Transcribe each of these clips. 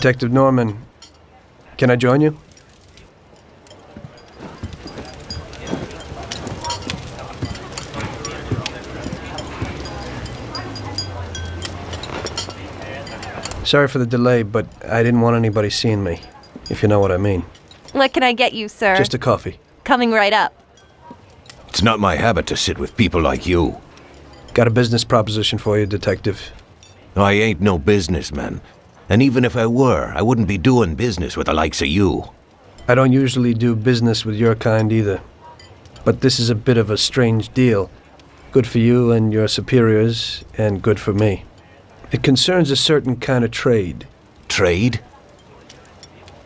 Detective Norman, can I join you? Sorry for the delay, but I didn't want anybody seeing me, if you know what I mean. What can I get you, sir? Just a coffee. Coming right up. It's not my habit to sit with people like you. Got a business proposition for you, Detective. I ain't no businessman. And even if I were, I wouldn't be doing business with the likes of you. I don't usually do business with your kind either. But this is a bit of a strange deal. Good for you and your superiors, and good for me. It concerns a certain kind of trade. Trade?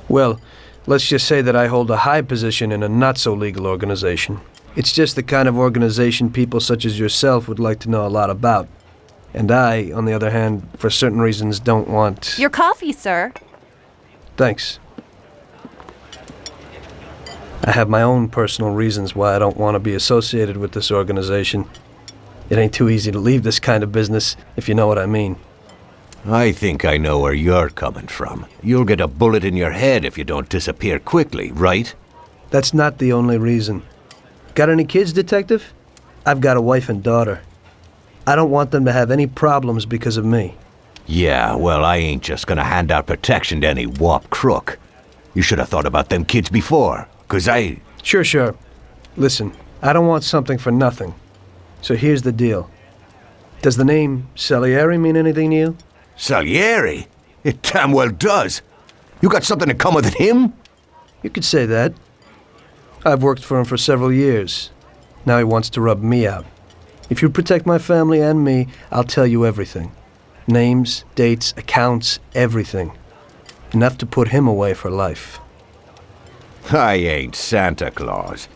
Well, let's just say that I hold a high position in a not-so-legal organization. It's just the kind of organization people such as yourself would like to know a lot about. And I, on the other hand, for certain reasons, don't want... Your coffee, sir. Thanks. I have my own personal reasons why I don't want to be associated with this organization. It ain't too easy to leave this kind of business, if you know what I mean. I think I know where you're coming from. You'll get a bullet in your head if you don't disappear quickly, right? That's not the only reason. Got any kids, Detective? I've got a wife and daughter. I don't want them to have any problems because of me. Yeah, well, I ain't just gonna hand out protection to any wop crook. You should have thought about them kids before, 'cause I... Sure. Listen, I don't want something for nothing. So here's the deal. Does the name Salieri mean anything to you? Salieri? It damn well does. You got something in common with him? You could say that. I've worked for him for several years. Now he wants to rub me out. If you protect my family and me, I'll tell you everything. Names, dates, accounts, everything. Enough to put him away for life. I ain't Santa Claus.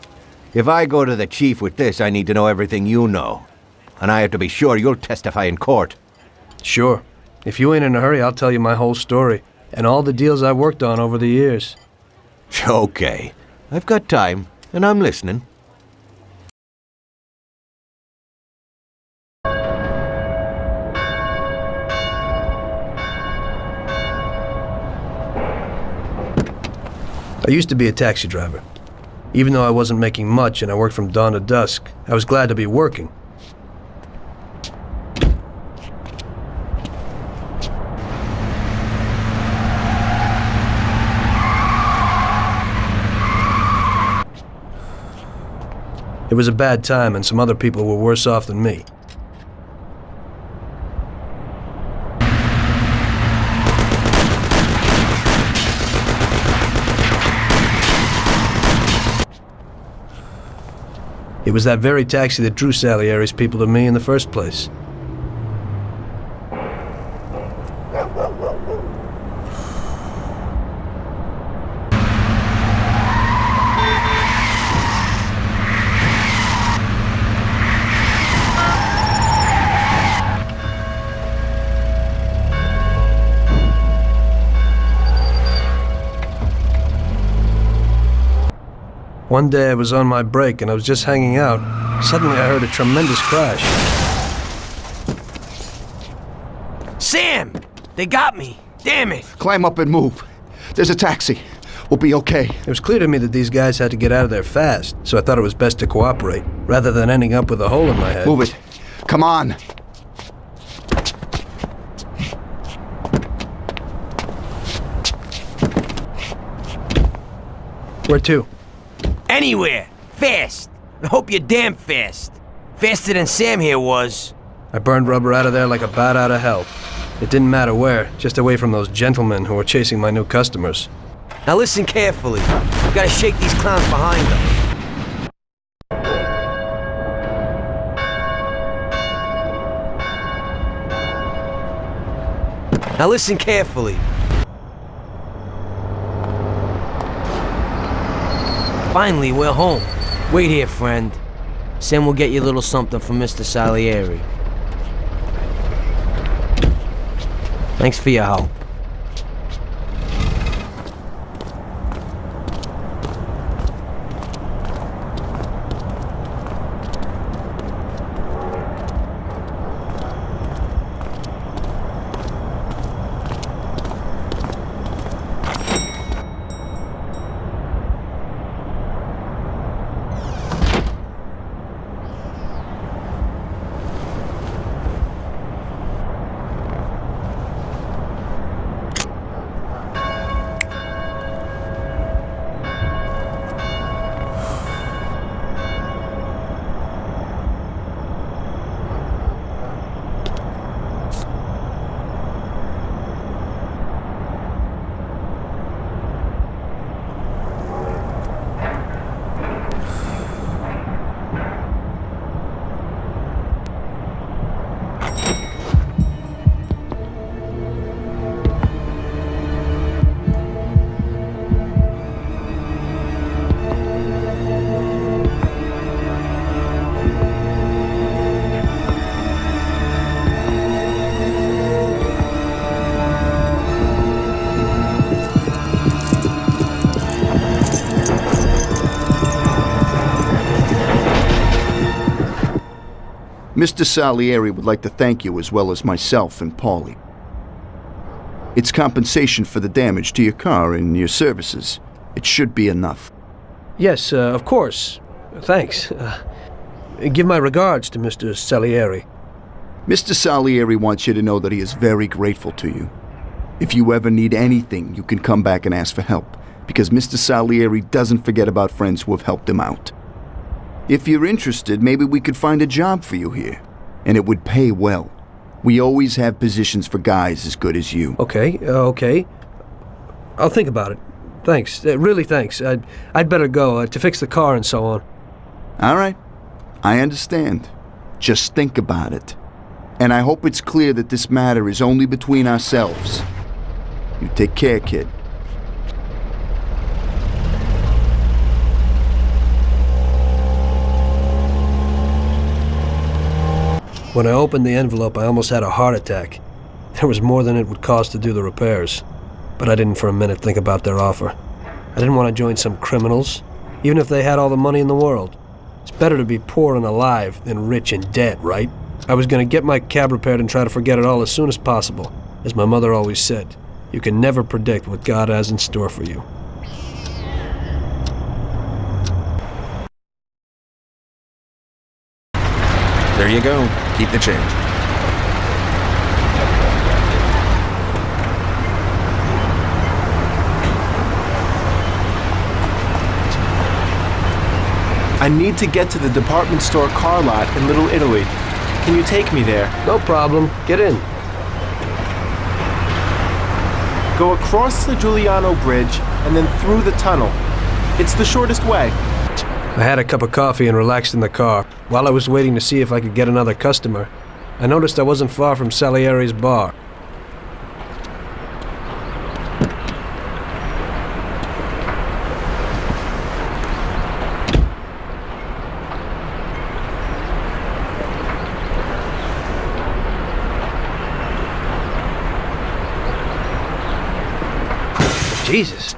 If I go to the chief with this, I need to know everything you know. And I have to be sure you'll testify in court. Sure. If you ain't in a hurry, I'll tell you my whole story, and all the deals I've worked on over the years. Okay. I've got time, and I'm listening. I used to be a taxi driver. Even though I wasn't making much and I worked from dawn to dusk, I was glad to be working. It was a bad time, and some other people were worse off than me. It was that very taxi that drew Salieri's people to me in the first place. One day I was on my break and I was just hanging out. Suddenly I heard a tremendous crash. Sam! They got me! Damn it! Climb up and move. There's a taxi. We'll be okay. It was clear to me that these guys had to get out of there fast, so I thought it was best to cooperate, rather than ending up with a hole in my head. Move it. Come on. Where to? Anywhere! Fast! I hope you're damn fast. Faster than Sam here was. I burned rubber out of there like a bat out of hell. It didn't matter where, just away from those gentlemen who were chasing my new customers. Now listen carefully. We gotta shake these clowns behind us. Now listen carefully. Finally, we're home. Wait here, friend. Sam will get you a little something from Mr. Salieri. Thanks for your help. Mr. Salieri would like to thank you as well as myself and Paulie. It's compensation for the damage to your car and your services. It should be enough. Yes, of course. Thanks. Give my regards to Mr. Salieri. Mr. Salieri wants you to know that he is very grateful to you. If you ever need anything, you can come back and ask for help, because Mr. Salieri doesn't forget about friends who have helped him out. If you're interested, maybe we could find a job for you here, and it would pay well. We always have positions for guys as good as you. Okay. I'll think about it. Thanks. Really thanks. I'd better go to fix the car and so on. All right. I understand. Just think about it. And I hope it's clear that this matter is only between ourselves. You take care, kid. When I opened the envelope, I almost had a heart attack. There was more than it would cost to do the repairs. But I didn't for a minute think about their offer. I didn't want to join some criminals, even if they had all the money in the world. It's better to be poor and alive than rich and dead, right? I was going to get my cab repaired and try to forget it all as soon as possible. As my mother always said, you can never predict what God has in store for you. There you go. Keep the change. I need to get to the department store car lot in Little Italy. Can you take me there? No problem. Get in. Go across the Giuliano Bridge and then through the tunnel. It's the shortest way. I had a cup of coffee and relaxed in the car. While I was waiting to see if I could get another customer, I noticed I wasn't far from Salieri's bar. Jesus.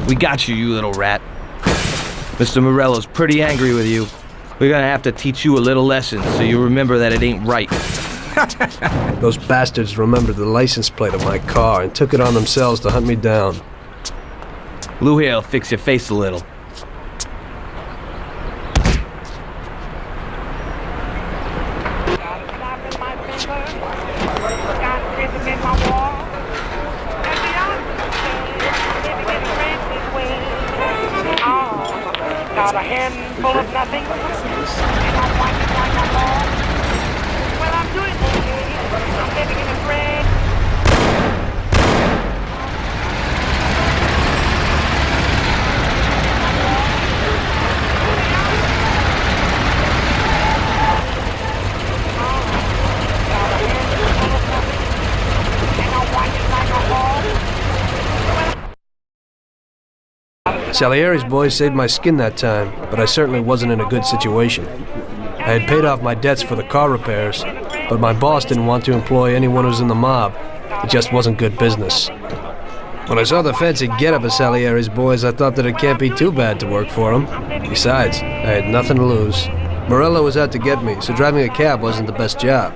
We got you, you little rat. Mr. Morello's pretty angry with you. We're gonna have to teach you a little lesson so you remember that it ain't right. Those bastards remembered the license plate of my car and took it on themselves to hunt me down. Lou here'll fix your face a little. Got a handful of nothing, and I'm winding like a ball. Well, I'm doing okay. I'm living in a bread. Got a handful of nothing, and I'm winding like a ball. Salieri's boys saved my skin that time, but I certainly wasn't in a good situation. I had paid off my debts for the car repairs, but my boss didn't want to employ anyone who was in the mob. It just wasn't good business. When I saw the fancy getup of Salieri's boys, I thought that it can't be too bad to work for them. Besides, I had nothing to lose. Morello was out to get me, so driving a cab wasn't the best job.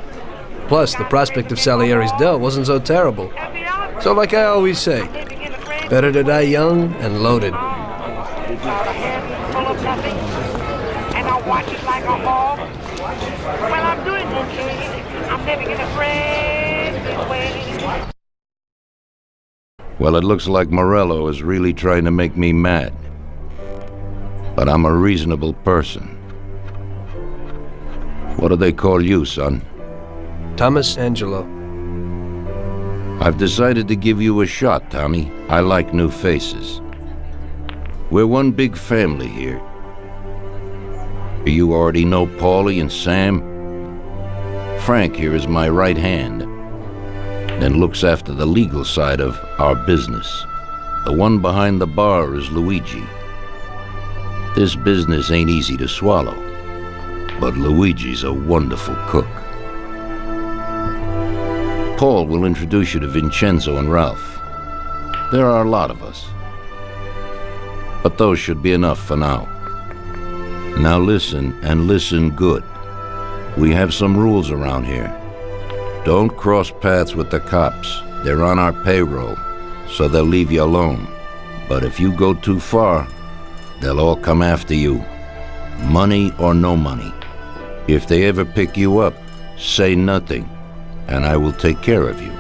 Plus, the prospect of Salieri's dough wasn't so terrible. So like I always say, better to die young and loaded. Got a handful of nothing, and I watch it like a hog. Well, I'm doing okay. I'm living in a friendly way. Well, it looks like Morello is really trying to make me mad. But I'm a reasonable person. What do they call you, son? Thomas Angelo. I've decided to give you a shot, Tommy. I like new faces. We're one big family here. You already know Paulie and Sam. Frank here is my right hand, and looks after the legal side of our business. The one behind the bar is Luigi. This business ain't easy to swallow, but Luigi's a wonderful cook. Paul will introduce you to Vincenzo and Ralph. There are a lot of us, but those should be enough for now. Now listen, and listen good. We have some rules around here. Don't cross paths with the cops. They're on our payroll, so they'll leave you alone. But if you go too far, they'll all come after you. Money or no money. If they ever pick you up, say nothing, and I will take care of you.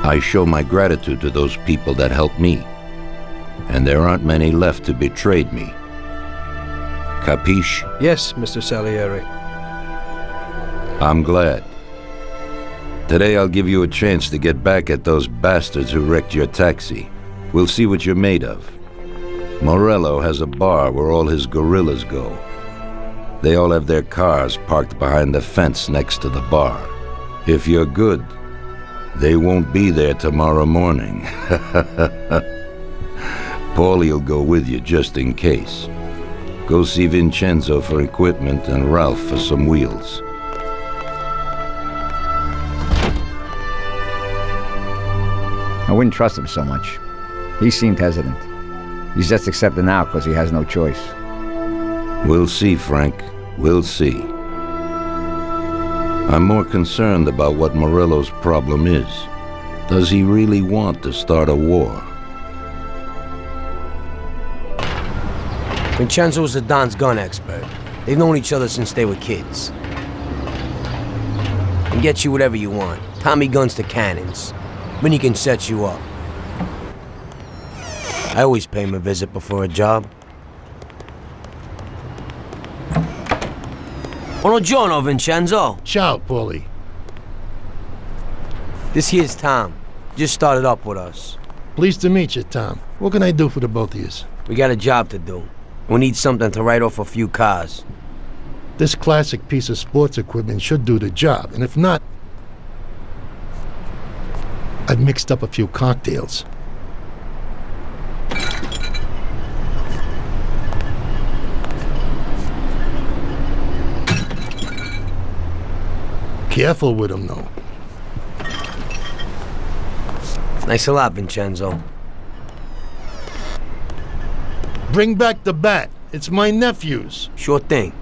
I show my gratitude to those people that helped me, and there aren't many left who betrayed me. Capiche? Yes, Mr. Salieri. I'm glad. Today I'll give you a chance to get back at those bastards who wrecked your taxi. We'll see what you're made of. Morello has a bar where all his gorillas go. They all have their cars parked behind the fence next to the bar. If you're good, they won't be there tomorrow morning. Paulie'll go with you just in case. Go see Vincenzo for equipment and Ralph for some wheels. I wouldn't trust him so much. He seemed hesitant. He's just accepted now because he has no choice. We'll see, Frank. We'll see. I'm more concerned about what Morello's problem is. Does he really want to start a war? Vincenzo's the Don's gun expert. They've known each other since they were kids. He gets you whatever you want. Tommy guns to cannons. When he can set you up. I always pay him a visit before a job. Buongiorno, Vincenzo. Ciao, Paulie. This here's Tom. Just started up with us. Pleased to meet you, Tom. What can I do for the both of you? We got a job to do. We need something to write off a few cars. This classic piece of sports equipment should do the job, and if not, I've mixed up a few cocktails. Careful with them, though. Thanks a lot, Vincenzo. Bring back the bat. It's my nephew's. Sure thing.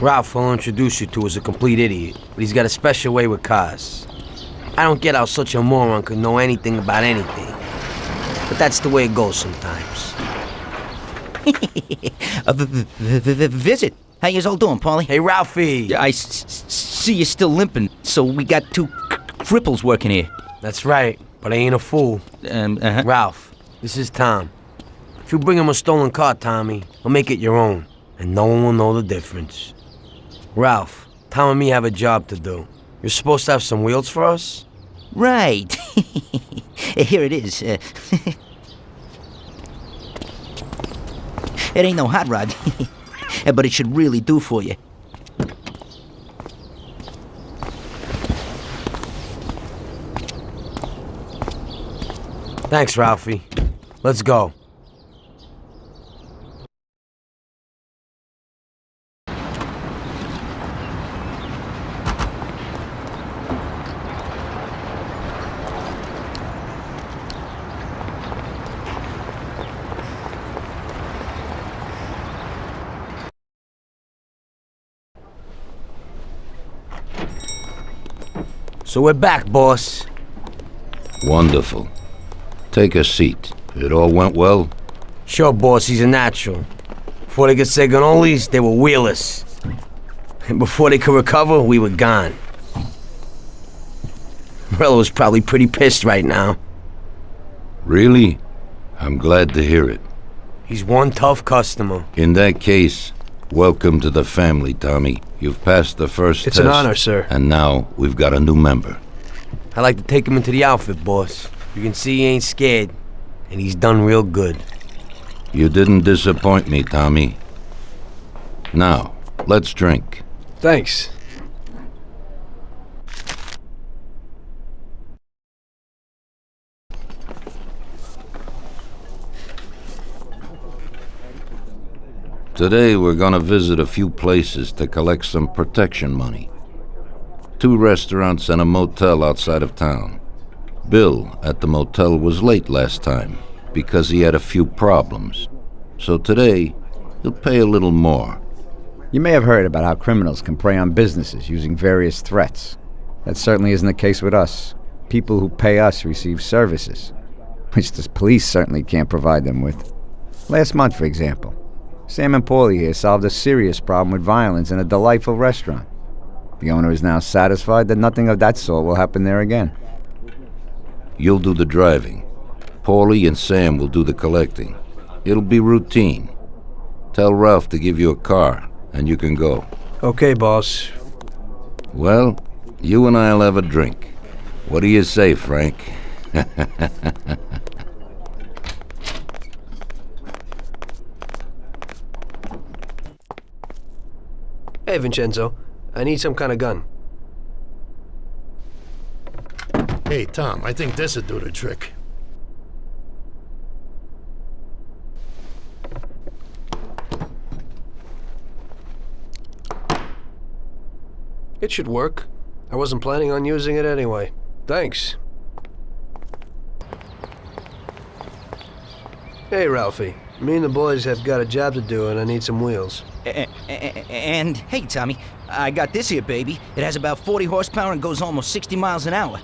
Ralph, I'll introduce you to, is a complete idiot, but he's got a special way with cars. I don't get how such a moron could know anything about anything. But that's the way it goes sometimes. Visit. How you all doing, Paulie? Hey, Ralphie. I see you're still limping, so we got two cripples working here. That's right, but I ain't a fool. Ralph, this is Tom. If you bring him a stolen car, Tommy, I'll make it your own, and no one will know the difference. Ralph, Tom and me have a job to do. You're supposed to have some wheels for us? Right. Here it is. It ain't no hot rod, but it should really do for you. Thanks, Ralphie. Let's go. So we're back, boss. Wonderful. Take a seat. It all went well? Sure, boss, he's a natural. Before they could say cannolis, they were wheelers. And before they could recover, we were gone. Morello's probably pretty pissed right now. Really? I'm glad to hear it. He's one tough customer. In that case, welcome to the family, Tommy. You've passed the first It's test. an honor, sir. And now we've got a new member. I like to take him into the outfit, boss. You can see he ain't scared, and he's done real good. You didn't disappoint me, Tommy. Now, let's drink. Thanks. Today we're gonna visit a few places to collect some protection money. 2 restaurants and a motel outside of town. Bill at the motel was late last time because he had a few problems. So today, he'll pay a little more. You may have heard about how criminals can prey on businesses using various threats. That certainly isn't the case with us. People who pay us receive services, which the police certainly can't provide them with. Last month, for example, Sam and Paulie here solved a serious problem with violence in a delightful restaurant. The owner is now satisfied that nothing of that sort will happen there again. You'll do the driving. Paulie and Sam will do the collecting. It'll be routine. Tell Ralph to give you a car, and you can go. Okay, boss. Well, you and I'll have a drink. What do you say, Frank? Hey, Vincenzo. I need some kind of gun. Hey, Tom, I think this would do the trick. It should work. I wasn't planning on using it anyway. Thanks. Hey, Ralphie. Me and the boys have got a job to do, and I need some wheels. And, hey, Tommy, I got this here, baby. It has about 40 horsepower and goes almost 60 miles an hour.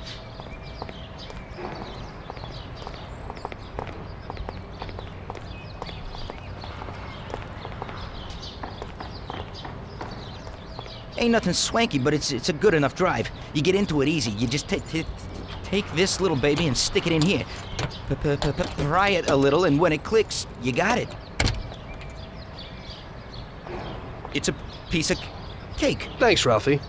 Ain't nothing swanky, but it's a good enough drive. You get into it easy. You just take this little baby and stick it in here. Pry it a little, and when it clicks, you got it. It's a piece of cake. Thanks, Ralphie.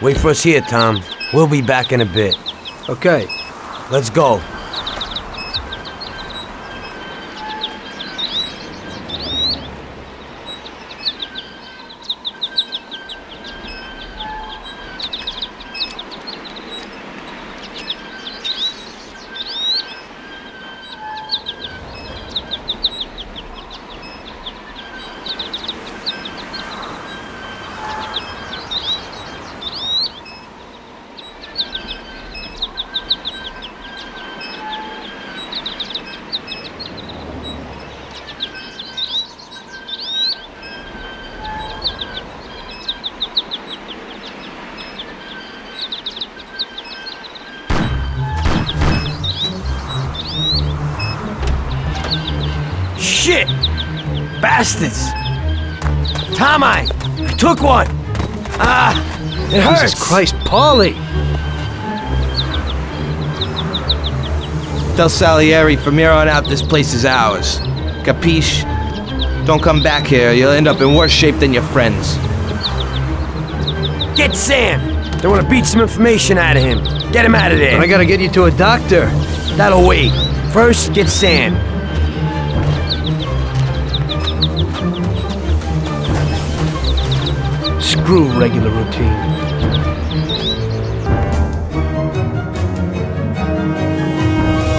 Wait for us here, Tom. We'll be back in a bit. Okay. Let's go. Shit! Bastards! Tom, I took one! It hurts! Jesus Christ, Paulie! Tell Salieri from here on out this place is ours. Capiche? Don't come back here, you'll end up in worse shape than your friends. Get Sam! They want to beat some information out of him. Get him out of there. And I gotta get you to a doctor. That'll wait. First, get Sam. Screw regular routine.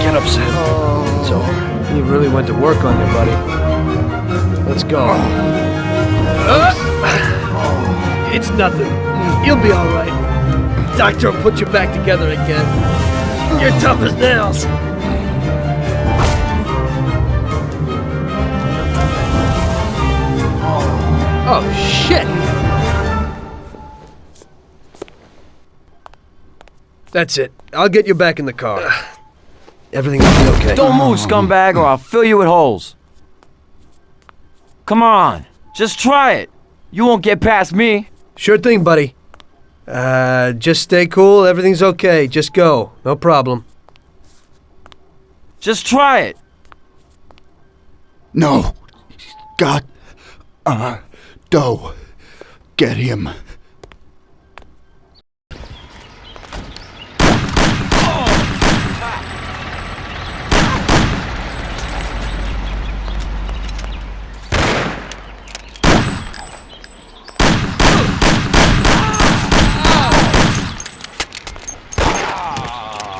Get up, Sam. It's over. You really went to work on you, buddy. Let's go. It's nothing. You'll be all right. Doctor will put you back together again. You're tough as nails. That's it. I'll get you back in the car. Everything will be okay. Don't move, scumbag, or I'll fill you with holes. Come on, just try it. You won't get past me. Sure thing, buddy. Just stay cool. Everything's okay. Just go. No problem. Just try it. No. God. Doe. Get him.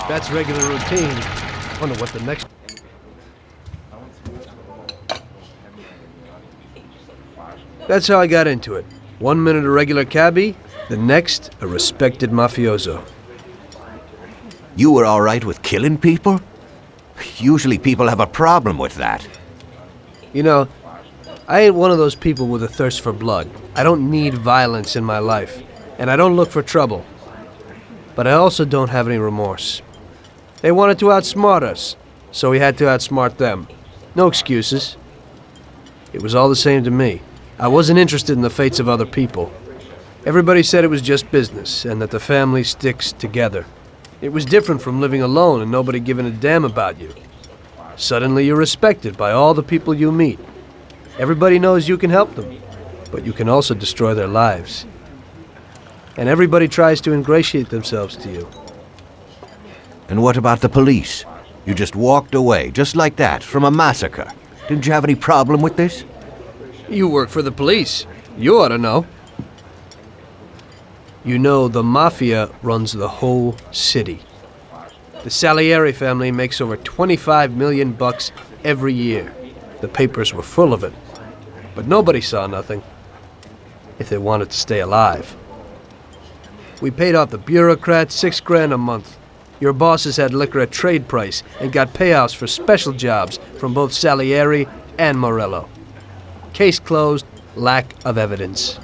That's regular routine. Wonder what the next... That's how I got into it. 1 minute a regular cabbie, the next a respected mafioso. You were all right with killing people? Usually people have a problem with that. You know, I ain't one of those people with a thirst for blood. I don't need violence in my life, and I don't look for trouble. But I also don't have any remorse. They wanted to outsmart us, so we had to outsmart them. No excuses. It was all the same to me. I wasn't interested in the fates of other people. Everybody said it was just business, and that the family sticks together. It was different from living alone and nobody giving a damn about you. Suddenly you're respected by all the people you meet. Everybody knows you can help them, but you can also destroy their lives. And everybody tries to ingratiate themselves to you. And what about the police? You just walked away, just like that, from a massacre. Didn't you have any problem with this? You work for the police. You ought to know. You know, the Mafia runs the whole city. The Salieri family makes over 25 million bucks every year. The papers were full of it. But nobody saw nothing. If they wanted to stay alive. We paid off the bureaucrats $6 grand a month. Your bosses had liquor at trade price and got payouts for special jobs from both Salieri and Morello. Case closed, lack of evidence.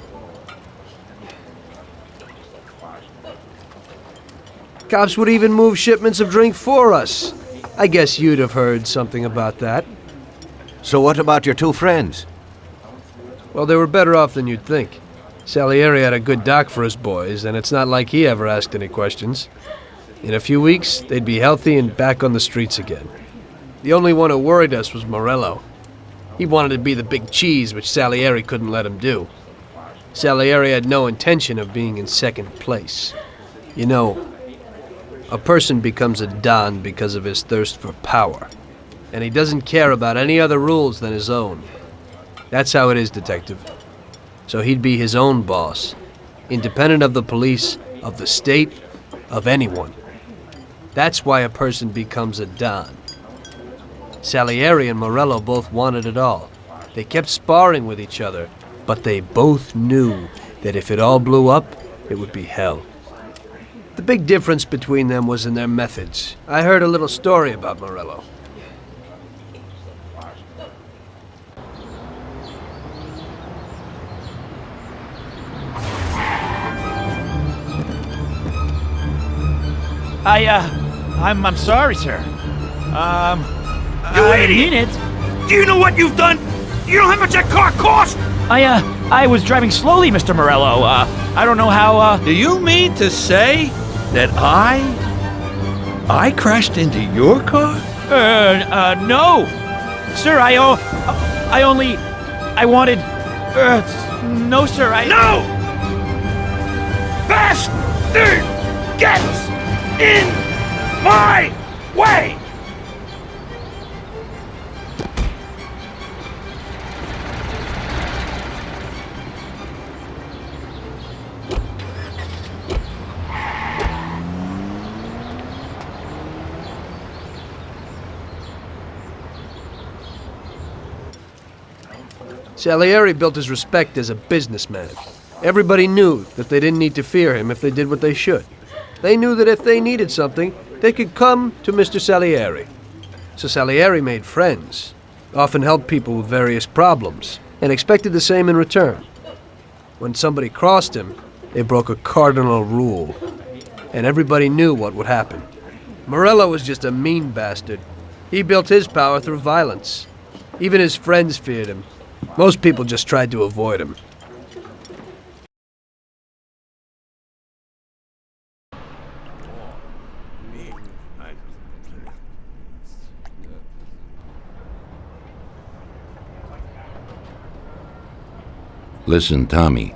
Cops would even move shipments of drink for us. I guess you'd have heard something about that. So what about your two friends? Well, they were better off than you'd think. Salieri had a good doc for his boys, and it's not like he ever asked any questions. In a few weeks, they'd be healthy and back on the streets again. The only one who worried us was Morello. He wanted to be the big cheese, which Salieri couldn't let him do. Salieri had no intention of being in second place. You know, a person becomes a Don because of his thirst for power, and he doesn't care about any other rules than his own. That's how it is, Detective. So he'd be his own boss, independent of the police, of the state, of anyone. That's why a person becomes a Don. Salieri and Morello both wanted it all. They kept sparring with each other, but they both knew that if it all blew up, it would be hell. The big difference between them was in their methods. I heard a little story about Morello. I'm sorry, sir. You I idiot! mean it. Do you know what you've done? You know how much that car cost? I was driving slowly, Mr. Morello. I don't know how, Do you mean to say that I crashed into your car? No. Sir, I wanted, no, sir, No! Bastard gets in my way! Salieri built his respect as a businessman. Everybody knew that they didn't need to fear him if they did what they should. They knew that if they needed something, they could come to Mr. Salieri. So Salieri made friends, often helped people with various problems, and expected the same in return. When somebody crossed him, they broke a cardinal rule. and everybody knew what would happen. Morello was just a mean bastard. He built his power through violence. Even his friends feared him. Most people just tried to avoid him. Listen, Tommy,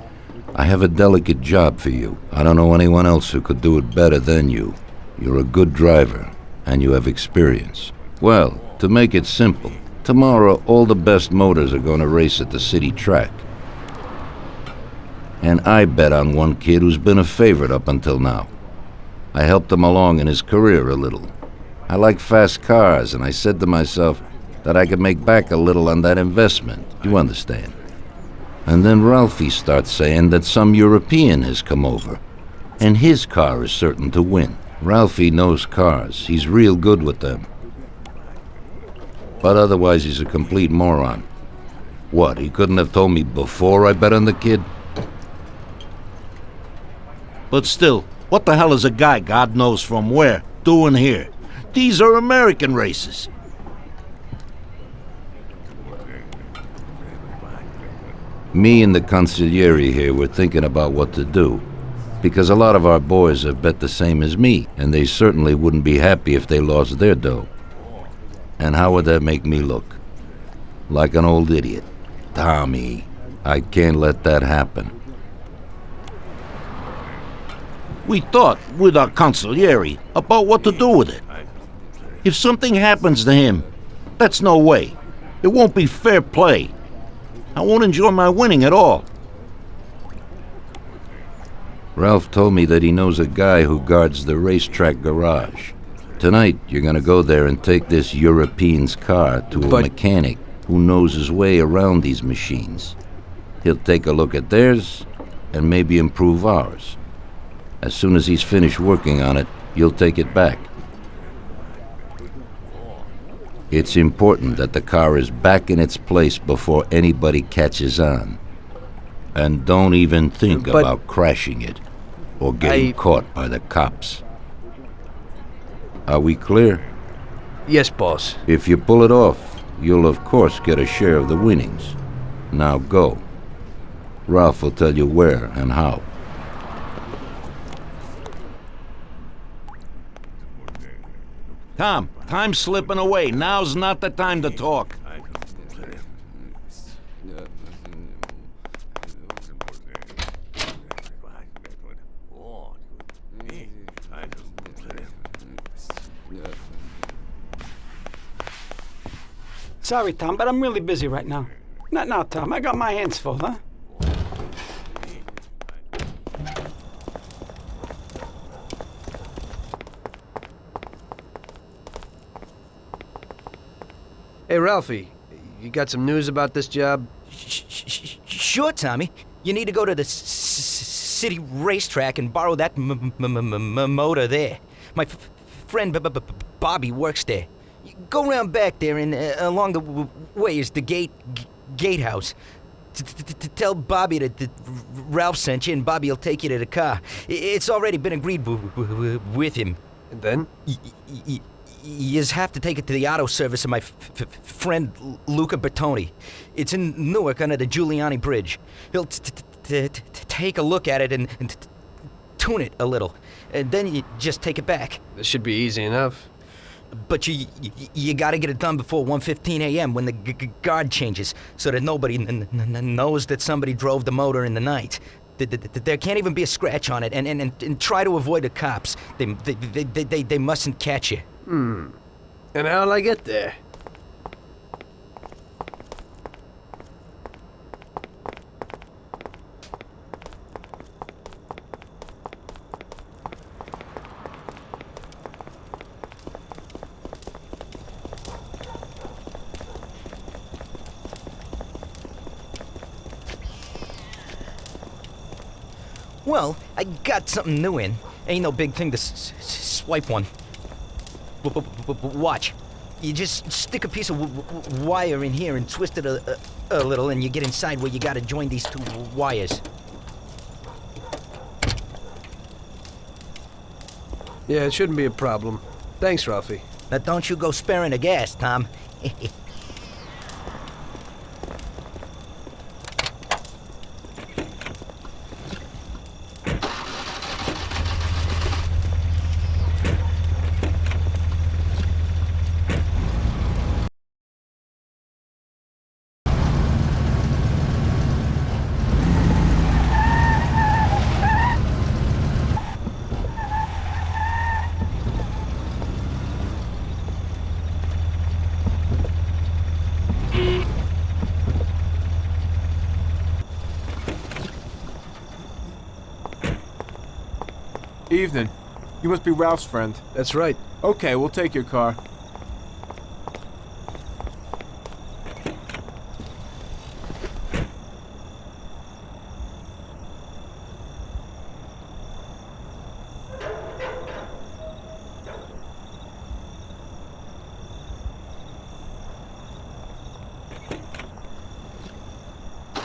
I have a delicate job for you. I don't know anyone else who could do it better than you. You're a good driver, and you have experience. Well, to make it simple, tomorrow all the best motors are going to race at the city track. And I bet on one kid who's been a favorite up until now. I helped him along in his career a little. I like fast cars, and I said to myself that I could make back a little on that investment. You understand? And then Ralphie starts saying that some European has come over, and his car is certain to win. Ralphie knows cars. He's real good with them. But otherwise he's a complete moron. What, he couldn't have told me before I bet on the kid? But still, what the hell is a guy, God knows from where, doing here? These are American races. Me and the consigliere here were thinking about what to do, because a lot of our boys have bet the same as me, and they certainly wouldn't be happy if they lost their dough. And how would that make me look? Like an old idiot. Tommy, I can't let that happen. We thought, with our consigliere, about what to do with it. If something happens to him, that's no way. It won't be fair play. I won't enjoy my winning at all. Ralph told me that he knows a guy who guards the racetrack garage. Tonight, you're gonna go there and take this European's car to a mechanic who knows his way around these machines. He'll take a look at theirs and maybe improve ours. As soon as he's finished working on it, you'll take it back. It's important that the car is back in its place before anybody catches on. And don't even think about crashing it or getting caught by the cops. Are we clear? Yes, boss. If you pull it off, you'll of course get a share of the winnings. Now go. Ralph will tell you where and how. Tom, time's slipping away. Now's not the time to talk. Sorry, Tom, but I'm really busy right now. Not now, Tom. I got my hands full, huh? Hey, Ralphie, you got some news about this job? Sure, Tommy. You need to go to the city racetrack and borrow that motor there. My friend Bobby works there. Go around back there, and along the way is the gatehouse. Tell Bobby that Ralph sent you, and Bobby will take you to the car. It's already been agreed with him. And then? You just have to take it to the auto service of my friend Luca Bertoni. It's in Newark under the Giuliani Bridge. He'll take a look at it and tune it a little. And then you just take it back. This should be easy enough. But you gotta get it done before 1:15 a.m. when the guard changes, so that nobody knows that somebody drove the motor in the night. There can't even be a scratch on it, and try to avoid the cops. They mustn't catch you. And how'll I get there? Well, I got something new in. Ain't no big thing to swipe one. Watch. You just stick a piece of wire in here and twist it a little, and you get inside where you gotta join these two wires. Yeah, it shouldn't be a problem. Thanks, Ralphie. Now don't you go sparing the gas, Tom. Evening. You must be Ralph's friend. That's right. Okay, we'll take your car.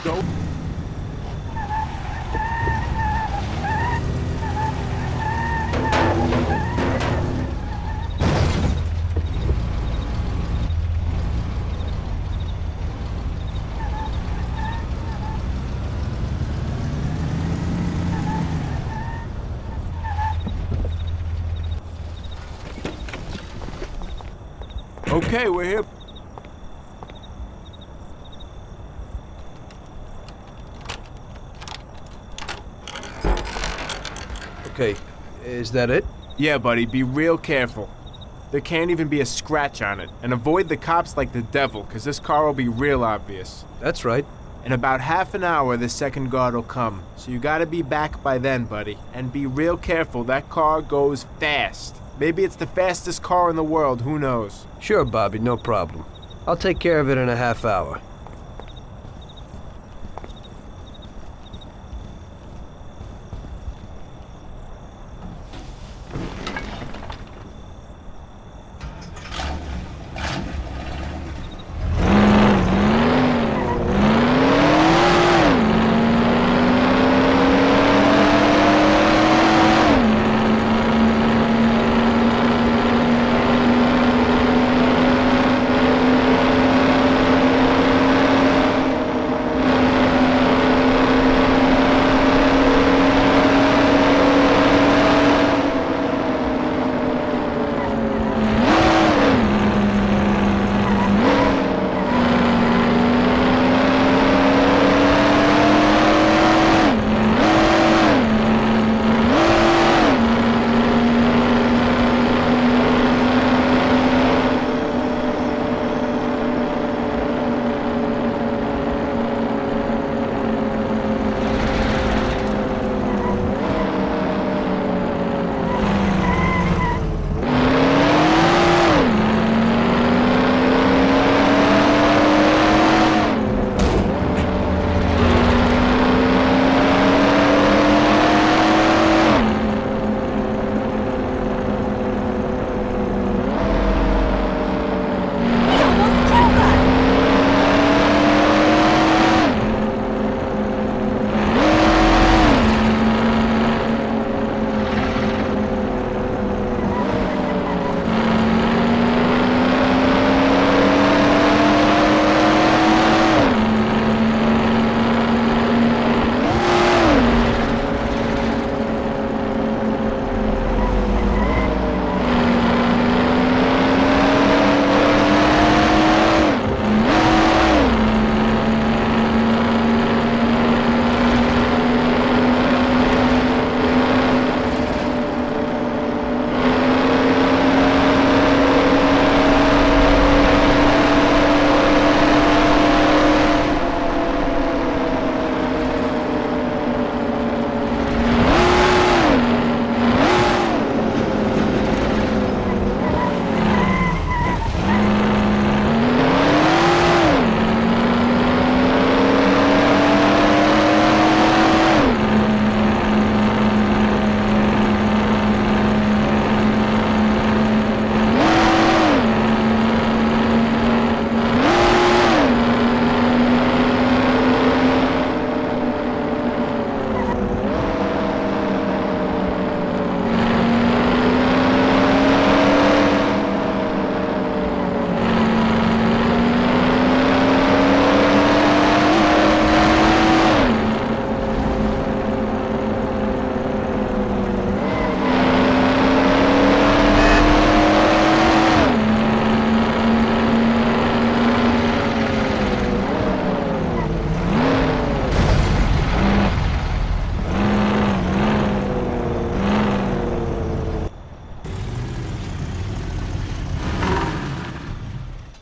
Go. Okay, we're here. Okay, is that it? Yeah, buddy, be real careful. There can't even be a scratch on it. And avoid the cops like the devil, because this car will be real obvious. That's right. In about half an hour, the second guard will come. So you gotta be back by then, buddy. And be real careful, that car goes fast. Maybe it's the fastest car in the world, who knows? Sure, Bobby, no problem. I'll take care of it in a half hour.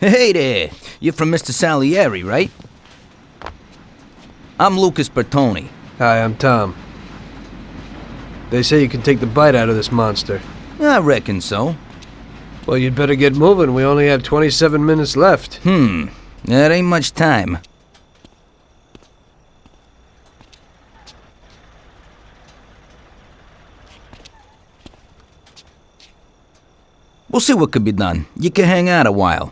Hey there. You're from Mr. Salieri, right? I'm Lucas Bertoni. Hi, I'm Tom. They say you can take the bite out of this monster. I reckon so. Well, you'd better get moving. We only have 27 minutes left. That ain't much time. We'll see what could be done. You can hang out a while.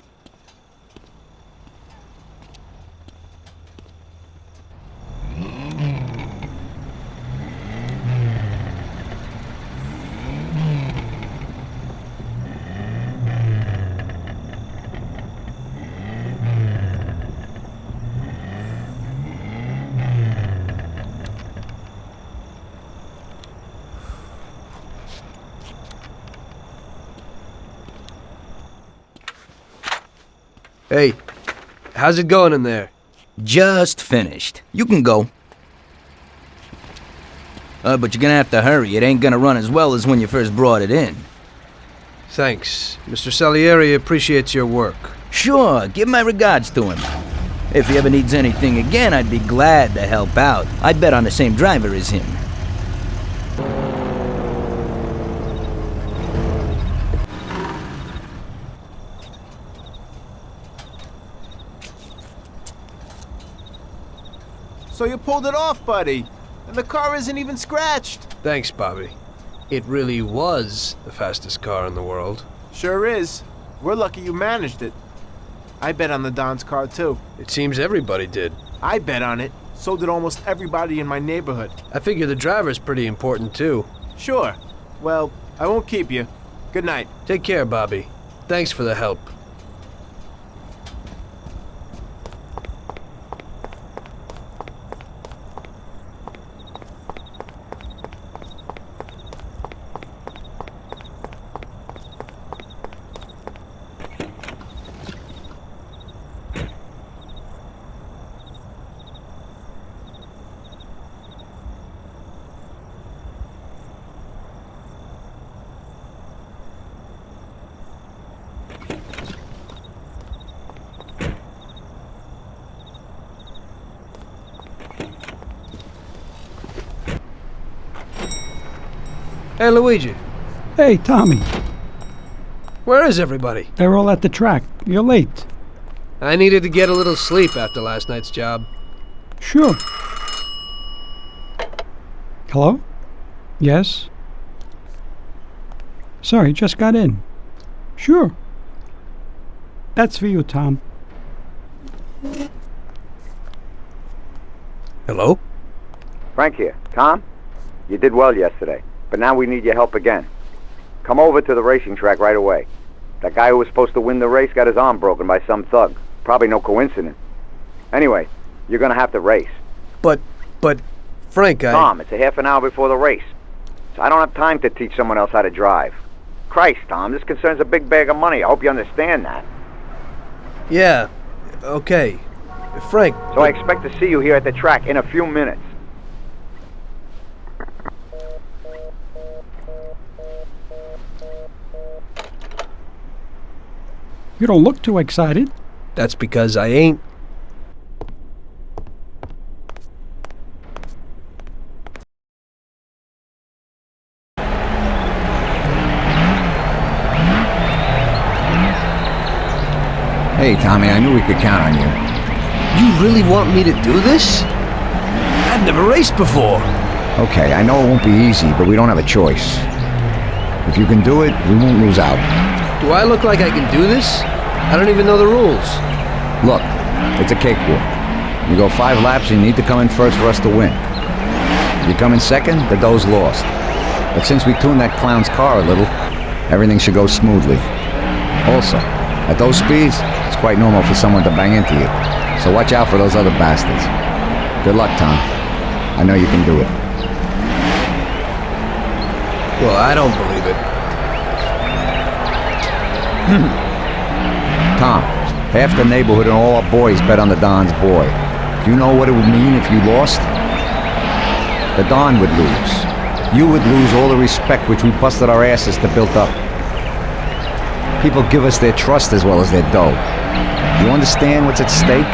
Hey, how's it going in there? Just finished. You can go. But you're gonna have to hurry. It ain't gonna run as well as when you first brought it in. Thanks. Mr. Salieri appreciates your work. Sure, give my regards to him. If he ever needs anything again, I'd be glad to help out. I bet on the same driver as him. So you pulled it off, buddy. And the car isn't even scratched. Thanks, Bobby. It really was the fastest car in the world. Sure is. We're lucky you managed it. I bet on the Don's car, too. It seems everybody did. I bet on it. So did almost everybody in my neighborhood. I figure the driver's pretty important, too. Sure. Well, I won't keep you. Good night. Take care, Bobby. Thanks for the help. Hey, Luigi. Hey, Tommy. Where is everybody? They're all at the track. You're late. I needed to get a little sleep after last night's job. Sure. Hello? Yes? Sorry, just got in. Sure. That's for you, Tom. Hello? Frank here. Tom? You did well yesterday, but now we need your help again. Come over to the racing track right away. That guy who was supposed to win the race got his arm broken by some thug. Probably no coincidence. Anyway, you're gonna have to race. But, Frank, Tom, it's a half an hour before the race. So I don't have time to teach someone else how to drive. Christ, Tom, this concerns a big bag of money. I hope you understand that. Yeah, okay. Frank... So I expect to see you here at the track in a few minutes. You don't look too excited. That's because I ain't. Hey, Tommy, I knew we could count on you. You really want me to do this? I've never raced before. Okay, I know it won't be easy, but we don't have a choice. If you can do it, we won't lose out. Do I look like I can do this? I don't even know the rules. Look, it's a cakewalk. You go 5 laps and you need to come in first for us to win. If you come in second, the dough's lost. But since we tuned that clown's car a little, everything should go smoothly. Also, at those speeds, it's quite normal for someone to bang into you. So watch out for those other bastards. Good luck, Tom. I know you can do it. Well, I don't believe it. Tom, half the neighborhood and all our boys bet on the Don's boy. Do you know what it would mean if you lost? The Don would lose. You would lose all the respect which we busted our asses to build up. People give us their trust as well as their dough. You understand what's at stake?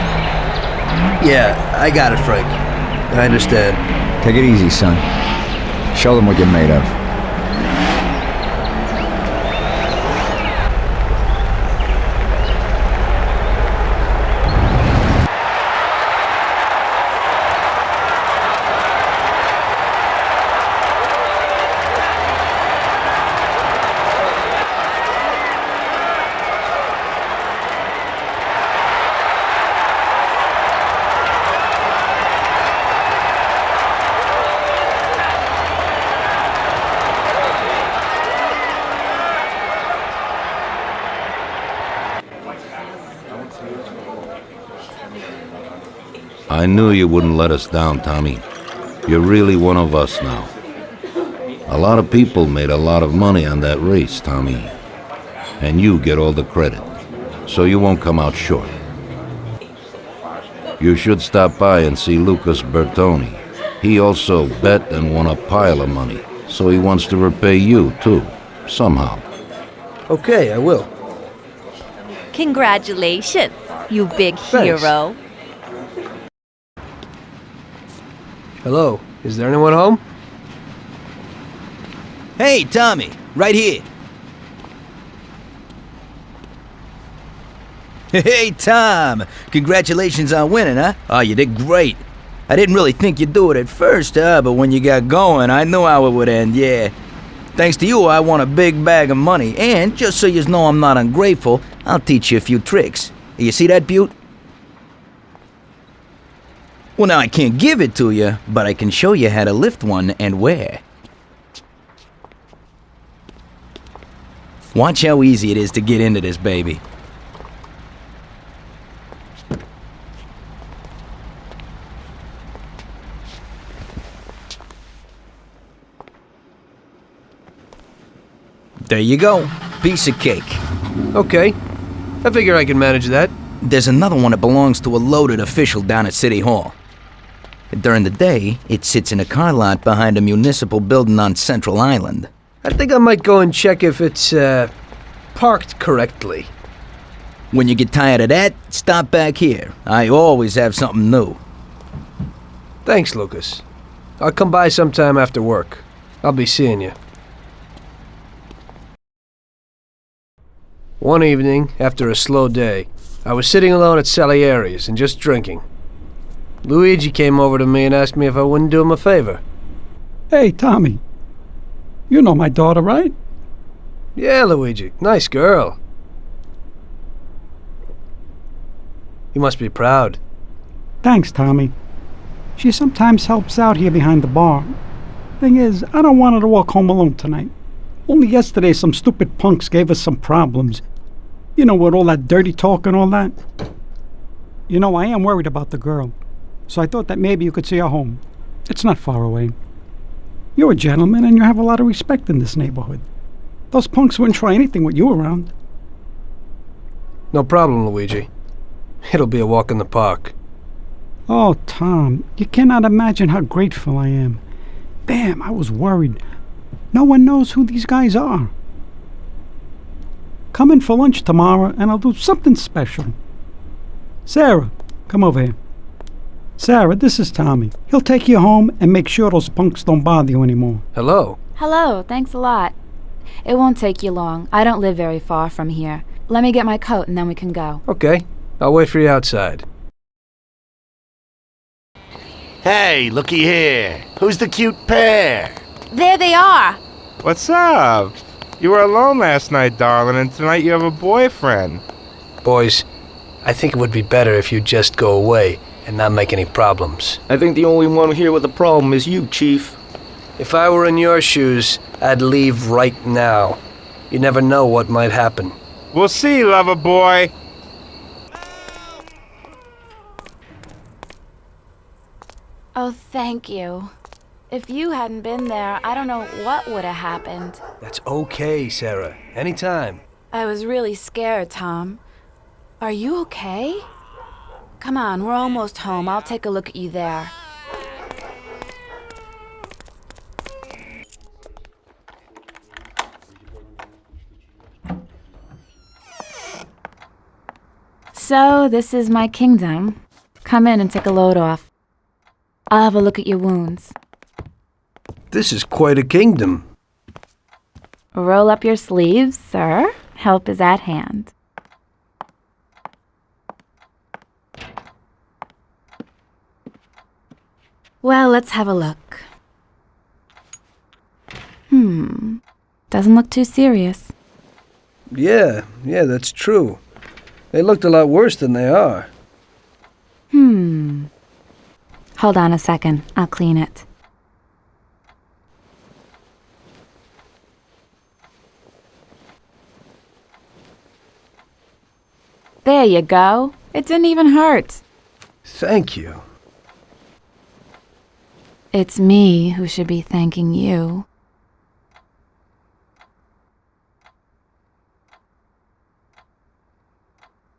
Yeah, I got it, Frank. I understand. Take it easy, son. Show them what you're made of. I knew you wouldn't let us down, Tommy. You're really one of us now. A lot of people made a lot of money on that race, Tommy. And you get all the credit, so you won't come out short. You should stop by and see Lucas Bertoni. He also bet and won a pile of money, so he wants to repay you, too, somehow. Okay, I will. Congratulations, you big Thanks. hero. Hello, is there anyone home? Hey, Tommy, right here. Hey, Tom, congratulations on winning, huh? Oh, you did great. I didn't really think you'd do it at first, but when you got going, I knew how it would end, yeah. Thanks to you, I won a big bag of money, and just so you know I'm not ungrateful, I'll teach you a few tricks. You see that, Butte? Well, now I can't give it to you, but I can show you how to lift one and where. Watch how easy it is to get into this baby. There you go. Piece of cake. Okay. I figure I can manage that. There's another one that belongs to a loaded official down at City Hall. During the day, it sits in a car lot behind a municipal building on Central Island. I think I might go and check if it's, parked correctly. When you get tired of that, stop back here. I always have something new. Thanks, Lucas. I'll come by sometime after work. I'll be seeing you. One evening, after a slow day, I was sitting alone at Salieri's and just drinking. Luigi came over to me and asked me if I wouldn't do him a favor. Hey, Tommy. You know my daughter, right? Yeah, Luigi. Nice girl. You must be proud. Thanks, Tommy. She sometimes helps out here behind the bar. Thing is, I don't want her to walk home alone tonight. Only yesterday some stupid punks gave us some problems. You know, with all that dirty talk and all that. You know, I am worried about the girl. So I thought that maybe you could see her home. It's not far away. You're a gentleman and you have a lot of respect in this neighborhood. Those punks wouldn't try anything with you around. No problem, Luigi. It'll be a walk in the park. Oh, Tom, you cannot imagine how grateful I am. Damn, I was worried. No one knows who these guys are. Come in for lunch tomorrow and I'll do something special. Sarah, come over here. Sarah, this is Tommy. He'll take you home and make sure those punks don't bother you anymore. Hello. Hello, thanks a lot. It won't take you long. I don't live very far from here. Let me get my coat and then we can go. Okay. I'll wait for you outside. Hey, looky here. Who's the cute pair? There they are. What's up? You were alone last night, darling, and tonight you have a boyfriend. Boys, I think it would be better if you just go away and not make any problems. I think the only one here with a problem is you, Chief. If I were in your shoes, I'd leave right now. You never know what might happen. We'll see, lover boy. Oh, thank you. If you hadn't been there, I don't know what would have happened. That's okay, Sarah. Anytime. I was really scared, Tom. Are you okay? Come on, we're almost home. I'll take a look at you there. So, this is my kingdom. Come in and take a load off. I'll have a look at your wounds. This is quite a kingdom. Roll up your sleeves, sir. Help is at hand. Well, let's have a look. Doesn't look too serious. Yeah, that's true. They looked a lot worse than they are. Hold on a second. I'll clean it. There you go. It didn't even hurt. Thank you. It's me who should be thanking you.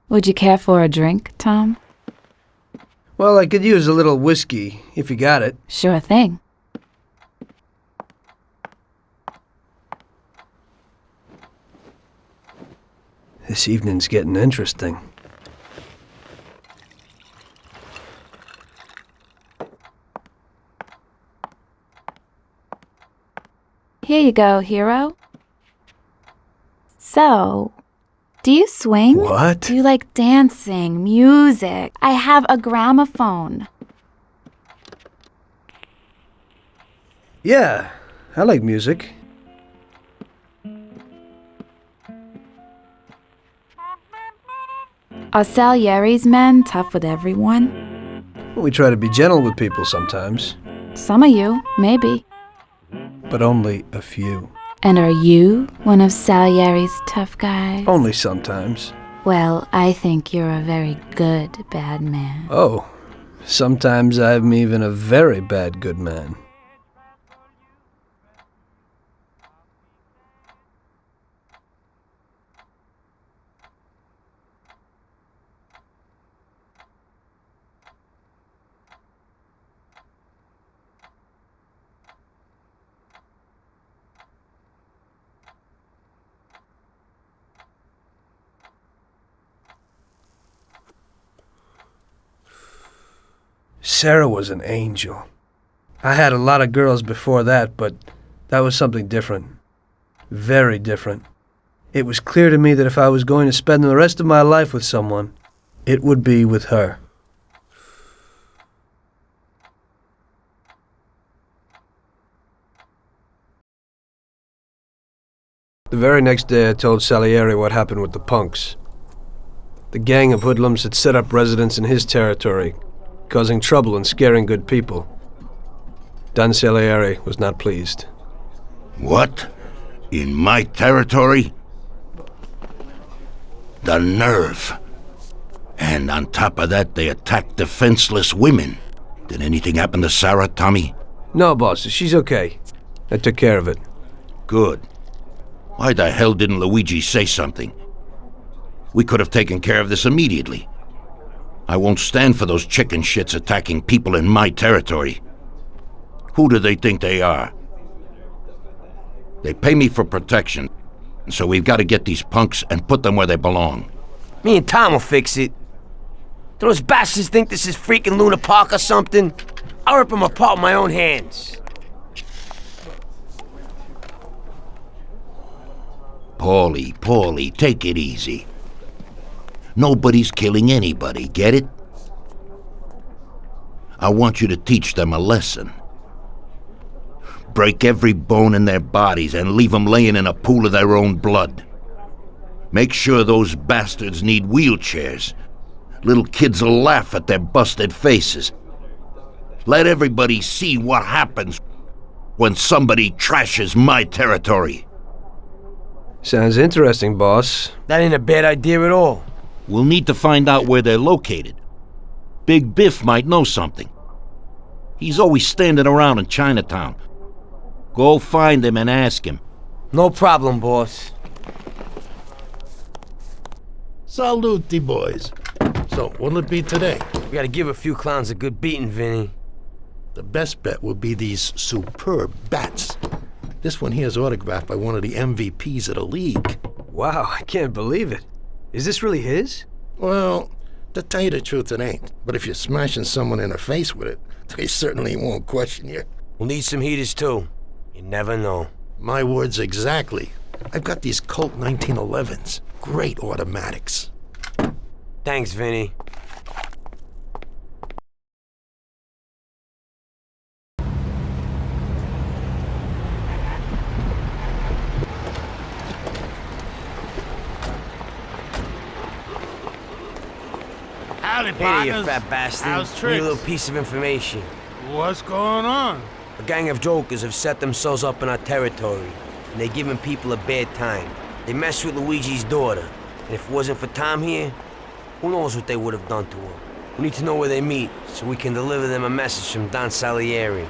Would you care for a drink, Tom? Well, I could use a little whiskey, if you got it. Sure thing. This evening's getting interesting. Here you go, hero. So, do you swing? What? Do you like dancing, music? I have a gramophone. Yeah, I like music. Are Salieri's men tough with everyone? We try to be gentle with people sometimes. Some of you, maybe. But only a few. And are you one of Salieri's tough guys? Only sometimes. Well, I think you're a very good bad man. Oh, sometimes I'm even a very bad good man. Sarah was an angel. I had a lot of girls before that, but that was something different. Very different. It was clear to me that if I was going to spend the rest of my life with someone, it would be with her. The very next day I told Salieri what happened with the punks. The gang of hoodlums had set up residence in his territory, causing trouble and scaring good people. Don Salieri was not pleased. What? In my territory? The nerve. And on top of that, they attacked defenseless women. Did anything happen to Sarah, Tommy? No, boss. She's okay. I took care of it. Good. Why the hell didn't Luigi say something? We could have taken care of this immediately. I won't stand for those chicken shits attacking people in my territory. Who do they think they are? They pay me for protection, so we've got to get these punks and put them where they belong. Me and Tom will fix it. Do those bastards think this is freaking Luna Park or something? I'll rip them apart with my own hands. Paulie, take it easy. Nobody's killing anybody, get it? I want you to teach them a lesson. Break every bone in their bodies and leave them laying in a pool of their own blood. Make sure those bastards need wheelchairs. Little kids will laugh at their busted faces. Let everybody see what happens when somebody trashes my territory. Sounds interesting, boss. That ain't a bad idea at all. We'll need to find out where they're located. Big Biff might know something. He's always standing around in Chinatown. Go find him and ask him. No problem, boss. Salute, boys. So, what'll it be today? We gotta give a few clowns a good beating, Vinny. The best bet would be these superb bats. This one here is autographed by one of the MVPs of the league. Wow, I can't believe it. Is this really his? Well, To tell you the truth, it ain't. But if you're smashing someone in the face with it, they certainly won't question you. We'll need some heaters, too. You never know. My words exactly. I've got these Colt 1911s. Great automatics. Thanks, Vinny. Howdy, Hey there, you partners. fat bastard. How's Need a tricks? little piece of information. What's going on? A gang of jokers have set themselves up in our territory, and they're giving people a bad time. They messed with Luigi's daughter, and if it wasn't for Tom here, who knows what they would have done to her. We need to know where they meet, so we can deliver them a message from Don Salieri.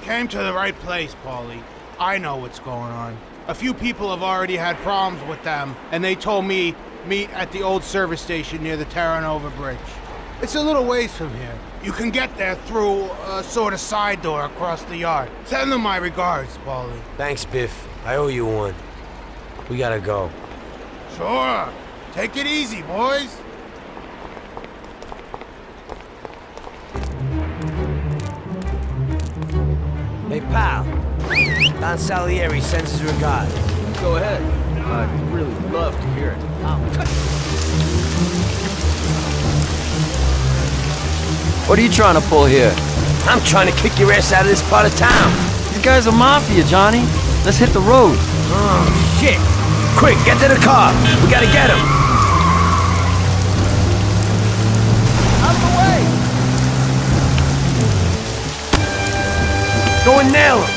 Came to the right place, Paulie. I know what's going on. A few people have already had problems with them, and they told me meet at the old service station near the Terranova Bridge. It's a little ways from here. You can get there through a sort of side door across the yard. Send them my regards, Paulie. Thanks, Biff. I owe you one. We gotta go. Sure. Take it easy, boys. Hey, pal. Don Salieri sends his regards. Go ahead. I'd really love to hear it. What are you trying to pull here? I'm trying to kick your ass out of this part of town. These guys are Mafia, Johnny. Let's hit the road. Oh, shit. Quick, get to the car. We gotta get him. Out of the way! Go and nail him.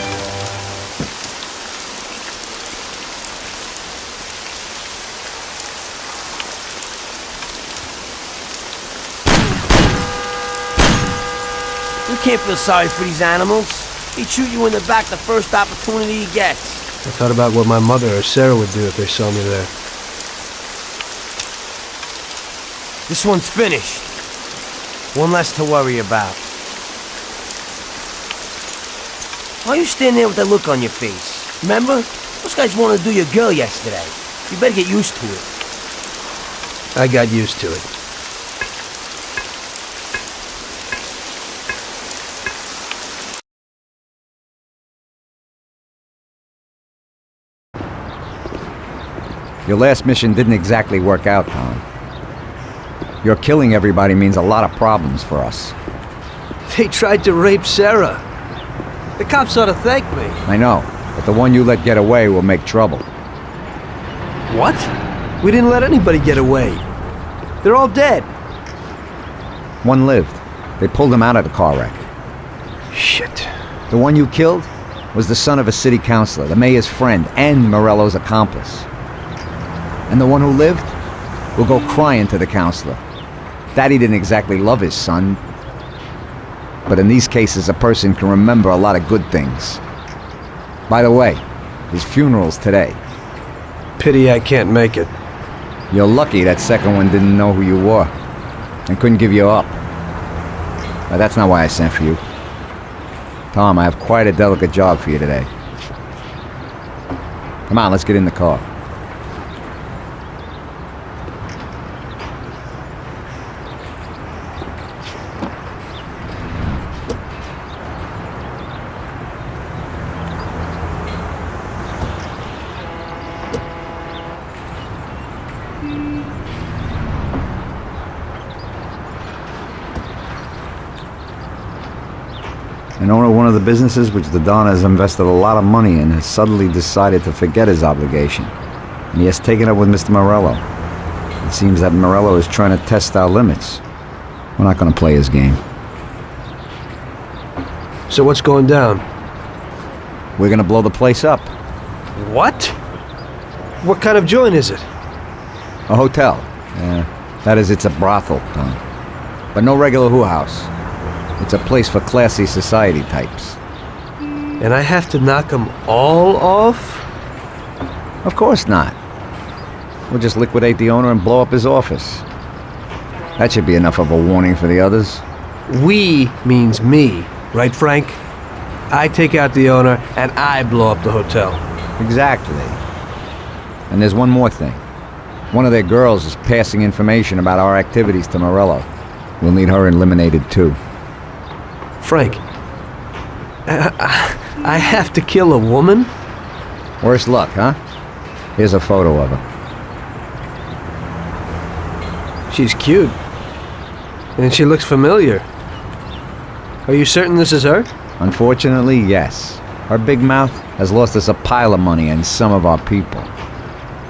We can't feel sorry for these animals. He'd shoot you in the back the first opportunity he gets. I thought about what my mother or Sarah would do if they saw me there. This one's finished. One less to worry about. Why are you standing there with that look on your face? Remember? Those guys wanted to do your girl yesterday. You better get used to it. I got used to it. Your last mission didn't exactly work out, Tom. Your killing everybody means a lot of problems for us. They tried to rape Sarah. The cops ought to thank me. I know, but the one you let get away will make trouble. What? We didn't let anybody get away. They're all dead. One lived. They pulled him out of the car wreck. Shit. The one you killed was the son of a city councilor, the mayor's friend, and Morello's accomplice. And the one who lived will go crying to the councilor. Daddy didn't exactly love his son, but in these cases a person can remember a lot of good things. By the way, his funeral's today. Pity I can't make it. You're lucky that second one didn't know who you were and couldn't give you up. But that's not why I sent for you. Tom, I have quite a delicate job for you today. Come on, let's get in the car. An owner of one of the businesses which the Don has invested a lot of money in has suddenly decided to forget his obligation, and he has taken up with Mr. Morello. It seems that Morello is trying to test our limits. We're not going to play his game. So what's going down? We're going to blow the place up. What? What kind of joint is it? A hotel. That is, it's a brothel, Tom. But no regular who house. It's a place for classy society types. And I have to knock them all off? Of course not. We'll just liquidate the owner and blow up his office. That should be enough of a warning for the others. We means me, right, Frank? I take out the owner and I blow up the hotel. Exactly. And there's one more thing. One of their girls is passing information about our activities to Morello. We'll need her eliminated too. Frank, I have to kill a woman? Worse luck, huh? Here's a photo of her. She's cute. And she looks familiar. Are you certain this is her? Unfortunately, yes. Her big mouth has lost us a pile of money and some of our people.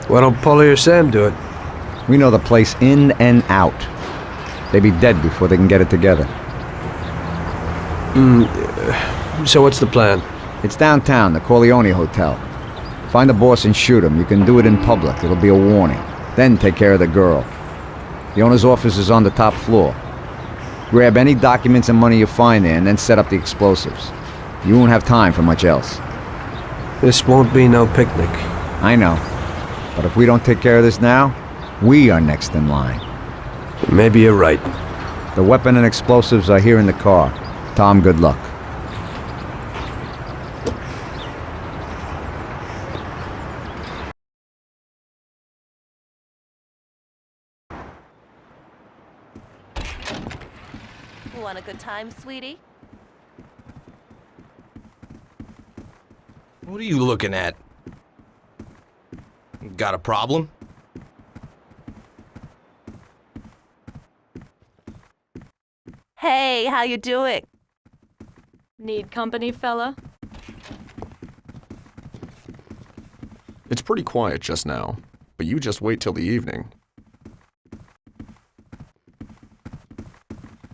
Why don't Paulie or Sam do it? We know the place in and out. They'd be dead before they can get it together. So what's the plan? It's downtown, the Corleone Hotel. Find the boss and shoot him. You can do it in public. It'll be a warning. Then take care of the girl. The owner's office is on the top floor. Grab any documents and money you find there and then set up the explosives. You won't have time for much else. This won't be no picnic. I know. But if we don't take care of this now, we are next in line. Maybe you're right. The weapon and explosives are here in the car. Tom, good luck. Want a good time, sweetie? What are you looking at? Got a problem? Hey, how you doing? Need company, fella? It's pretty quiet just now, but you just wait till the evening.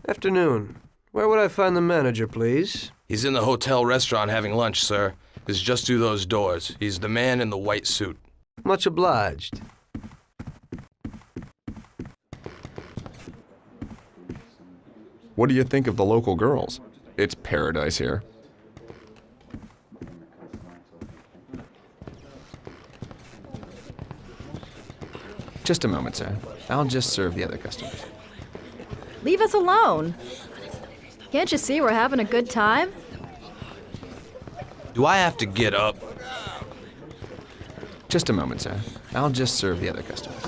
Afternoon. Where would I find the manager, please? He's in the hotel restaurant having lunch, sir. It's just through those doors. He's the man in the white suit. Much obliged. What do you think of the local girls? It's paradise here. Just a moment, sir. I'll just serve the other customers. Leave us alone. Can't you see we're having a good time? Do I have to get up? Just a moment, sir. I'll just serve the other customers.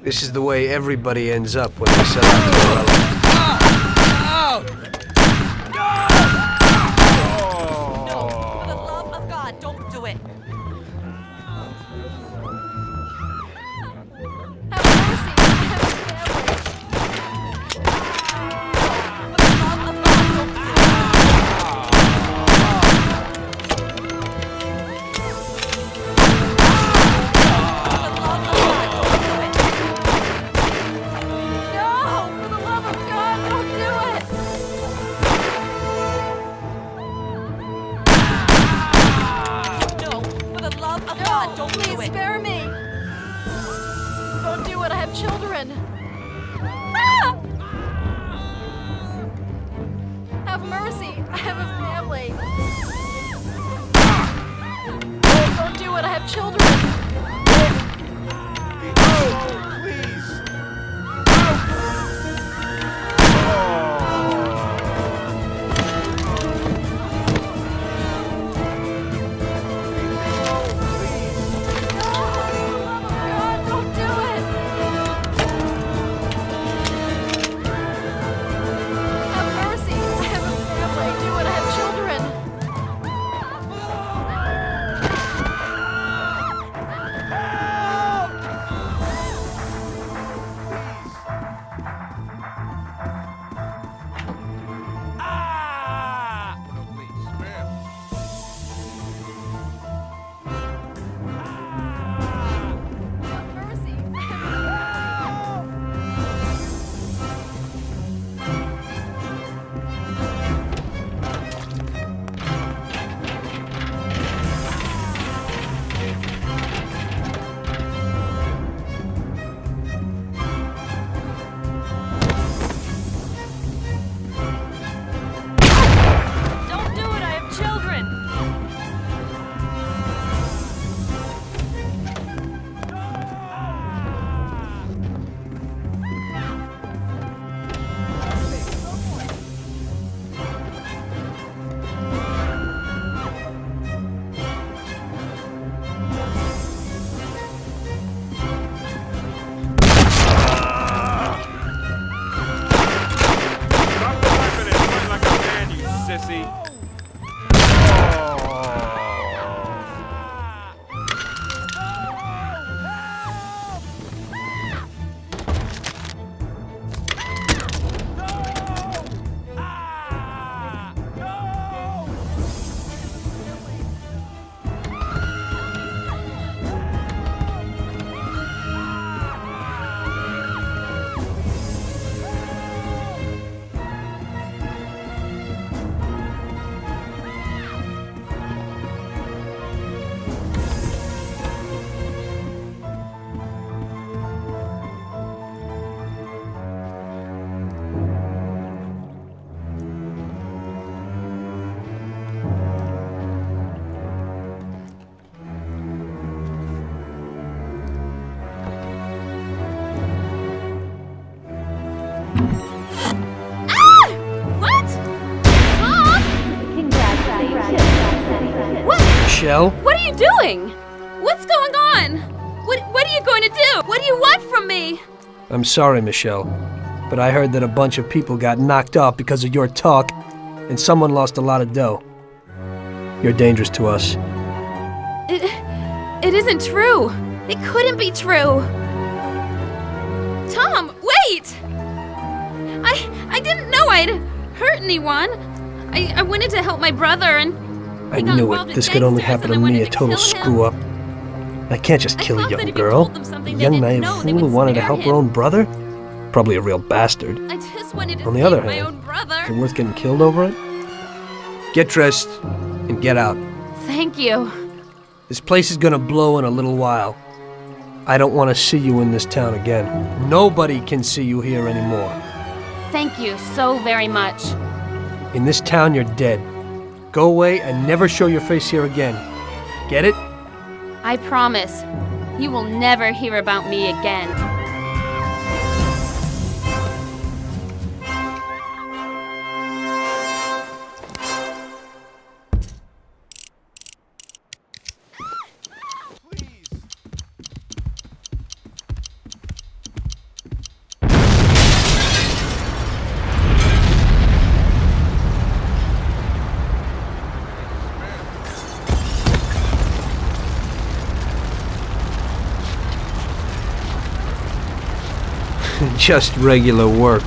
This is the way everybody ends up when they sell out to Morello. For the love of God, don't do it. Have mercy! I have a family! Don't do it! I have children! Michelle? What are you doing? What's going on? What are you going to do? What do you want from me? I'm sorry, Michelle, but I heard that a bunch of people got knocked off because of your talk, and someone lost a lot of dough. You're dangerous to us. It isn't true. It couldn't be true. Tom, wait! I didn't know I'd hurt anyone. I wanted to help my brother and... I knew it. This could only happen to me, a total screw-up. I can't just kill a young girl. A young naive fool who wanted to help her own brother? Probably a real bastard. I just wanted to On the save other my hand, own brother. is it worth getting killed over it? Get dressed and get out. Thank you. This place is gonna blow in a little while. I don't want to see you in this town again. Nobody can see you here anymore. Thank you so very much. In this town, you're dead. Go away and never show your face here again. Get it? I promise. You will never hear about me again. Just regular work.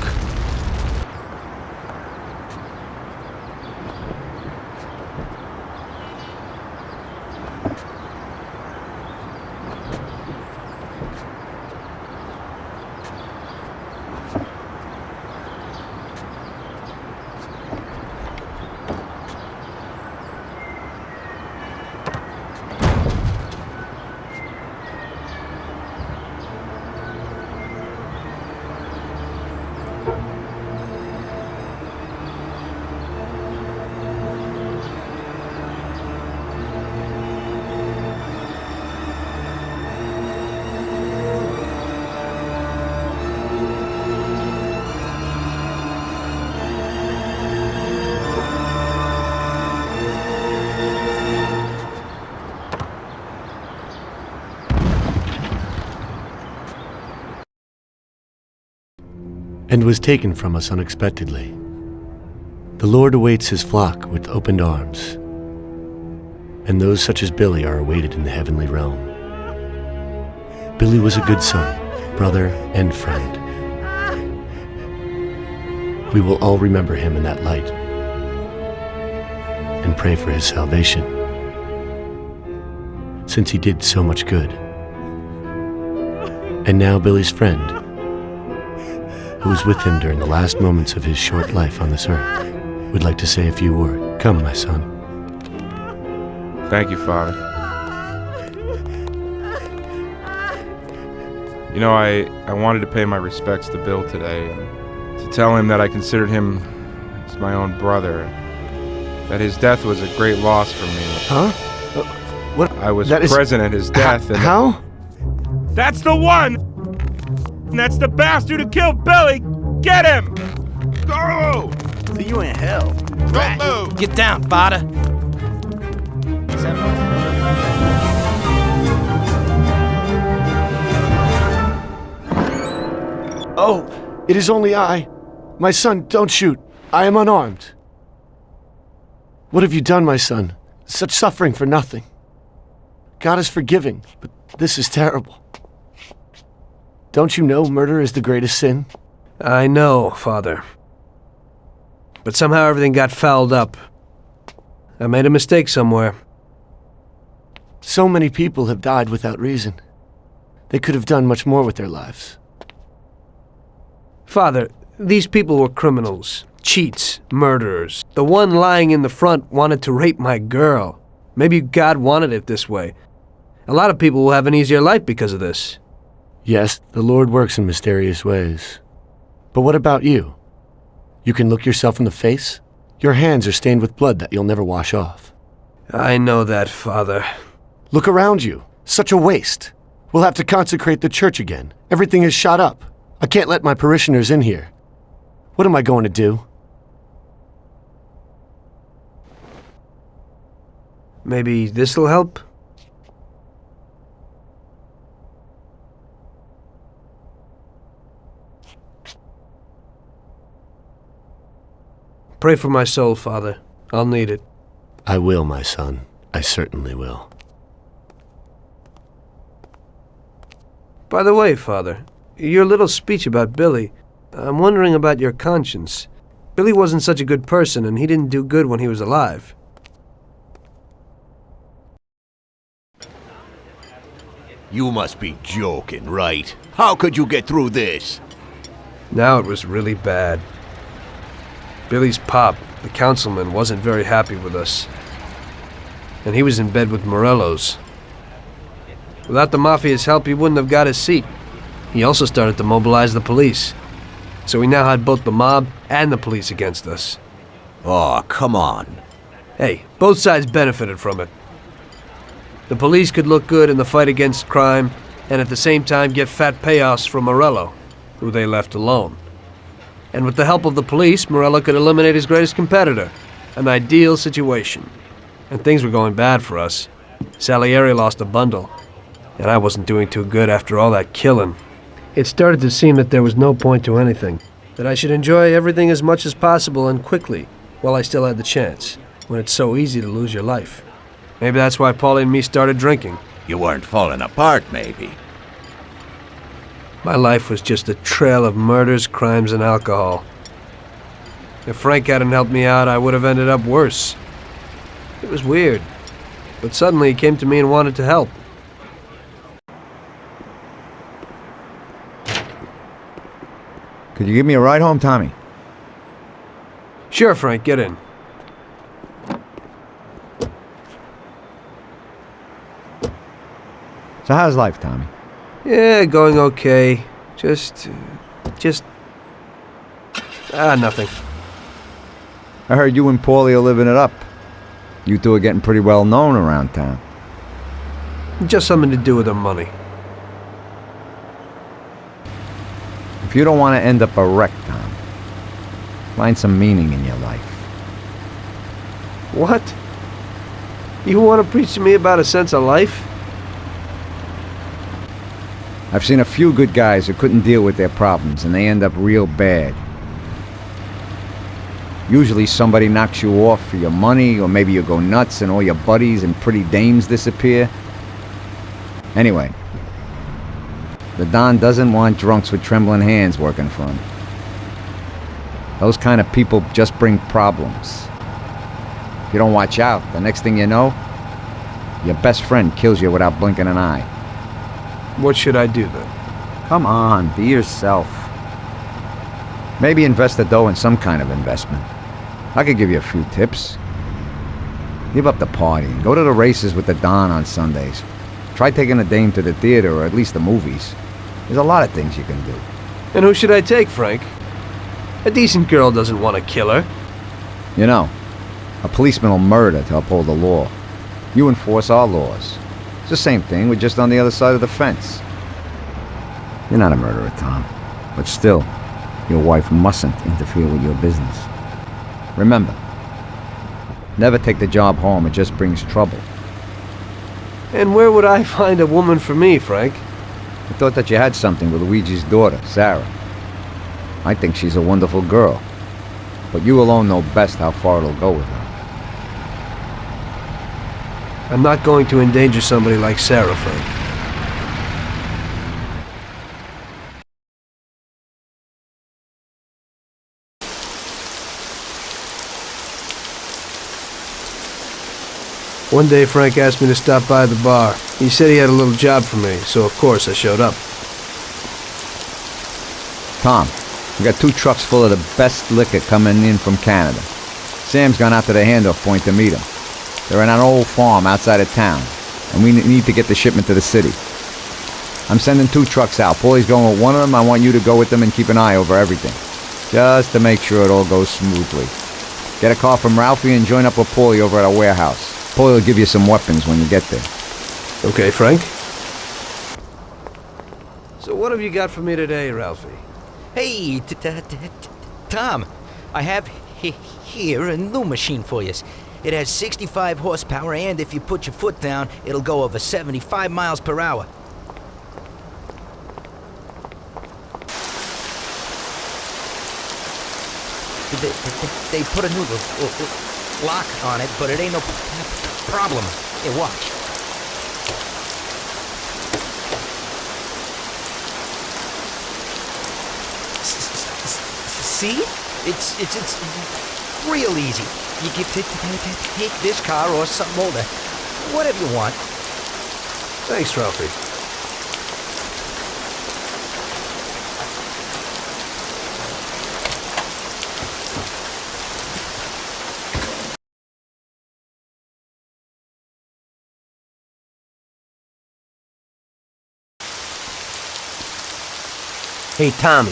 And was taken from us unexpectedly. The Lord awaits his flock with opened arms, and those such as Billy are awaited in the heavenly realm. Billy was a good son, brother, and friend. We will all remember him in that light and pray for his salvation, since he did so much good. And now Billy's friend, who was with him during the last moments of his short life on this earth, would like to say a few words. Come, my son. Thank you, Father. You know, I wanted to pay my respects to Bill today, and to tell him that I considered him as my own brother, that his death was a great loss for me. Huh? What? I was present at his death, and... How? That's the one! And that's the bastard who killed Billy! Get him! Go! See you in hell. Don't move! Get down, Father. Oh, it is only I. My son, don't shoot. I am unarmed. What have you done, my son? Such suffering for nothing. God is forgiving, but this is terrible. Don't you know murder is the greatest sin? I know, Father. But somehow everything got fouled up. I made a mistake somewhere. So many people have died without reason. They could have done much more with their lives. Father, these people were criminals, cheats, murderers. The one lying in the front wanted to rape my girl. Maybe God wanted it this way. A lot of people will have an easier life because of this. Yes, the Lord works in mysterious ways. But what about you? You can look yourself in the face? Your hands are stained with blood that you'll never wash off. I know that, Father. Look around you. Such a waste. We'll have to consecrate the church again. Everything is shot up. I can't let my parishioners in here. What am I going to do? Maybe this'll help? Pray for my soul, Father. I'll need it. I will, my son. I certainly will. By the way, Father, your little speech about Billy, I'm wondering about your conscience. Billy wasn't such a good person, and he didn't do good when he was alive. You must be joking, right? How could you get through this? Now it was really bad. Billy's pop, the councilman, wasn't very happy with us. And he was in bed with Morello's. Without the Mafia's help, he wouldn't have got his seat. He also started to mobilize the police. So we now had both the mob and the police against us. Oh, come on. Hey, both sides benefited from it. The police could look good in the fight against crime, and at the same time get fat payoffs from Morello, who they left alone. And with the help of the police, Morello could eliminate his greatest competitor. An ideal situation. And things were going bad for us. Salieri lost a bundle, and I wasn't doing too good after all that killing. It started to seem that there was no point to anything, that I should enjoy everything as much as possible and quickly, while I still had the chance, when it's so easy to lose your life. Maybe that's why Paulie and me started drinking. You weren't falling apart, maybe. My life was just a trail of murders, crimes, and alcohol. If Frank hadn't helped me out, I would have ended up worse. It was weird, but suddenly he came to me and wanted to help. Could you give me a ride home, Tommy? Sure, Frank, get in. So how's life, Tommy? Yeah, going okay. Nothing. I heard you and Paulie are living it up. You two are getting pretty well known around town. Just something to do with the money. If you don't want to end up a wreck, Tom, find some meaning in your life. What? You want to preach to me about a sense of life? I've seen a few good guys who couldn't deal with their problems, and they end up real bad. Usually somebody knocks you off for your money, or maybe you go nuts and all your buddies and pretty dames disappear. Anyway, the Don doesn't want drunks with trembling hands working for him. Those kind of people just bring problems. If you don't watch out, the next thing you know, your best friend kills you without blinking an eye. What should I do then? Come on, be yourself. Maybe invest the dough in some kind of investment. I could give you a few tips. Give up the partying. Go to the races with the Don on Sundays. Try taking a dame to the theater or at least the movies. There's a lot of things you can do. And who should I take, Frank? A decent girl doesn't want to kill her. You know, a policeman will murder to uphold the law. You enforce our laws. It's the same thing, we're just on the other side of the fence. You're not a murderer, Tom. But still, your wife mustn't interfere with your business. Remember, never take the job home, it just brings trouble. And where would I find a woman for me, Frank? I thought that you had something with Luigi's daughter, Sarah. I think she's a wonderful girl. But you alone know best how far it'll go with her. I'm not going to endanger somebody like Sarah, Frank. One day, Frank asked me to stop by the bar. He said he had a little job for me, so of course I showed up. Tom, we got 2 trucks full of the best liquor coming in from Canada. Sam's gone out to the handoff point to meet him. They're in an old farm outside of town, and we need to get the shipment to the city. I'm sending 2 trucks out. Paulie's going with one of them. I want you to go with them and keep an eye over everything, just to make sure it all goes smoothly. Get a car from Ralphie and join up with Paulie over at our warehouse. Paulie will give you some weapons when you get there. Okay, Frank. So what have you got for me today, Ralphie? Hey, Tom, I have here a new machine for you. It has 65 horsepower, and if you put your foot down, it'll go over 75 miles per hour. They put a new lock on it, but it ain't no problem. Here, watch. See? It's real easy. You can take this car or something older. Whatever you want. Thanks, Ralphie. Hey, Tommy.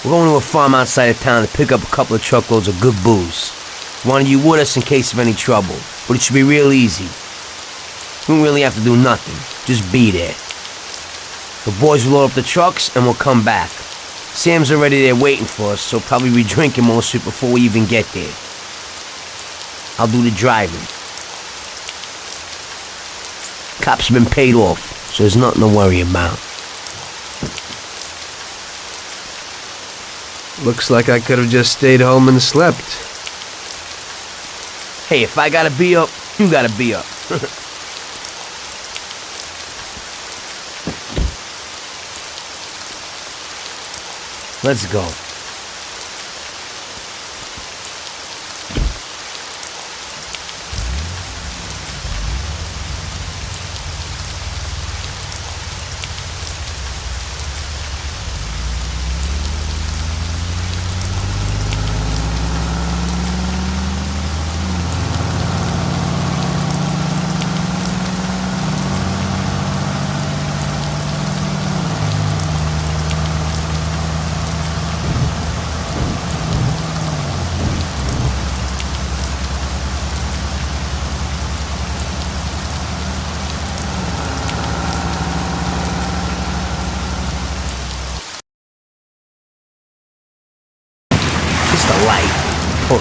We're going to a farm outside of town to pick up a couple of truckloads of good booze. Wanted you with us in case of any trouble, but it should be real easy. We don't really have to do nothing, just be there. The boys will load up the trucks and we'll come back. Sam's already there waiting for us, so probably be drinking most of it before we even get there. I'll do the driving. Cops have been paid off, so there's nothing to worry about. Looks like I could have just stayed home and slept. Hey, if I gotta be up, you gotta be up. Let's go.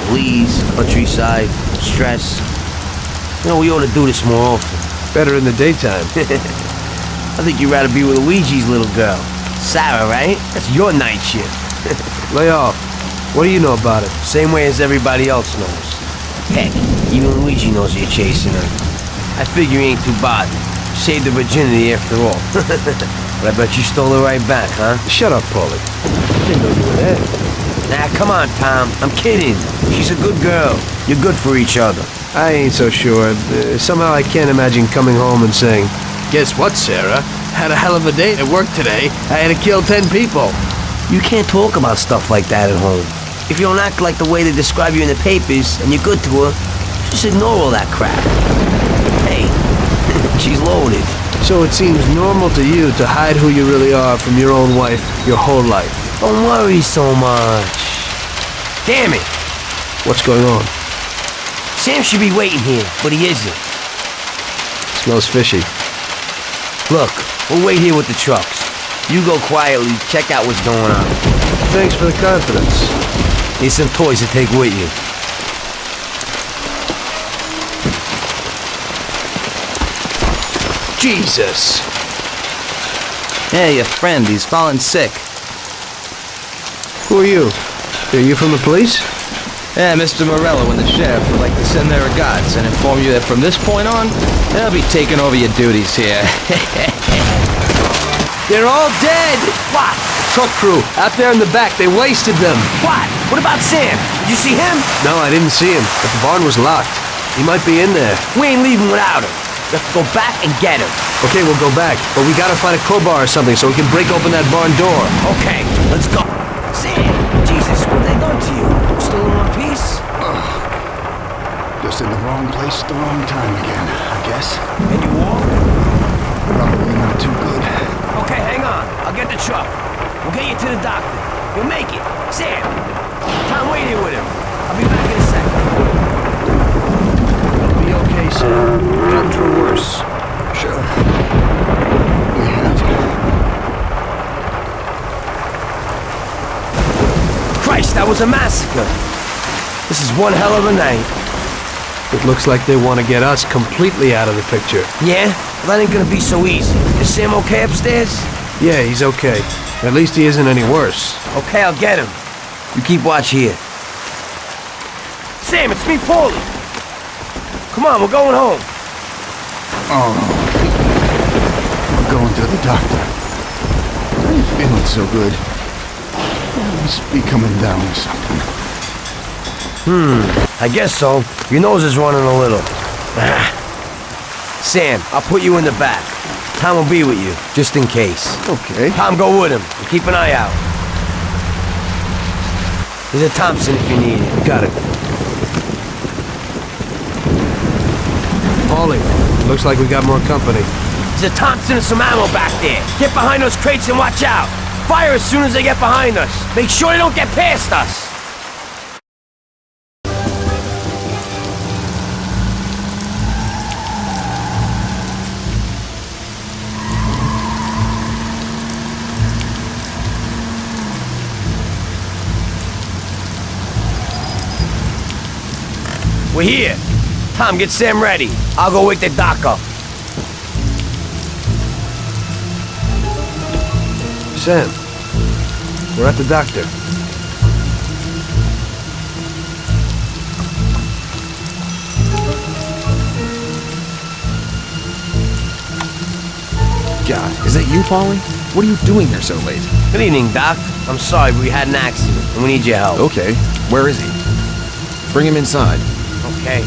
Police, countryside, stress. You know, we ought to do this more often. Better in the daytime. I think you'd rather be with Luigi's little girl. Sarah, right? That's your night shift. Lay off. What do you know about it? Same way as everybody else knows. Heck, even Luigi knows you're chasing her. I figure you ain't too bothered. Saved her virginity after all. But I bet you stole her right back, huh? Shut up, Paulie. I didn't know you were there. Nah, come on, Tom. I'm kidding. She's a good girl. You're good for each other. I ain't so sure. Somehow I can't imagine coming home and saying, "Guess what, Sarah? Had a hell of a day at work today. I had to kill 10 people." You can't talk about stuff like that at home. If you don't act like the way they describe you in the papers and you're good to her, just ignore all that crap. Hey, she's loaded. So it seems normal to you to hide who you really are from your own wife your whole life. Don't worry so much. Damn it! What's going on? Sam should be waiting here, but he isn't. Smells fishy. Look, we'll wait here with the trucks. You go quietly, check out what's going on. Thanks for the confidence. Here's some toys to take with you. Jesus! Hey, a friend, he's fallen sick. Who are you? Are you from the police? Yeah, Mr. Morello and the sheriff would like to send their regards and inform you that from this point on, they'll be taking over your duties here. They're all dead! What? Truck crew, out there in the back, they wasted them. What? What about Sam? Did you see him? No, I didn't see him, but the barn was locked. He might be in there. We ain't leaving without him. We have to go back and get him. Okay, we'll go back, but we gotta find a crowbar or something so we can break open that barn door. Okay, let's go. Sam! Jesus, what they done to you? Still in one piece? Just in the wrong place at the wrong time again, I guess. Can you walk? Probably not too good. Okay, hang on. I'll get the truck. We'll get you to the doctor. You'll make it. Sam! Tom, wait here with him. I'll be back in a second. It'll be okay, Sam. We've gone through worse. Sure. We have. Christ, that was a massacre. This is one hell of a night. It looks like they want to get us completely out of the picture. Yeah? Well, that ain't gonna be so easy. Is Sam okay upstairs? Yeah, he's okay. At least he isn't any worse. Okay, I'll get him. You keep watch here. Sam, it's me, Paulie. Come on, we're going home. Oh, we're going to the doctor. I ain't feeling so good. I must be coming down or something. I guess so. Your nose is running a little. Sam, I'll put you in the back. Tom will be with you, just in case. Okay. Tom, go with him. And keep an eye out. There's a Thompson if you need it. Got it. Paulie, looks like we got more company. There's a Thompson and some ammo back there. Get behind those crates and watch out. Fire as soon as they get behind us. Make sure they don't get past us. We're here. Tom, get Sam ready. I'll go wake the doc up. Sam, we're at the doctor. God, is that you, Paulie? What are you doing there so late? Good evening, Doc. I'm sorry, but we had an accident, and we need your help. Okay, where is he? Bring him inside. Okay.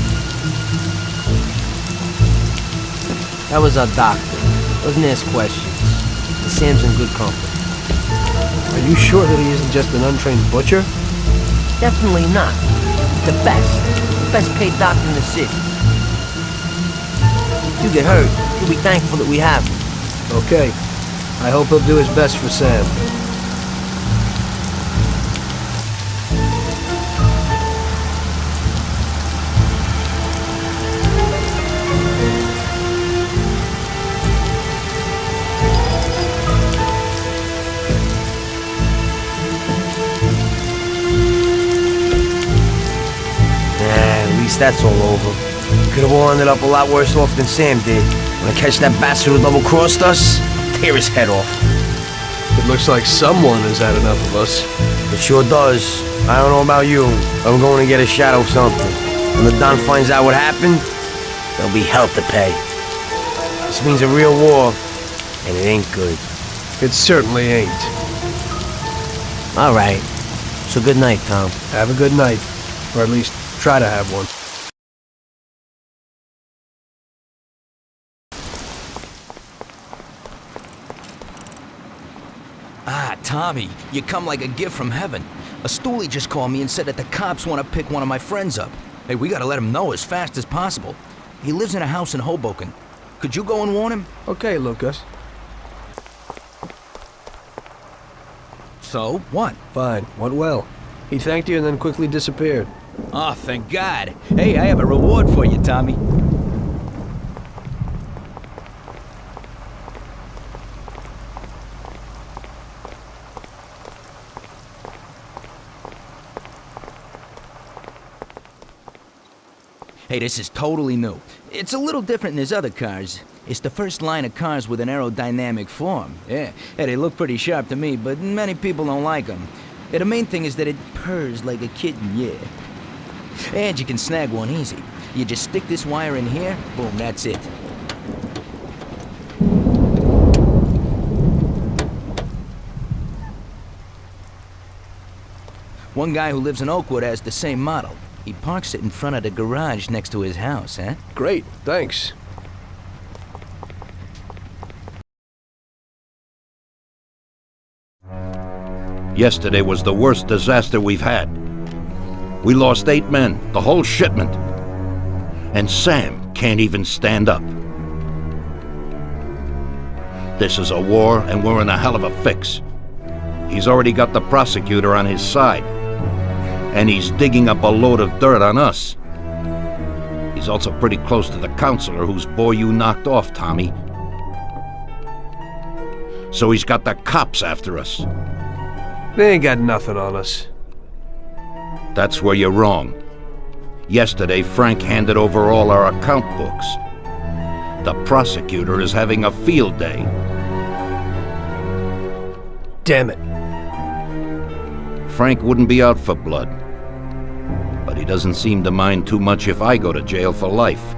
That was our doctor. Doesn't ask questions. And Sam's in good company. Are you sure that he isn't just an untrained butcher? Definitely not. The best. The best paid doctor in the city. If you get hurt, you'll be thankful that we have him. Okay. I hope he'll do his best for Sam. That's all over. We could have all ended up a lot worse off than Sam did. When I catch that bastard who double-crossed us, tear his head off. It looks like someone has had enough of us. It sure does. I don't know about you, but I'm going to get a shot of something. When the Don finds out what happened, there'll be hell to pay. This means a real war, and it ain't good. It certainly ain't. All right. So good night, Tom. Have a good night. Or at least try to have one. Ah, Tommy, you come like a gift from heaven. A stoolie just called me and said that the cops want to pick one of my friends up. Hey, we gotta let him know as fast as possible. He lives in a house in Hoboken. Could you go and warn him? Okay, Lucas. So, what? Fine, went well. He thanked you and then quickly disappeared. Oh, thank God. Hey, I have a reward for you, Tommy. Hey, this is totally new. It's a little different than his other cars. It's the first line of cars with an aerodynamic form. Yeah, they look pretty sharp to me, but many people don't like them. Yeah, the main thing is that it purrs like a kitten, yeah. And you can snag one easy. You just stick this wire in here, boom, that's it. One guy who lives in Oakwood has the same model. He parks it in front of the garage next to his house, huh? Great, thanks. Yesterday was the worst disaster we've had. We lost 8 men, the whole shipment. And Sam can't even stand up. This is a war, and we're in a hell of a fix. He's already got the prosecutor on his side. And he's digging up a load of dirt on us. He's also pretty close to the counselor whose boy you knocked off, Tommy. So he's got the cops after us. They ain't got nothing on us. That's where you're wrong. Yesterday, Frank handed over all our account books. The prosecutor is having a field day. Damn it. Frank wouldn't be out for blood. But he doesn't seem to mind too much if I go to jail for life.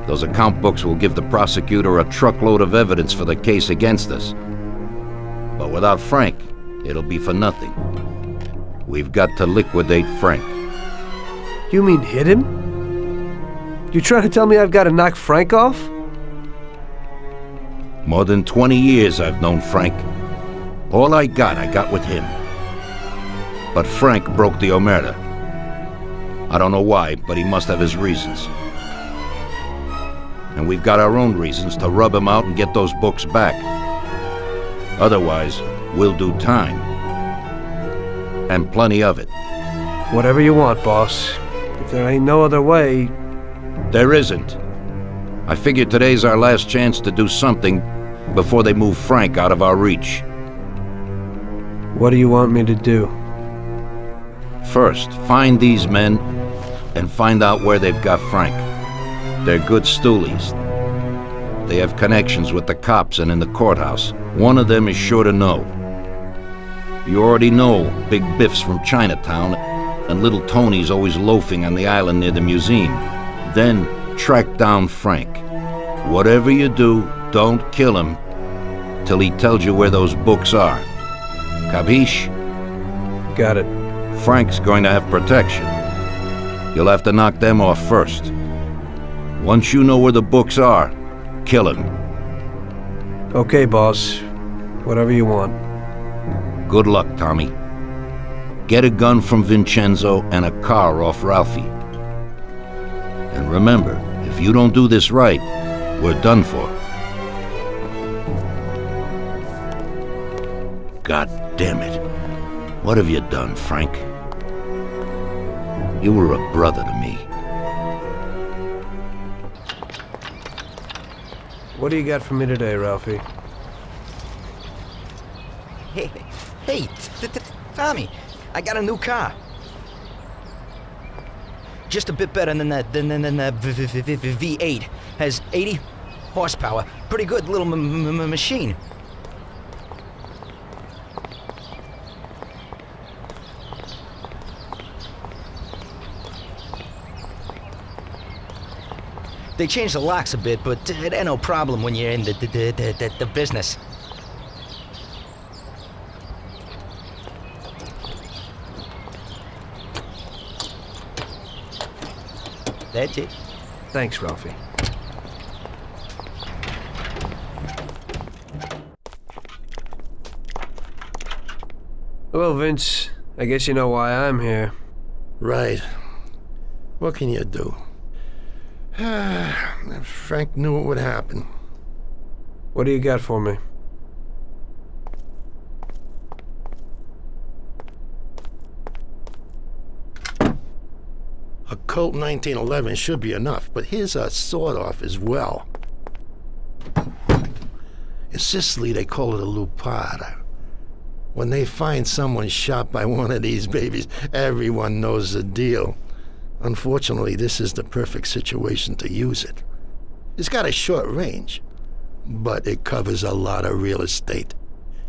Those account books will give the prosecutor a truckload of evidence for the case against us. But without Frank, it'll be for nothing. We've got to liquidate Frank. You mean hit him? You trying to tell me I've got to knock Frank off? More than 20 years I've known Frank. All I got with him. But Frank broke the omerta. I don't know why, but he must have his reasons. And we've got our own reasons to rub him out and get those books back. Otherwise, we'll do time. And plenty of it. Whatever you want, boss. If there ain't no other way... There isn't. I figured today's our last chance to do something before they move Frank out of our reach. What do you want me to do? First, find these men and find out where they've got Frank. They're good stoolies. They have connections with the cops and in the courthouse. One of them is sure to know. You already know Big Biff's from Chinatown, and Little Tony's always loafing on the island near the museum. Then track down Frank. Whatever you do, don't kill him till he tells you where those books are. Capiche? Got it. Frank's going to have protection. You'll have to knock them off first. Once you know where the books are, kill him. Okay, boss. Whatever you want. Good luck, Tommy. Get a gun from Vincenzo and a car off Ralphie. And remember, if you don't do this right, we're done for. God damn it. What have you done, Frank? You were a brother to me. What do you got for me today, Ralphie? Hey, Tommy, I got a new car. Just a bit better than the V8. Has 80 horsepower. Pretty good little machine. They changed the locks a bit, but it ain't no problem when you're in the business. That's it. Thanks, Ralphie. Well, Vince, I guess you know why I'm here. Right. What can you do? Frank knew what would happen. What do you got for me? A Colt 1911 should be enough, but here's a sawed-off as well. In Sicily, they call it a lupara. When they find someone shot by one of these babies, everyone knows the deal. Unfortunately, this is the perfect situation to use it. It's got a short range, but it covers a lot of real estate.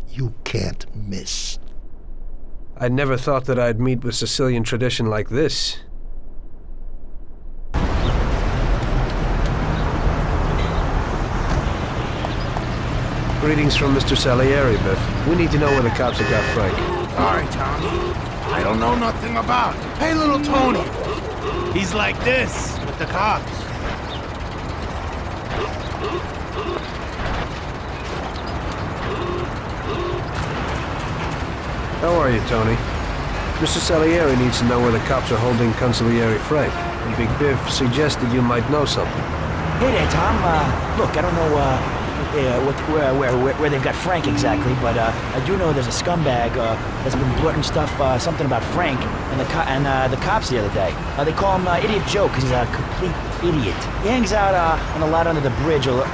You can't miss. I never thought that I'd meet with Sicilian tradition like this. Greetings from Mr. Salieri, Biff. We need to know where the cops have got Frank. Sorry, Tommy. I don't know nothing about. Hey, little Tony. He's like this with the cops. How are you, Tony? Mr. Salieri needs to know where the cops are holding Consigliere Frank, and Big Biff suggested you might know something. Hey there, Tom. Look, I don't know where they've got Frank exactly, but I do know there's a scumbag that's been blurting stuff, something about Frank and the cops the other day. They call him Idiot Joe because he's a complete idiot. He hangs out on the lot under the bridge. You'll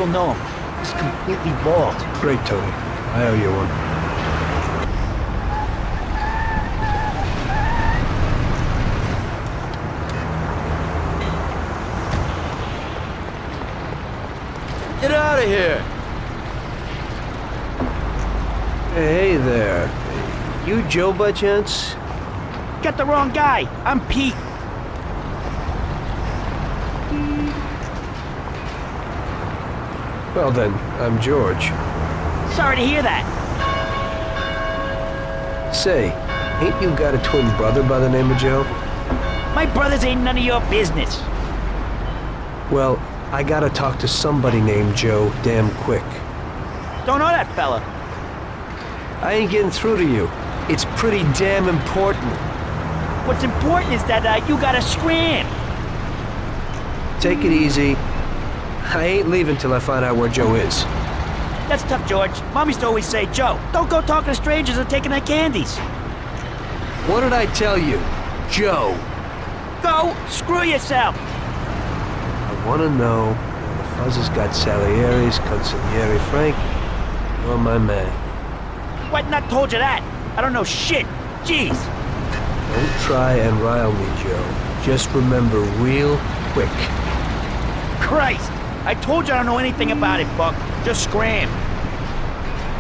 know him. He's completely bald. Great, Tony. I owe you one. You Joe by chance? Got the wrong guy. I'm Pete. Well then, I'm George. Sorry to hear that. Say, ain't you got a twin brother by the name of Joe? My brothers ain't none of your business. Well, I gotta talk to somebody named Joe damn quick. Don't know that fella. I ain't getting through to you. It's pretty damn important. What's important is that you gotta scram. Take it easy. I ain't leaving till I find out where Joe is. That's tough, George. Mom used to always say, Joe, don't go talking to strangers or taking their candies. What did I tell you? Joe. Go screw yourself. I want to know where the fuzzes got Salieris, Consigliere Frank. You're my man. What? Not told you that. I don't know shit. Jeez. Don't try and rile me, Joe. Just remember real quick. Christ. I told you I don't know anything about it, Buck. Just scram.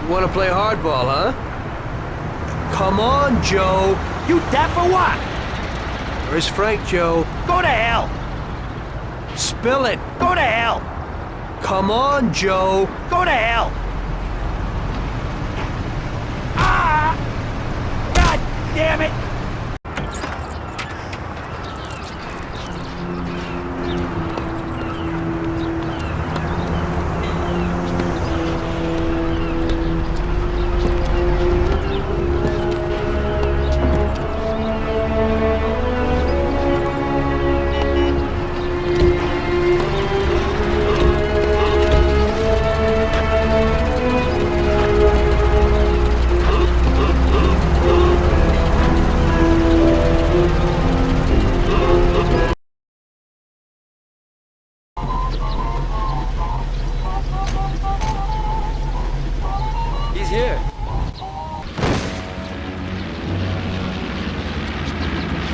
You want to play hardball, huh? Come on, Joe. You deaf or what? Where's Frank, Joe? Go to hell. Spill it. Go to hell. Come on, Joe. Go to hell. Ah! God damn it.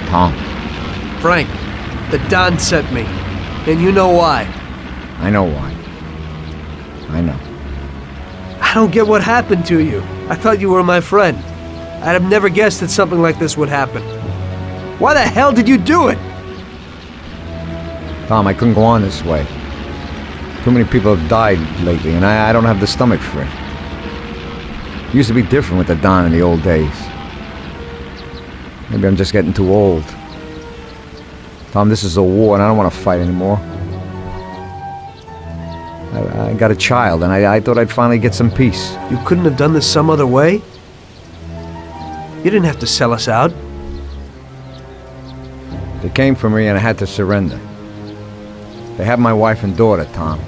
Tom. Frank, the Don sent me. And you know why. I know why. I know. I don't get what happened to you. I thought you were my friend. I'd have never guessed that something like this would happen. Why the hell did you do it? Tom, I couldn't go on this way. Too many people have died lately, and I don't have the stomach for it. It used to be different with the Don in the old days. Maybe I'm just getting too old. Tom, this is a war, and I don't want to fight anymore. I got a child, and I thought I'd finally get some peace. You couldn't have done this some other way? You didn't have to sell us out. They came for me, and I had to surrender. They have my wife and daughter, Tom.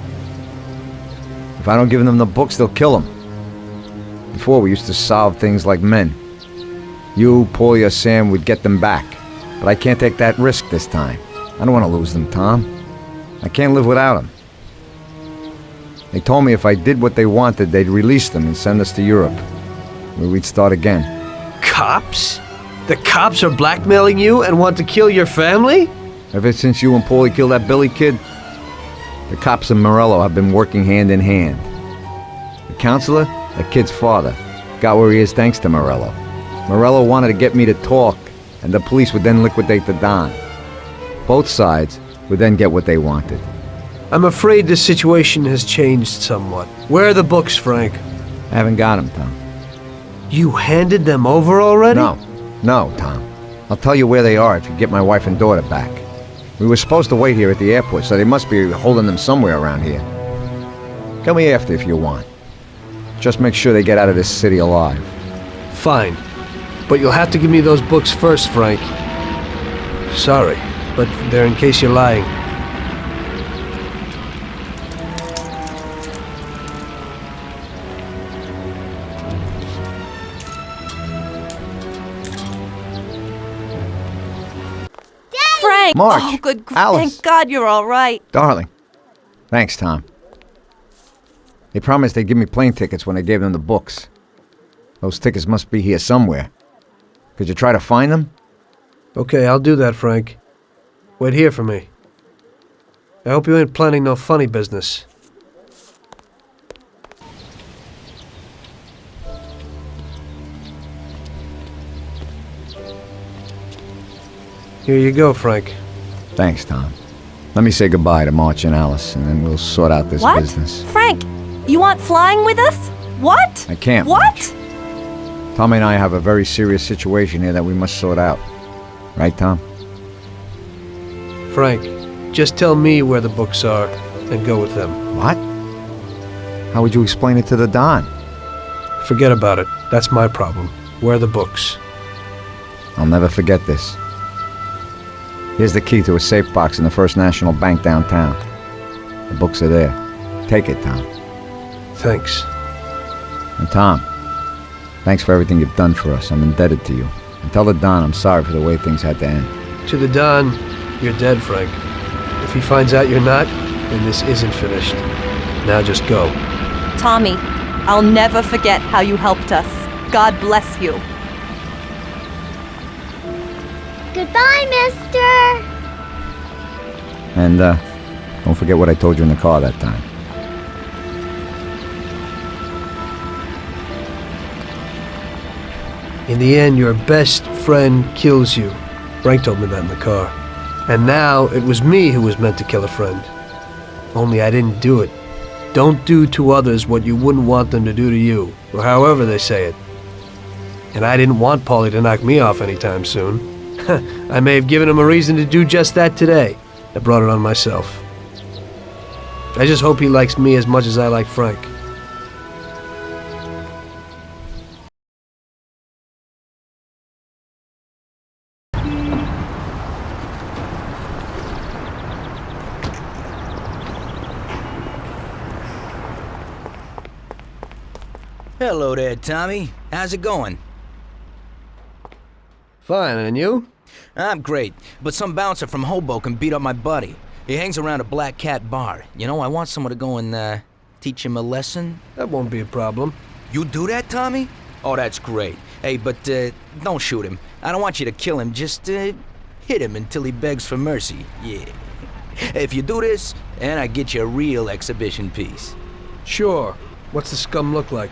If I don't give them the books, they'll kill them. Before, we used to solve things like men. You, Paulie, or Sam would get them back. But I can't take that risk this time. I don't want to lose them, Tom. I can't live without them. They told me if I did what they wanted, they'd release them and send us to Europe, where we'd start again. Cops? The cops are blackmailing you and want to kill your family? Ever since you and Paulie killed that Billy kid, the cops in Morello have been working hand in hand. The counselor, the kid's father, got where he is thanks to Morello. Morello wanted to get me to talk, and the police would then liquidate the Don. Both sides would then get what they wanted. I'm afraid the situation has changed somewhat. Where are the books, Frank? I haven't got them, Tom. You handed them over already? No, Tom. I'll tell you where they are if you get my wife and daughter back. We were supposed to wait here at the airport, so they must be holding them somewhere around here. Come me after if you want. Just make sure they get out of this city alive. Fine. But you'll have to give me those books first, Frank. Sorry, but they're in case you're lying. Frank! Marge! Oh, good. Alice! Thank God you're all right. Darling. Thanks, Tom. They promised they'd give me plane tickets when I gave them the books. Those tickets must be here somewhere. Could you try to find them? Okay, I'll do that, Frank. Wait here for me. I hope you ain't planning no funny business. Here you go, Frank. Thanks, Tom. Let me say goodbye to March and Alice, and then we'll sort out this What? business. Frank, you aren't flying with us? What? I can't. What? March. Tommy and I have a very serious situation here that we must sort out. Right, Tom? Frank, just tell me where the books are and go with them. What? How would you explain it to the Don? Forget about it. That's my problem. Where are the books? I'll never forget this. Here's the key to a safe box in the First National Bank downtown. The books are there. Take it, Tom. Thanks. And Tom, thanks for everything you've done for us. I'm indebted to you. And tell the Don I'm sorry for the way things had to end. To the Don, you're dead, Frank. If he finds out you're not, then this isn't finished. Now just go. Tommy, I'll never forget how you helped us. God bless you. Goodbye, mister! And, don't forget what I told you in the car that time. In the end, your best friend kills you. Frank told me that in the car. And now, it was me who was meant to kill a friend. Only I didn't do it. Don't do to others what you wouldn't want them to do to you, or however they say it. And I didn't want Paulie to knock me off anytime soon. I may have given him a reason to do just that today. I brought it on myself. I just hope he likes me as much as I like Frank. Hello there, Tommy. How's it going? Fine, and you? I'm great, but some bouncer from Hoboken beat up my buddy. He hangs around a Black Cat bar. You know, I want someone to go and, teach him a lesson. That won't be a problem. You do that, Tommy? Oh, that's great. Hey, but, don't shoot him. I don't want you to kill him. Just, hit him until he begs for mercy. Yeah. If you do this, and I get you a real exhibition piece. Sure. What's the scum look like?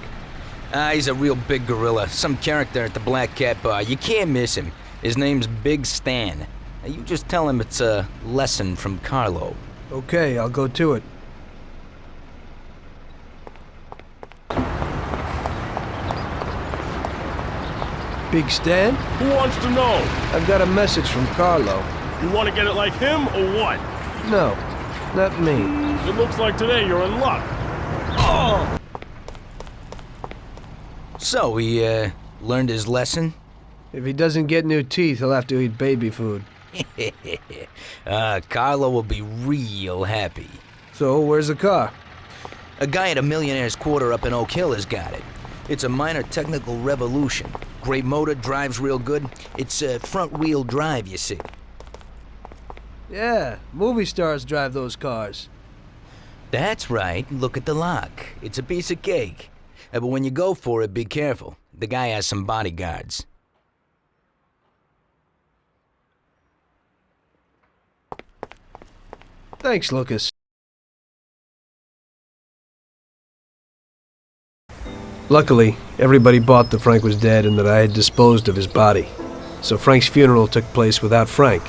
He's a real big gorilla. Some character at the Black Cat Bar. You can't miss him. His name's Big Stan. You just tell him it's a lesson from Carlo. Okay, I'll go to it. Big Stan? Who wants to know? I've got a message from Carlo. You want to get it like him, or what? No, not me. It looks like today you're in luck. Oh! So, he, learned his lesson? If he doesn't get new teeth, he'll have to eat baby food. Carlo will be real happy. So, where's the car? A guy at a millionaire's quarter up in Oak Hill has got it. It's a minor technical revolution. Great motor, drives real good. It's front-wheel drive, you see. Yeah, movie stars drive those cars. That's right. Look at the lock. It's a piece of cake. But when you go for it, be careful. The guy has some bodyguards. Thanks, Lucas. Luckily, everybody bought that Frank was dead and that I had disposed of his body. So Frank's funeral took place without Frank.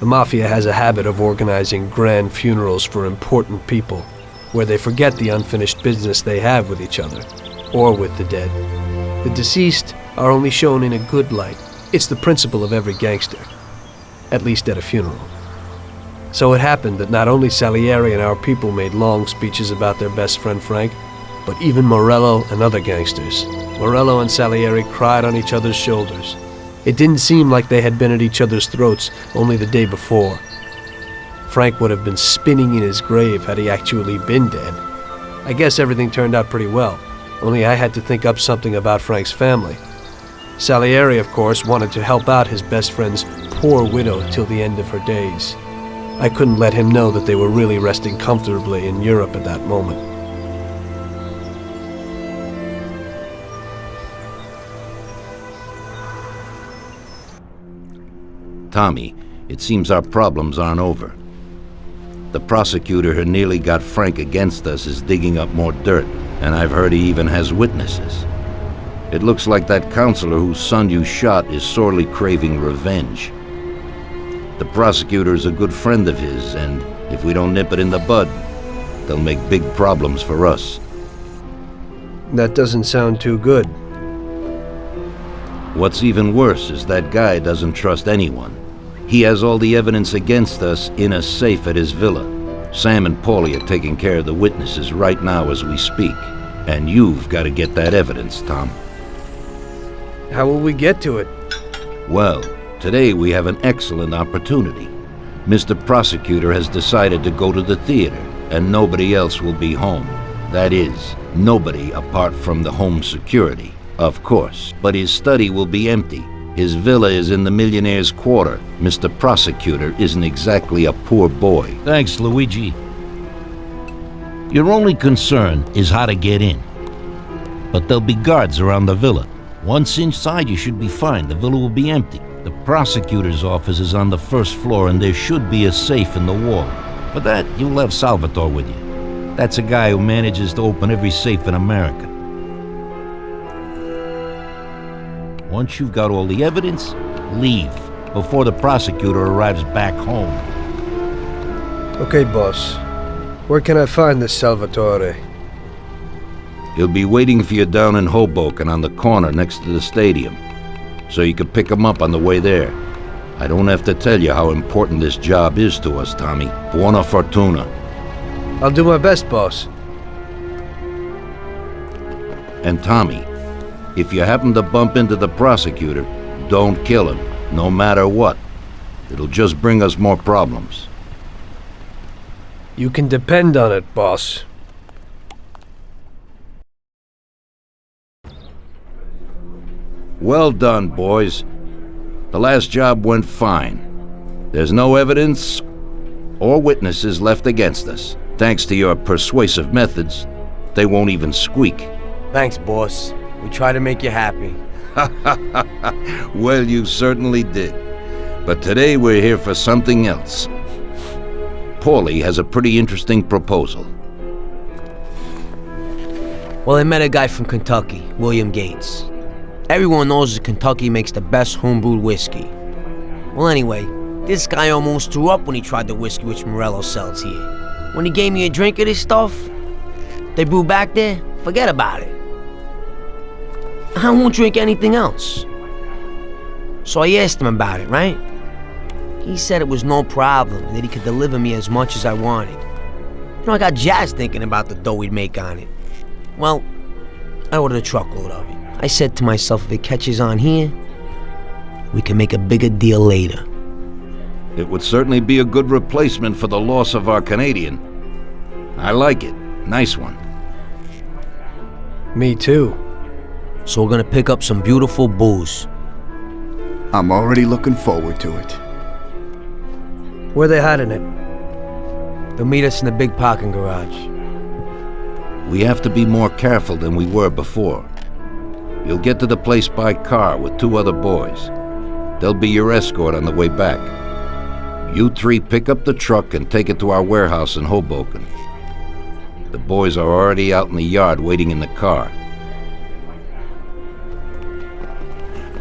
The Mafia has a habit of organizing grand funerals for important people, where they forget the unfinished business they have with each other, or with the dead. The deceased are only shown in a good light. It's the principle of every gangster, at least at a funeral. So it happened that not only Salieri and our people made long speeches about their best friend Frank, but even Morello and other gangsters. Morello and Salieri cried on each other's shoulders. It didn't seem like they had been at each other's throats only the day before. Frank would have been spinning in his grave had he actually been dead. I guess everything turned out pretty well, only I had to think up something about Frank's family. Salieri, of course, wanted to help out his best friend's poor widow till the end of her days. I couldn't let him know that they were really resting comfortably in Europe at that moment. Tommy, it seems our problems aren't over. The prosecutor who nearly got Frank against us is digging up more dirt, and I've heard he even has witnesses. It looks like that counselor whose son you shot is sorely craving revenge. The prosecutor is a good friend of his, and if we don't nip it in the bud, they'll make big problems for us. That doesn't sound too good. What's even worse is that guy doesn't trust anyone. He has all the evidence against us in a safe at his villa. Sam and Paulie are taking care of the witnesses right now as we speak. And you've got to get that evidence, Tom. How will we get to it? Well, today we have an excellent opportunity. Mr. Prosecutor has decided to go to the theater, and nobody else will be home. That is, nobody apart from the home security, of course. But his study will be empty. His villa is in the Millionaire's Quarter. Mr. Prosecutor isn't exactly a poor boy. Thanks, Luigi. Your only concern is how to get in. But there'll be guards around the villa. Once inside, you should be fine. The villa will be empty. The prosecutor's office is on the first floor, and there should be a safe in the wall. For that, you'll have Salvatore with you. That's a guy who manages to open every safe in America. Once you've got all the evidence, leave before the prosecutor arrives back home. Okay, boss. Where can I find this Salvatore? He'll be waiting for you down in Hoboken on the corner next to the stadium, so you can pick him up on the way there. I don't have to tell you how important this job is to us, Tommy. Buona fortuna. I'll do my best, boss. And Tommy, if you happen to bump into the prosecutor, don't kill him, no matter what. It'll just bring us more problems. You can depend on it, boss. Well done, boys. The last job went fine. There's no evidence or witnesses left against us. Thanks to your persuasive methods, they won't even squeak. Thanks, boss. We try to make you happy. Well, you certainly did. But today we're here for something else. Paulie has a pretty interesting proposal. Well, I met a guy from Kentucky, William Gates. Everyone knows that Kentucky makes the best homebrewed whiskey. Well, anyway, this guy almost threw up when he tried the whiskey which Morello sells here. When he gave me a drink of this stuff they brew back there, forget about it. I won't drink anything else. So I asked him about it, right? He said it was no problem, and that he could deliver me as much as I wanted. You know, I got jazzed thinking about the dough we'd make on it. Well, I ordered a truckload of it. I said to myself, if it catches on here, we can make a bigger deal later. It would certainly be a good replacement for the loss of our Canadian. I like it. Nice one. Me too. So we're gonna pick up some beautiful booze. I'm already looking forward to it. Where they hiding it? They'll meet us in the big parking garage. We have to be more careful than we were before. You'll get to the place by car with 2 other boys. They'll be your escort on the way back. You 3 pick up the truck and take it to our warehouse in Hoboken. The boys are already out in the yard waiting in the car.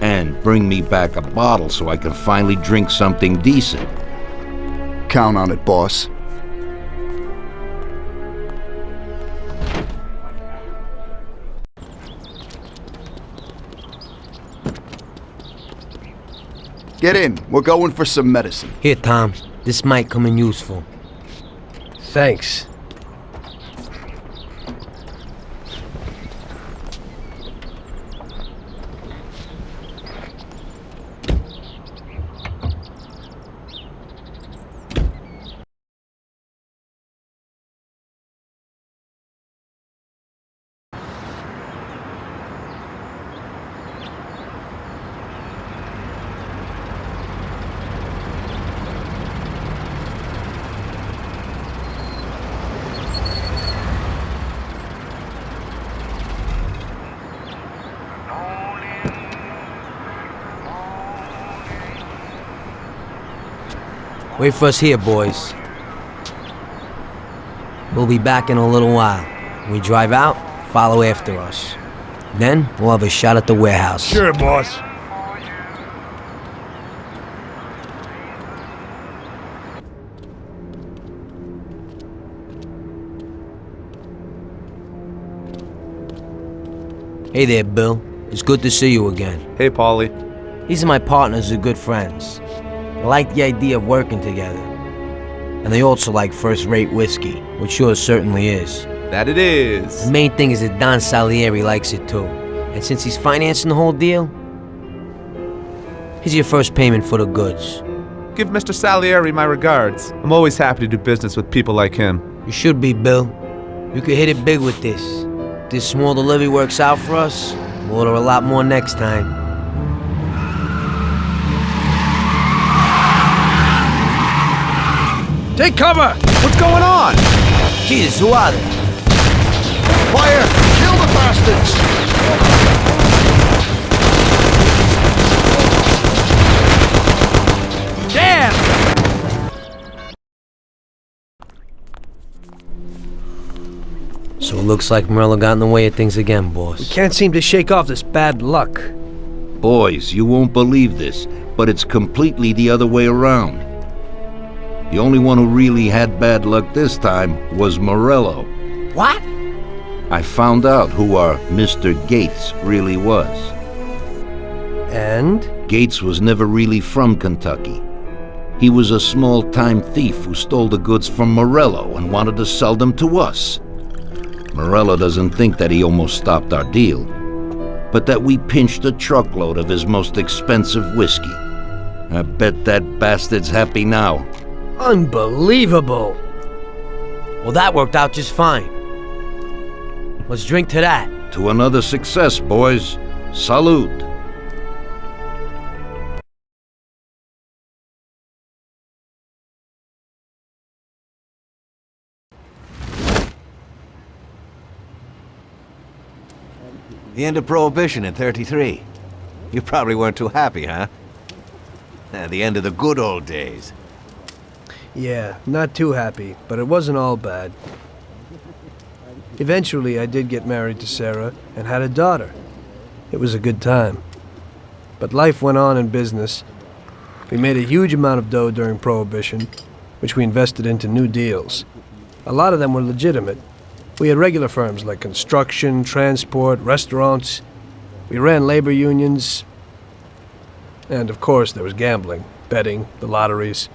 And bring me back a bottle so I can finally drink something decent. Count on it, boss. Get in. We're going for some medicine. Here, Tom. This might come in useful. Thanks. Wait for us here, boys. We'll be back in a little while. When we drive out, follow after us. Then we'll have a shot at the warehouse. Sure, boss. Hey there, Bill. It's good to see you again. Hey, Paulie. These are my partners who are good friends. They like the idea of working together. And they also like first-rate whiskey, which yours certainly is. That it is. The main thing is that Don Salieri likes it too. And since he's financing the whole deal, here's your first payment for the goods. Give Mr. Salieri my regards. I'm always happy to do business with people like him. You should be, Bill. You could hit it big with this. If this small delivery works out for us, we'll order a lot more next time. Take cover! What's going on? Jesus, who are they? Fire! Kill the bastards! Damn! So it looks like Morello got in the way of things again, boss. We can't seem to shake off this bad luck. Boys, you won't believe this, but it's completely the other way around. The only one who really had bad luck this time was Morello. What? I found out who our Mr. Gates really was. And? Gates was never really from Kentucky. He was a small-time thief who stole the goods from Morello and wanted to sell them to us. Morello doesn't think that he almost stopped our deal, but that we pinched a truckload of his most expensive whiskey. I bet that bastard's happy now. Unbelievable! Well, that worked out just fine. Let's drink to that. To another success, boys. Salute. The end of Prohibition in '33. You probably weren't too happy, huh? The end of the good old days. Yeah, not too happy, but it wasn't all bad. Eventually, I did get married to Sarah and had a daughter. It was a good time. But life went on in business. We made a huge amount of dough during Prohibition, which we invested into new deals. A lot of them were legitimate. We had regular firms like construction, transport, restaurants. We ran labor unions. And of course, there was gambling, betting, the lotteries.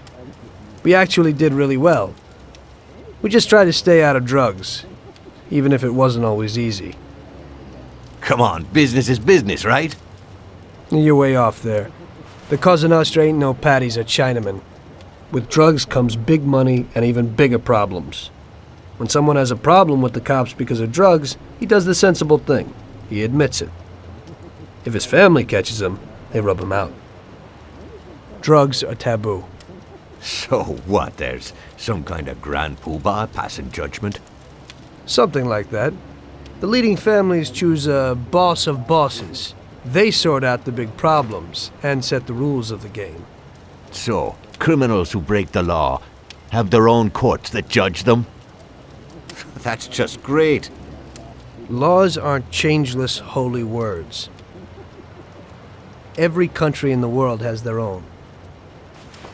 We actually did really well. We just tried to stay out of drugs, even if it wasn't always easy. Come on, business is business, right? You're way off there. The Cosa Nostra ain't no patties or Chinamen. With drugs comes big money and even bigger problems. When someone has a problem with the cops because of drugs, he does the sensible thing. He admits it. If his family catches him, they rub him out. Drugs are taboo. So what, there's some kind of grand poobah passing judgment? Something like that. The leading families choose a boss of bosses. They sort out the big problems and set the rules of the game. So, criminals who break the law have their own courts that judge them? That's just great. Laws aren't changeless holy words. Every country in the world has their own.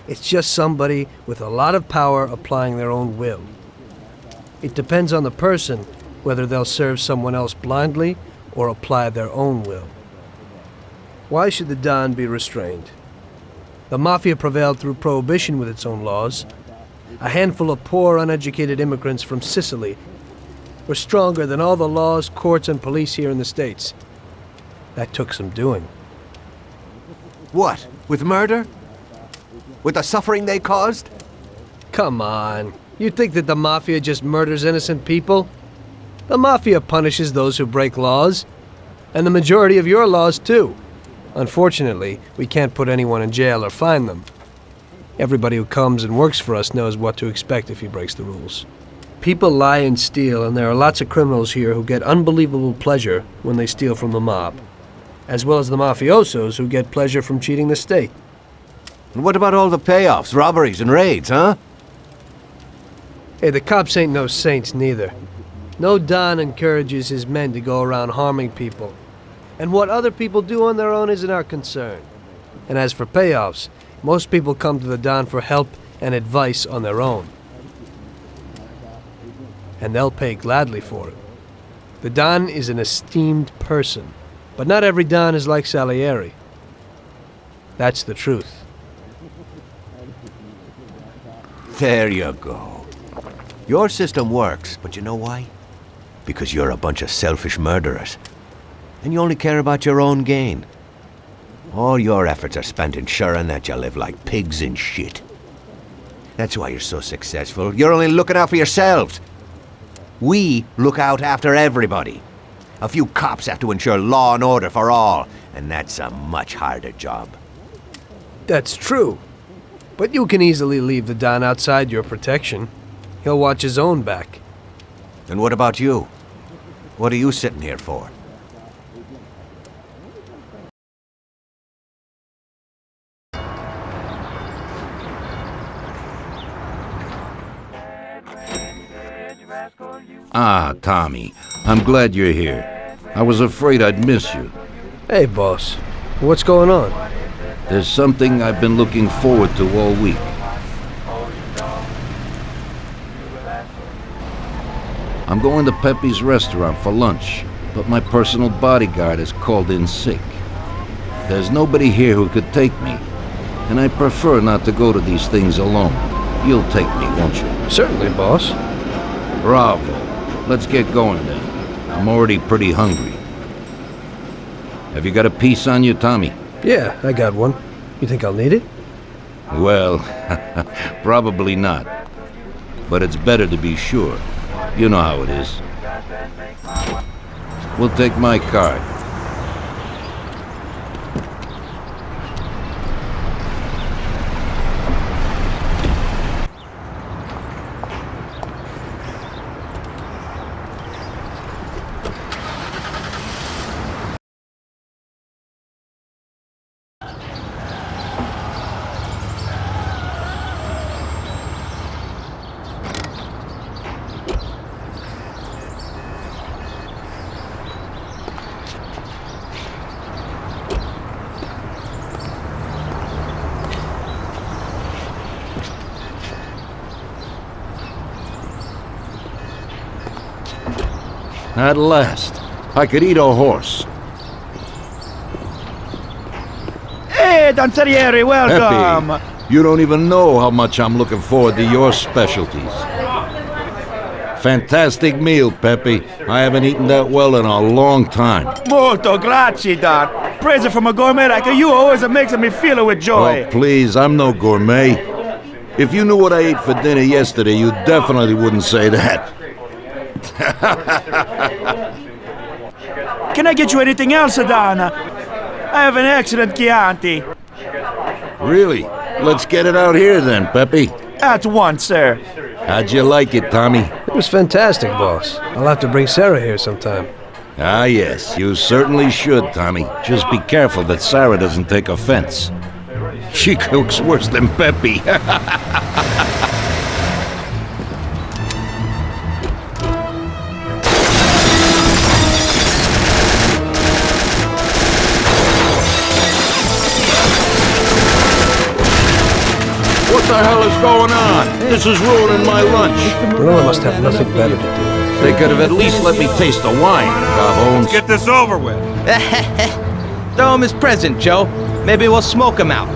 It's just somebody with a lot of power applying their own will. It depends on the person whether they'll serve someone else blindly or apply their own will. Why should the Don be restrained? The Mafia prevailed through Prohibition with its own laws. A handful of poor, uneducated immigrants from Sicily were stronger than all the laws, courts, and police here in the States. That took some doing. What? With murder? With the suffering they caused? Come on. You think that the Mafia just murders innocent people? The Mafia punishes those who break laws. And the majority of your laws, too. Unfortunately, we can't put anyone in jail or fine them. Everybody who comes and works for us knows what to expect if he breaks the rules. People lie and steal, and there are lots of criminals here who get unbelievable pleasure when they steal from the mob, as well as the mafiosos who get pleasure from cheating the state. And what about all the payoffs, robberies, and raids, huh? Hey, the cops ain't no saints neither. No Don encourages his men to go around harming people. And what other people do on their own isn't our concern. And as for payoffs, most people come to the Don for help and advice on their own. And they'll pay gladly for it. The Don is an esteemed person, but not every Don is like Salieri. That's the truth. There you go. Your system works, but you know why? Because you're a bunch of selfish murderers. And you only care about your own gain. All your efforts are spent ensuring that you live like pigs in shit. That's why you're so successful. You're only looking out for yourselves. We look out after everybody. A few cops have to ensure law and order for all, and that's a much harder job. That's true. But you can easily leave the Don outside your protection. He'll watch his own back. And what about you? What are you sitting here for? Ah, Tommy. I'm glad you're here. I was afraid I'd miss you. Hey, boss. What's going on? There's something I've been looking forward to all week. I'm going to Pepe's restaurant for lunch, but my personal bodyguard is called in sick. There's nobody here who could take me, and I prefer not to go to these things alone. You'll take me, won't you? Certainly, boss. Bravo. Let's get going then. I'm already pretty hungry. Have you got a piece on you, Tommy? Yeah, I got one. You think I'll need it? Well, probably not. But it's better to be sure. You know how it is. We'll take my card. At last, I could eat a horse. Hey, Don Salieri, welcome! Pepe, you don't even know how much I'm looking forward to your specialties. Fantastic meal, Pepe. I haven't eaten that well in a long time. Molto grazie, Don. Praise from a gourmet like you always makes me feel with joy. Oh, please, I'm no gourmet. If you knew what I ate for dinner yesterday, you definitely wouldn't say that. Can I get you anything else, Don? I have an excellent Chianti. Really? Let's get it out here then, Pepe. At once, sir. How'd you like it, Tommy? It was fantastic, boss. I'll have to bring Sarah here sometime. Ah, yes. You certainly should, Tommy. Just be careful that Sarah doesn't take offense. She cooks worse than Pepe. What the hell is going on? This is ruining my lunch. Marilla must have nothing better to do. They could have at least let me taste the wine, Gabons. Let's get this over with. Throw him his present, Joe. Maybe we'll smoke him out.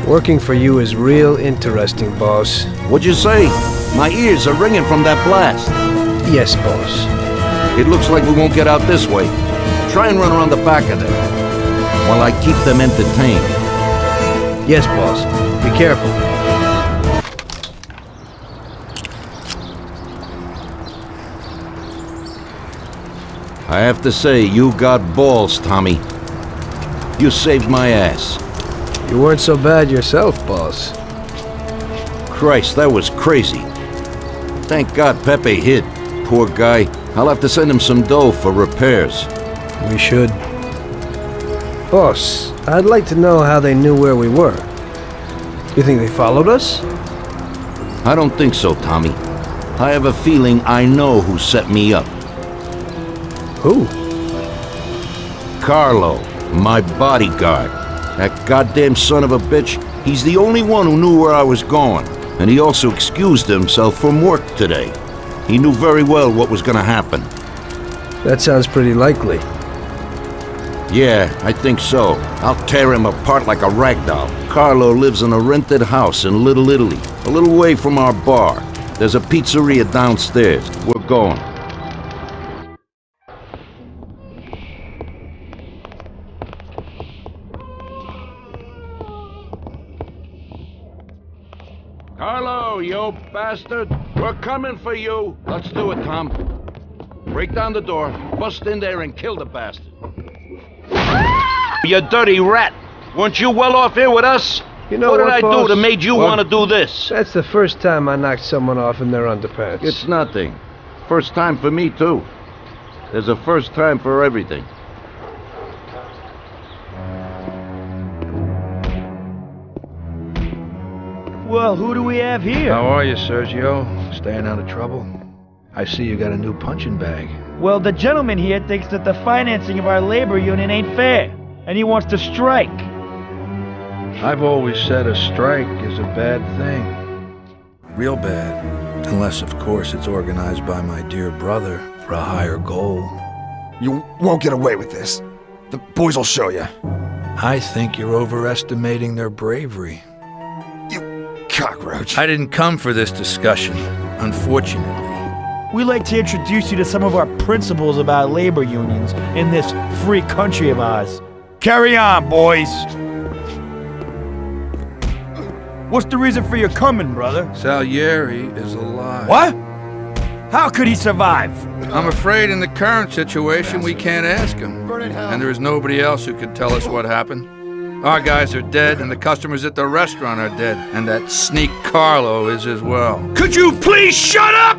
Working for you is real interesting, boss. What'd you say? My ears are ringing from that blast. Yes, boss. It looks like we won't get out this way. Try and run around the back of them, while I keep them entertained. Yes, boss. Be careful. I have to say, you got balls, Tommy. You saved my ass. You weren't so bad yourself, boss. Christ, that was crazy. Thank God Pepe hid. Poor guy. I'll have to send him some dough for repairs. We should. Boss, I'd like to know how they knew where we were. You think they followed us? I don't think so, Tommy. I have a feeling I know who set me up. Who? Carlo, my bodyguard. That goddamn son of a bitch, he's the only one who knew where I was going. And he also excused himself from work today. He knew very well what was gonna happen. That sounds pretty likely. Yeah, I think so. I'll tear him apart like a rag doll. Carlo lives in a rented house in Little Italy, a little way from our bar. There's a pizzeria downstairs. We're going. Carlo, you bastard! We're coming for you! Let's do it, Tom. Break down the door, bust in there and kill the bastard. You dirty rat! Weren't you well off here with us? You know what did I boss? do that made you want to do this? That's the first time I knocked someone off in their underpants. It's nothing. First time for me, too. There's a first time for everything. Well, who do we have here? How are you, Sergio? Staying out of trouble? I see you got a new punching bag. Well, the gentleman here thinks that the financing of our labor union ain't fair, and he wants to strike. I've always said a strike is a bad thing. Real bad. Unless, of course, it's organized by my dear brother for a higher goal. You won't get away with this. The boys will show you. I think you're overestimating their bravery. Cockroach. I didn't come for this discussion, unfortunately. We'd like to introduce you to some of our principles about labor unions in this free country of ours. Carry on, boys. What's the reason for your coming, brother? Salieri is alive. What? How could he survive? I'm afraid in the current situation we can't ask him. And there is nobody else who could tell us what happened. Our guys are dead, and the customers at the restaurant are dead, and that sneak Carlo is as well. Could you please shut up?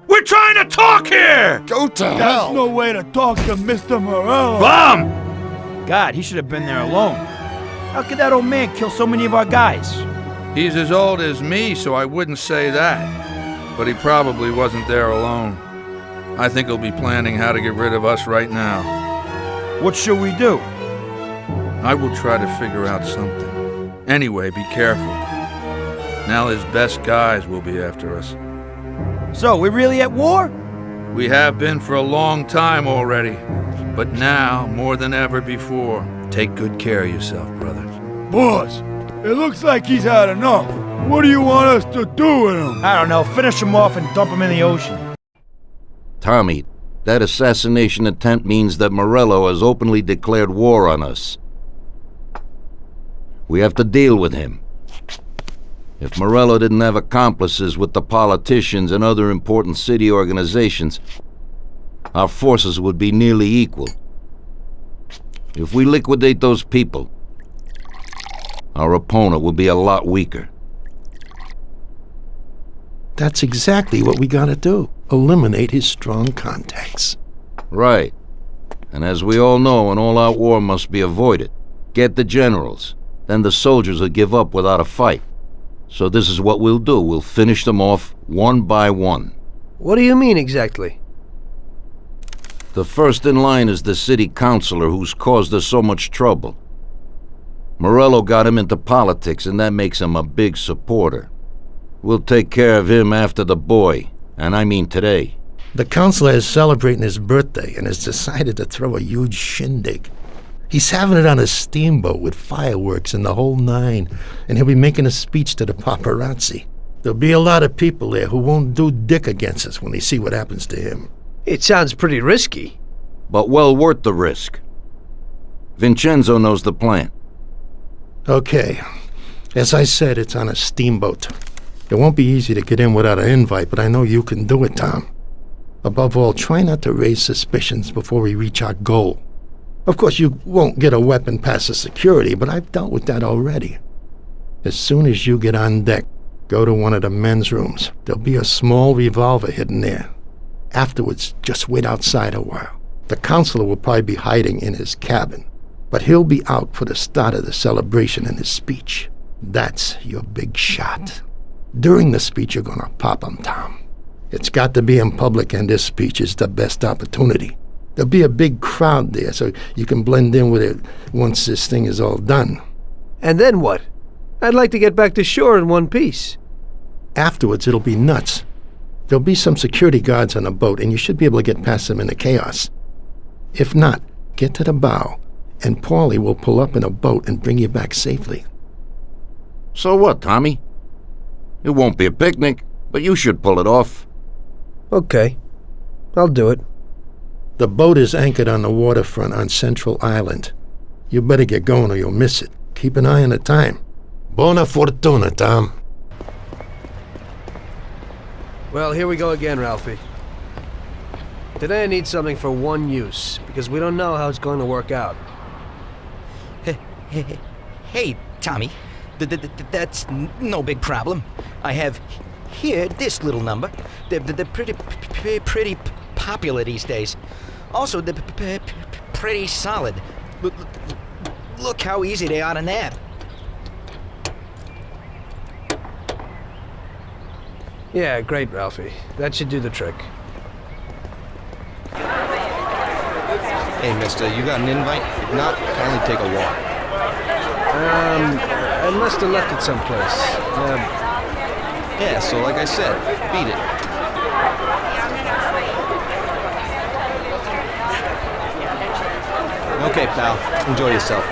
We're trying to talk here! Go to hell! There's no way to talk to Mr. Morello. Bum! God, he should have been there alone. How could that old man kill so many of our guys? He's as old as me, so I wouldn't say that. But he probably wasn't there alone. I think he'll be planning how to get rid of us right now. What should we do? I will try to figure out something. Anyway, be careful. Now his best guys will be after us. So, we're really at war? We have been for a long time already. But now, more than ever before, take good care of yourself, brother. Boss, it looks like he's had enough. What do you want us to do with him? I don't know. Finish him off and dump him in the ocean. Tommy, that assassination attempt means that Morello has openly declared war on us. We have to deal with him. If Morello didn't have accomplices with the politicians and other important city organizations, our forces would be nearly equal. If we liquidate those people, our opponent will be a lot weaker. That's exactly what we gotta do. Eliminate his strong contacts. Right. And as we all know, an all-out war must be avoided. Get the generals. Then the soldiers will give up without a fight. So this is what we'll do. We'll finish them off one by one. What do you mean exactly? The first in line is the city councilor who's caused us so much trouble. Morello got him into politics, and that makes him a big supporter. We'll take care of him after the boy, and I mean today. The councilor is celebrating his birthday and has decided to throw a huge shindig. He's having it on a steamboat with fireworks and the whole nine, and he'll be making a speech to the paparazzi. There'll be a lot of people there who won't do dick against us when they see what happens to him. It sounds pretty risky. But well worth the risk. Vincenzo knows the plan. Okay. As I said, it's on a steamboat. It won't be easy to get in without an invite, but I know you can do it, Tom. Above all, try not to raise suspicions before we reach our goal. Of course, you won't get a weapon past the security, but I've dealt with that already. As soon as you get on deck, go to one of the men's rooms. There'll be a small revolver hidden there. Afterwards, just wait outside a while. The counselor will probably be hiding in his cabin, but he'll be out for the start of the celebration in his speech. That's your big shot. During the speech, you're gonna pop him, Tom. It's got to be in public, and this speech is the best opportunity. There'll be a big crowd there, so you can blend in with it once this thing is all done. And then what? I'd like to get back to shore in one piece. Afterwards, it'll be nuts. There'll be some security guards on the boat, and you should be able to get past them in the chaos. If not, get to the bow, and Paulie will pull up in a boat and bring you back safely. So what, Tommy? It won't be a picnic, but you should pull it off. Okay. I'll do it. The boat is anchored on the waterfront on Central Island. You better get going or you'll miss it. Keep an eye on the time. Buona fortuna, Tom. Well, here we go again, Ralphie. Today I need something for one use, because we don't know how it's going to work out. Hey, Tommy. That's no big problem. I have here this little number. They're pretty popular these days. Also, they're pretty solid. Look how easy they are to nab. Yeah, great, Ralphie. That should do the trick. Hey, mister, you got an invite? If not, kindly take a walk. I must have left it someplace. Yeah, so like I said, beat it. Okay, pal. Enjoy yourself.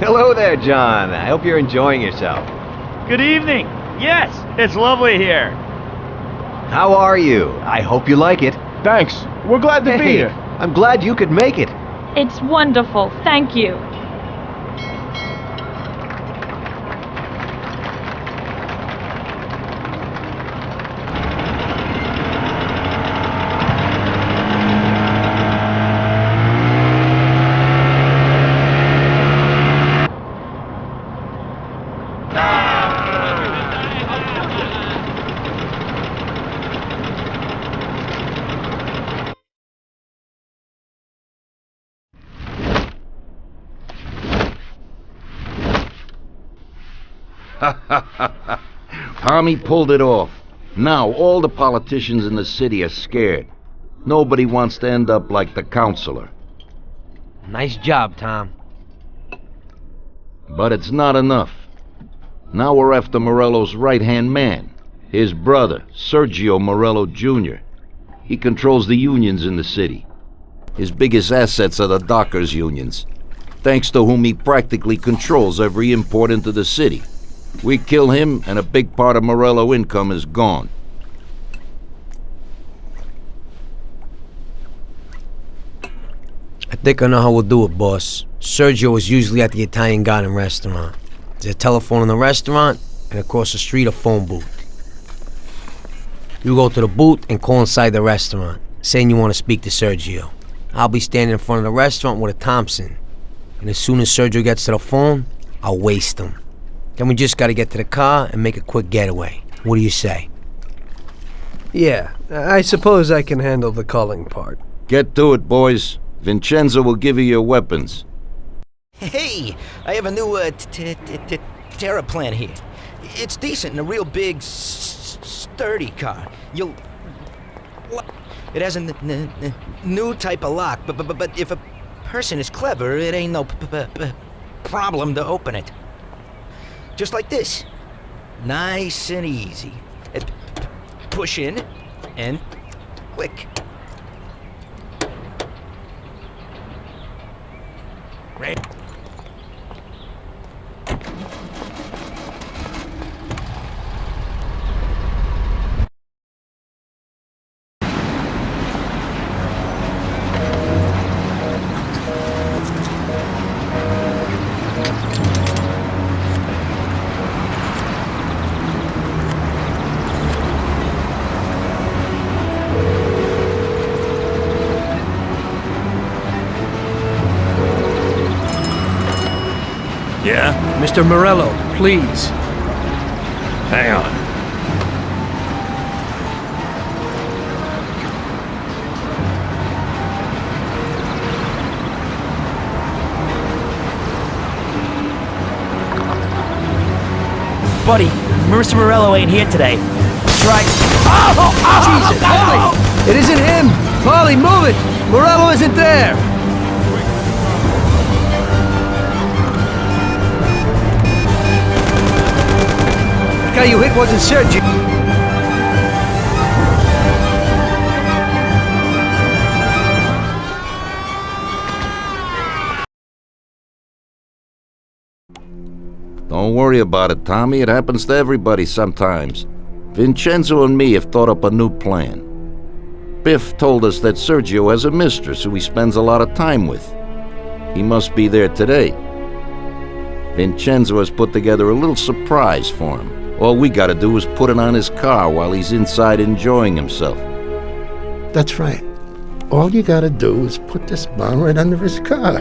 Hello there, John. I hope you're enjoying yourself. Good evening. Yes, it's lovely here. How are you? I hope you like it. Thanks. We're glad to be here. I'm glad you could make it. It's wonderful. Thank you. Tommy pulled it off. Now all the politicians in the city are scared. Nobody wants to end up like the counselor. Nice job, Tom. But it's not enough. Now we're after Morello's right-hand man, his brother, Sergio Morello Jr. He controls the unions in the city. His biggest assets are the dockers' unions, thanks to whom he practically controls every import into the city. We kill him, and a big part of Morello income is gone. I think I know how we'll do it, boss. Sergio is usually at the Italian Garden restaurant. There's a telephone in the restaurant, and across the street a phone booth. You go to the booth and call inside the restaurant, saying you want to speak to Sergio. I'll be standing in front of the restaurant with a Thompson, and as soon as Sergio gets to the phone, I'll waste him. Then we just gotta get to the car and make a quick getaway. What do you say? Yeah, I suppose I can handle the calling part. Get to it, boys. Vincenzo will give you your weapons. Hey, I have a new Terra plan here. It's decent and a real big, sturdy car. It has a new type of lock, but if a person is clever, it ain't no problem to open it. Just like this. Nice and easy. Push in and click. Yeah? Mr. Morello, please. Hang on. Buddy, Mr. Morello ain't here today. Try. Jesus, Paulie! It isn't him! Paulie, move it! Morello isn't there! The guy you hit wasn't Sergio. Don't worry about it, Tommy. It happens to everybody sometimes. Vincenzo and me have thought up a new plan. Biff told us that Sergio has a mistress who he spends a lot of time with. He must be there today. Vincenzo has put together a little surprise for him. All we gotta do is put it on his car while he's inside enjoying himself. That's right. All you gotta do is put this bomb right under his car.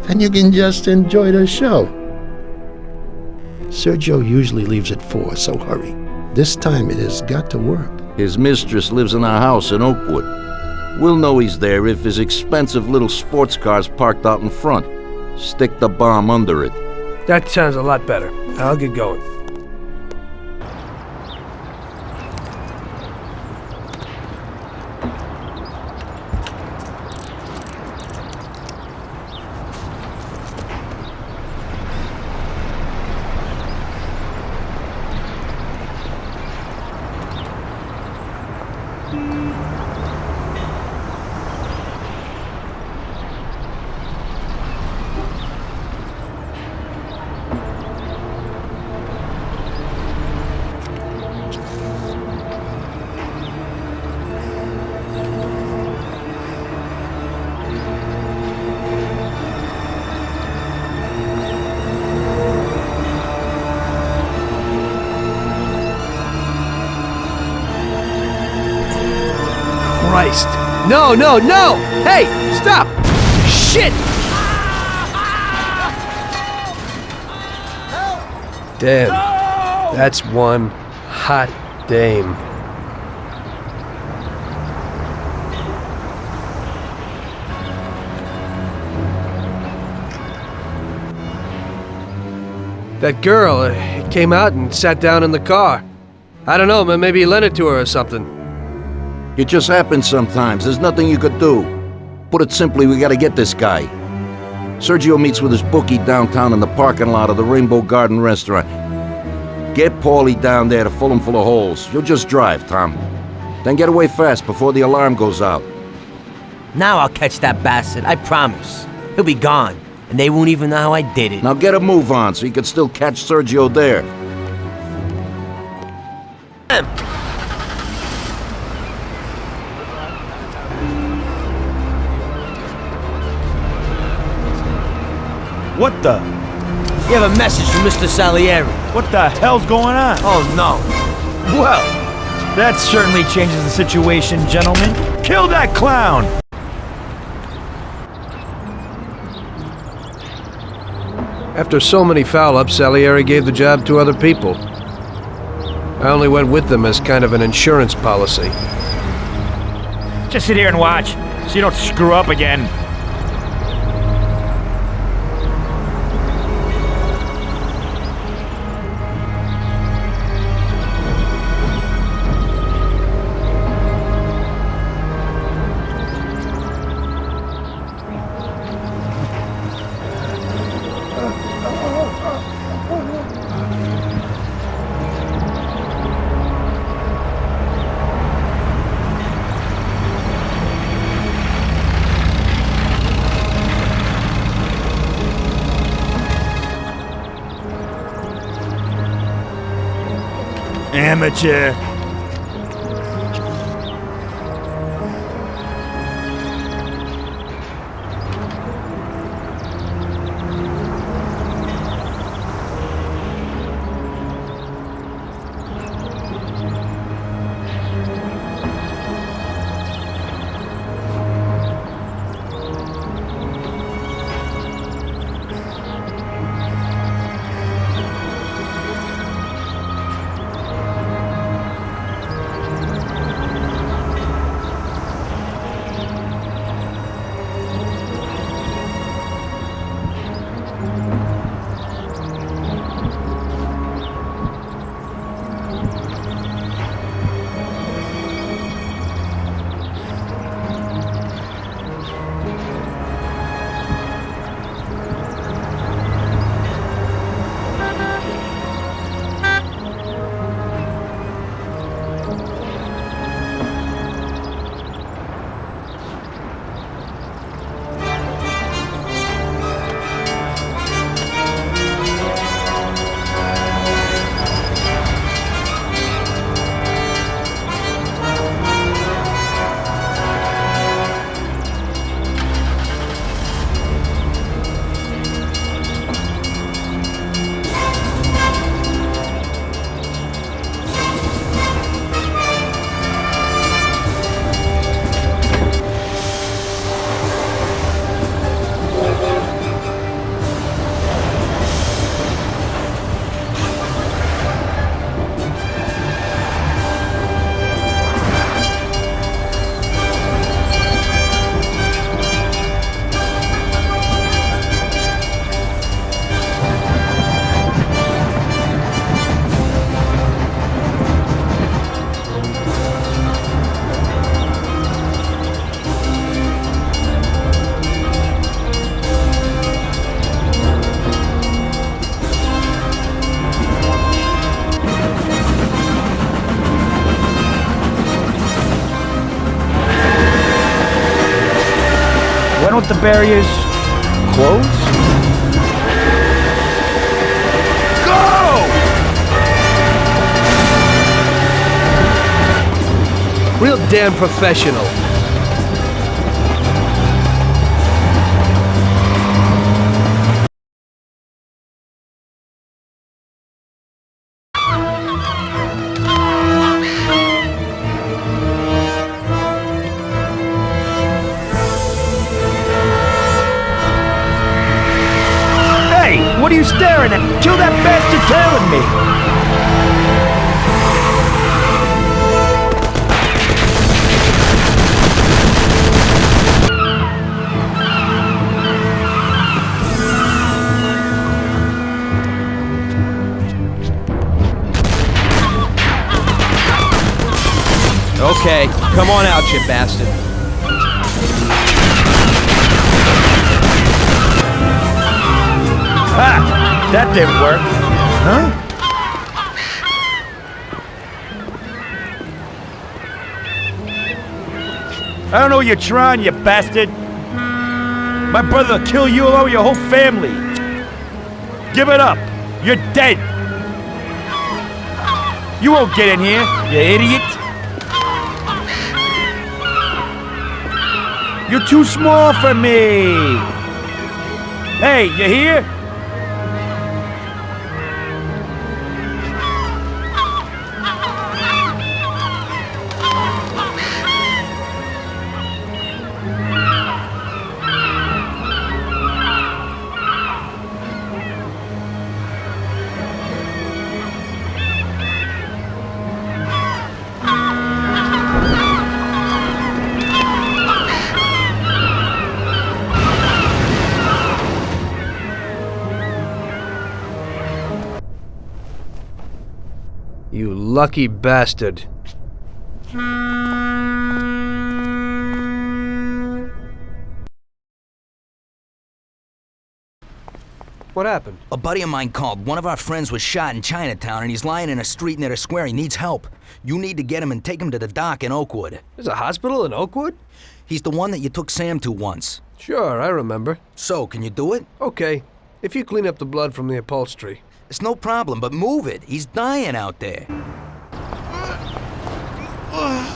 Then you can just enjoy the show. Sergio usually leaves at 4, so hurry. This time it has got to work. His mistress lives in a house in Oakwood. We'll know he's there if his expensive little sports car's parked out in front. Stick the bomb under it. That sounds a lot better. I'll get going. Christ. No, no, no! Hey, stop! Shit! Damn. That's one hot dame. That girl came out and sat down in the car. I don't know, maybe he lent it to her or something. It just happens sometimes. There's nothing you could do. Put it simply, we gotta get this guy. Sergio meets with his bookie downtown in the parking lot of the Rainbow Garden restaurant. Get Paulie down there to fill him full of holes. You'll just drive, Tom. Then get away fast before the alarm goes out. Now I'll catch that bastard, I promise. He'll be gone, and they won't even know how I did it. Now get a move on so you can still catch Sergio there. What the? You have a message from Mr. Salieri. What the hell's going on? Oh, no. Well, that certainly changes the situation, gentlemen. Kill that clown! After so many foul-ups, Salieri gave the job to other people. I only went with them as kind of an insurance policy. Just sit here and watch, so you don't screw up again. Amateur. Why don't the barriers close? Go! Real damn professional. What are you staring at? Kill that bastard tailing me! Okay, come on out, you bastard. Ha! That didn't work. Huh? I don't know what you're trying, you bastard. My brother will kill you along with your whole family. Give it up. You're dead. You won't get in here, you idiot. You're too small for me. Hey, you here? You lucky bastard. What happened? A buddy of mine called. One of our friends was shot in Chinatown, and he's lying in a street near the square. He needs help. You need to get him and take him to the dock in Oakwood. There's a hospital in Oakwood? He's the one that you took Sam to once. Sure, I remember. So, can you do it? Okay, if you clean up the blood from the upholstery. It's no problem, but move it. He's dying out there.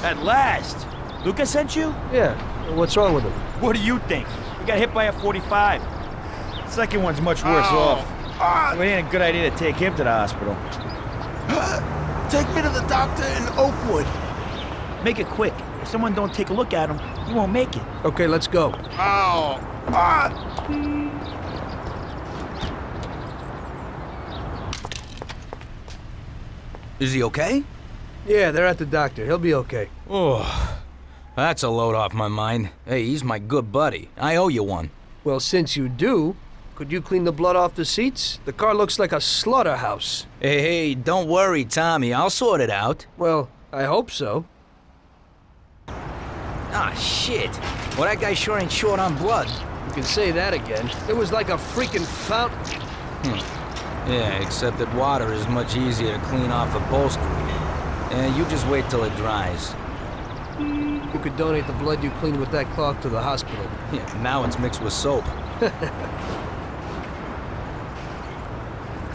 At last! Luca sent you? Yeah. What's wrong with him? What do you think? He got hit by a 45. Second one's much worse off. It ain't a good idea to take him to the hospital. Take me to the doctor in Oakwood. Make it quick. If someone don't take a look at him, he won't make it. Okay, let's go. Ow! Ah! Is he okay? Yeah, they're at the doctor. He'll be okay. Oh, that's a load off my mind. Hey, he's my good buddy. I owe you one. Well, since you do, could you clean the blood off the seats? The car looks like a slaughterhouse. Hey, don't worry, Tommy. I'll sort it out. Well, I hope so. Ah, shit. Well, that guy sure ain't short on blood. You can say that again. It was like a freaking fountain. Yeah, except that water is much easier to clean off upholstery. And you just wait till it dries. You could donate the blood you cleaned with that cloth to the hospital. Yeah, now it's mixed with soap.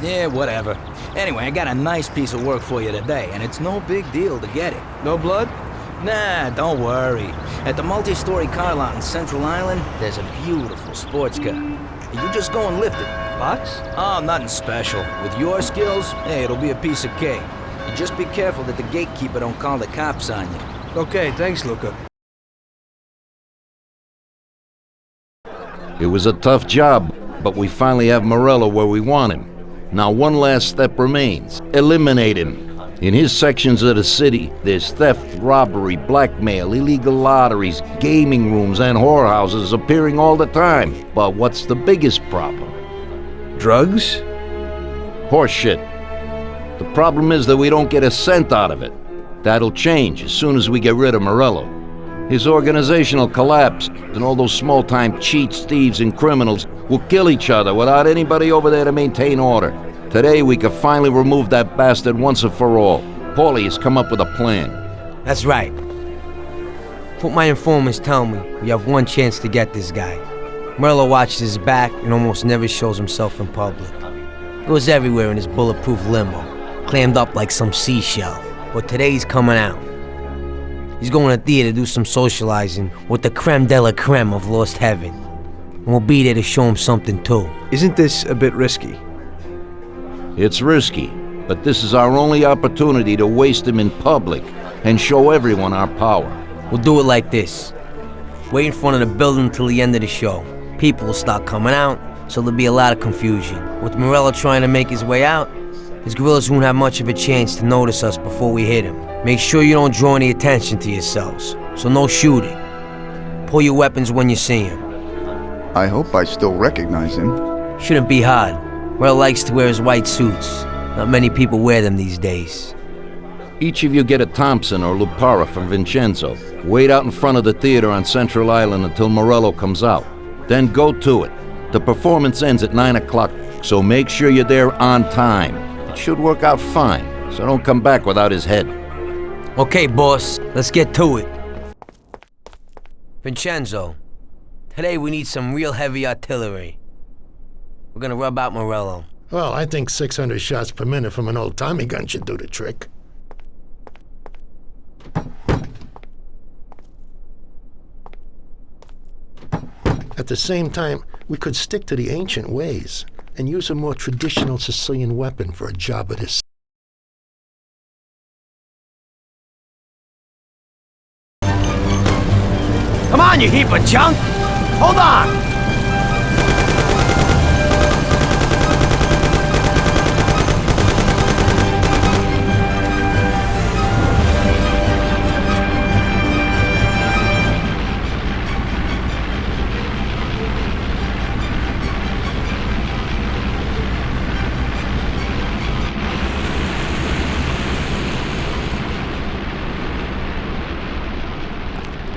Yeah, whatever. Anyway, I got a nice piece of work for you today, and it's no big deal to get it. No blood? Nah, don't worry. At the multi-story car lot in Central Island, there's a beautiful sports car. You just go and lift it. Box? Oh, nothing special. With your skills, hey, it'll be a piece of cake. You just be careful that the gatekeeper don't call the cops on you. Okay, thanks, Luca. It was a tough job, but we finally have Morello where we want him. Now one last step remains. Eliminate him. In his sections of the city, there's theft, robbery, blackmail, illegal lotteries, gaming rooms, and whorehouses appearing all the time. But what's the biggest problem? Drugs? Horseshit. The problem is that we don't get a cent out of it. That'll change as soon as we get rid of Morello. His organization will collapse, and all those small-time cheats, thieves, and criminals will kill each other without anybody over there to maintain order. Today, we can finally remove that bastard once and for all. Paulie has come up with a plan. That's right. What my informants tell me, we have one chance to get this guy. Morello watches his back and almost never shows himself in public. He goes everywhere in his bulletproof limo, clammed up like some seashell. But today he's coming out. He's going to theater to do some socializing with the creme de la creme of Lost Heaven. And we'll be there to show him something too. Isn't this a bit risky? It's risky, but this is our only opportunity to waste him in public and show everyone our power. We'll do it like this. Wait in front of the building until the end of the show. People will start coming out, so there'll be a lot of confusion. With Morello trying to make his way out, his guerrillas won't have much of a chance to notice us before we hit him. Make sure you don't draw any attention to yourselves, so no shooting. Pull your weapons when you see him. I hope I still recognize him. Shouldn't be hard. Morello likes to wear his white suits. Not many people wear them these days. Each of you get a Thompson or Lupara from Vincenzo. Wait out in front of the theater on Central Island until Morello comes out. Then go to it. The performance ends at 9 o'clock, so make sure you're there on time. It should work out fine, so don't come back without his head. Okay, boss, let's get to it. Vincenzo, today we need some real heavy artillery. We're gonna rub out Morello. Well, I think 600 shots per minute from an old Tommy gun should do the trick. At the same time, we could stick to the ancient ways and use a more traditional Sicilian weapon for a job of this. Come on, you heap of junk! Hold on!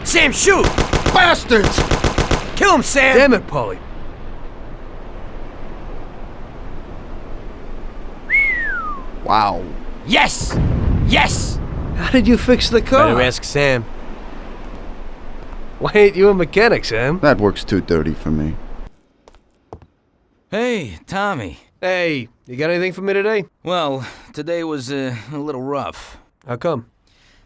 Sam, shoot! Bastards! Kill him, Sam! Damn it, Paulie. Wow. Yes! Yes! How did you fix the car? Better ask Sam. Why ain't you a mechanic, Sam? That works 2:30 for me. Hey, Tommy. Hey, you got anything for me today? Well, today was a little rough. How come?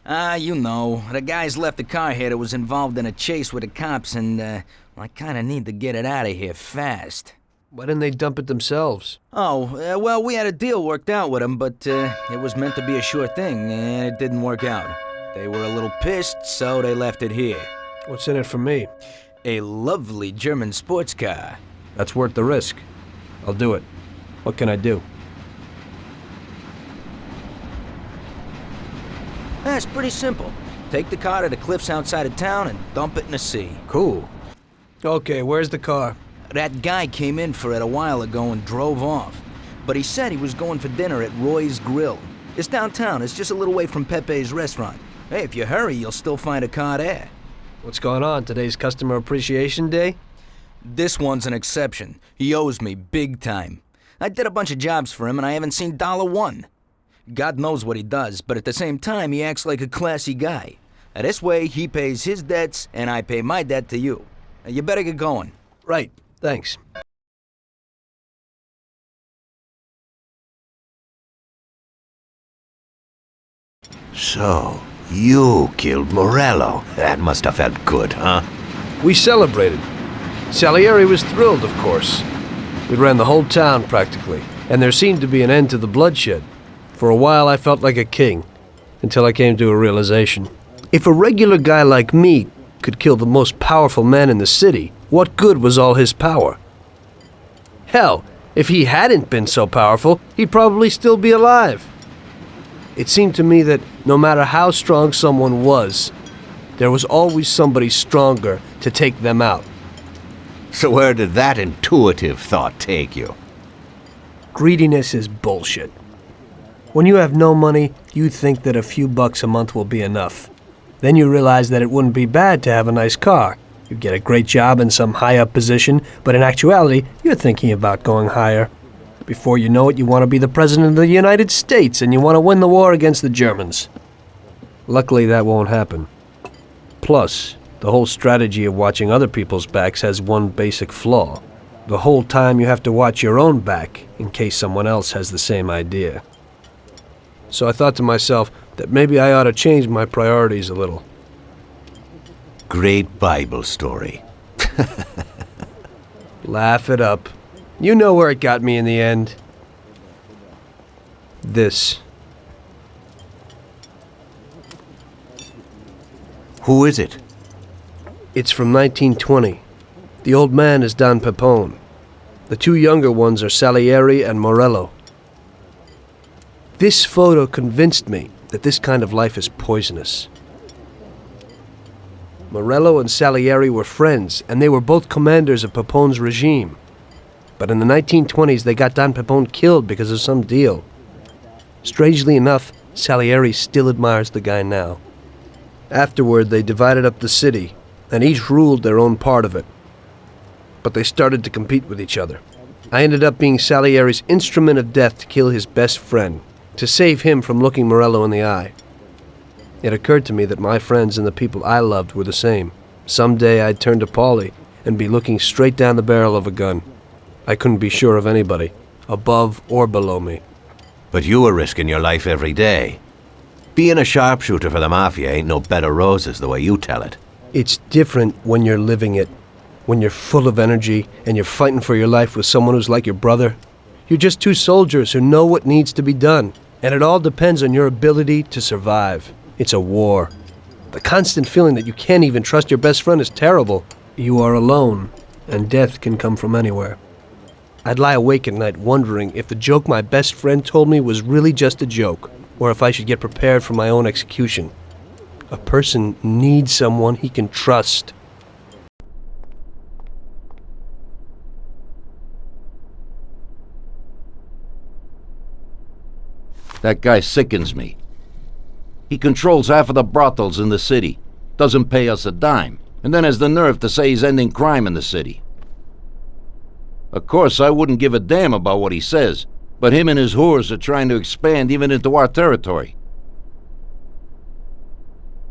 You know, the guys left the car here that was involved in a chase with the cops, and, I kinda need to get it out of here fast. Why didn't they dump it themselves? Oh, well, we had a deal worked out with them, but, it was meant to be a sure thing, and it didn't work out. They were a little pissed, so they left it here. What's in it for me? A lovely German sports car. That's worth the risk. I'll do it. What can I do? That's pretty simple. Take the car to the cliffs outside of town and dump it in the sea. Cool. Okay, where's the car? That guy came in for it a while ago and drove off. But he said he was going for dinner at Roy's Grill. It's downtown. It's just a little way from Pepe's restaurant. Hey, if you hurry, you'll still find a car there. What's going on? Today's Customer Appreciation Day? This one's an exception. He owes me big time. I did a bunch of jobs for him and I haven't seen $1. God knows what he does, but at the same time, he acts like a classy guy. Now, this way, he pays his debts and I pay my debt to you. Now, you better get going. Right. Thanks. So, you killed Morello. That must have felt good, huh? We celebrated. Salieri was thrilled, of course. We ran the whole town, practically, and there seemed to be an end to the bloodshed. For a while, I felt like a king, until I came to a realization. If a regular guy like me could kill the most powerful man in the city, what good was all his power? Hell, if he hadn't been so powerful, he'd probably still be alive. It seemed to me that no matter how strong someone was, there was always somebody stronger to take them out. So where did that intuitive thought take you? Greediness is bullshit. When you have no money, you think that a few bucks a month will be enough. Then you realize that it wouldn't be bad to have a nice car. You get a great job in some high-up position, but in actuality, you're thinking about going higher. Before you know it, you want to be the President of the United States, and you want to win the war against the Germans. Luckily, that won't happen. Plus, the whole strategy of watching other people's backs has one basic flaw. The whole time you have to watch your own back, in case someone else has the same idea. So I thought to myself that maybe I ought to change my priorities a little. Great Bible story. Laugh it up. You know where it got me in the end. This. Who is it? It's from 1920. The old man is Don Pepone. The two younger ones are Salieri and Morello. This photo convinced me that this kind of life is poisonous. Morello and Salieri were friends, and they were both commanders of Pepone's regime. But in the 1920s, they got Don Pepone killed because of some deal. Strangely enough, Salieri still admires the guy now. Afterward, they divided up the city, and each ruled their own part of it. But they started to compete with each other. I ended up being Salieri's instrument of death to kill his best friend, to save him from looking Morello in the eye. It occurred to me that my friends and the people I loved were the same. Someday I'd turn to Paulie and be looking straight down the barrel of a gun. I couldn't be sure of anybody, above or below me. But you were risking your life every day. Being a sharpshooter for the Mafia ain't no bed of roses the way you tell it. It's different when you're living it, when you're full of energy and you're fighting for your life with someone who's like your brother. You're just two soldiers who know what needs to be done, and it all depends on your ability to survive. It's a war. The constant feeling that you can't even trust your best friend is terrible. You are alone, and death can come from anywhere. I'd lie awake at night wondering if the joke my best friend told me was really just a joke, or if I should get prepared for my own execution. A person needs someone he can trust. That guy sickens me. He controls half of the brothels in the city, doesn't pay us a dime, and then has the nerve to say he's ending crime in the city. Of course, I wouldn't give a damn about what he says, but him and his whores are trying to expand even into our territory.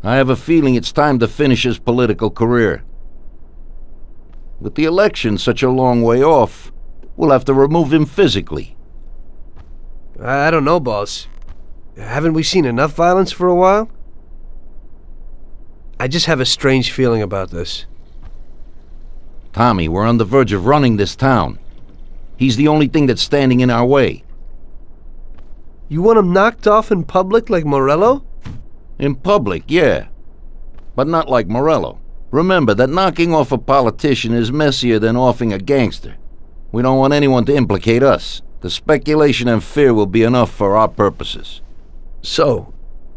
I have a feeling it's time to finish his political career. With the election such a long way off, we'll have to remove him physically. I don't know, boss. Haven't we seen enough violence for a while? I just have a strange feeling about this. Tommy, we're on the verge of running this town. He's the only thing that's standing in our way. You want him knocked off in public like Morello? In public, yeah. But not like Morello. Remember that knocking off a politician is messier than offing a gangster. We don't want anyone to implicate us. The speculation and fear will be enough for our purposes. So,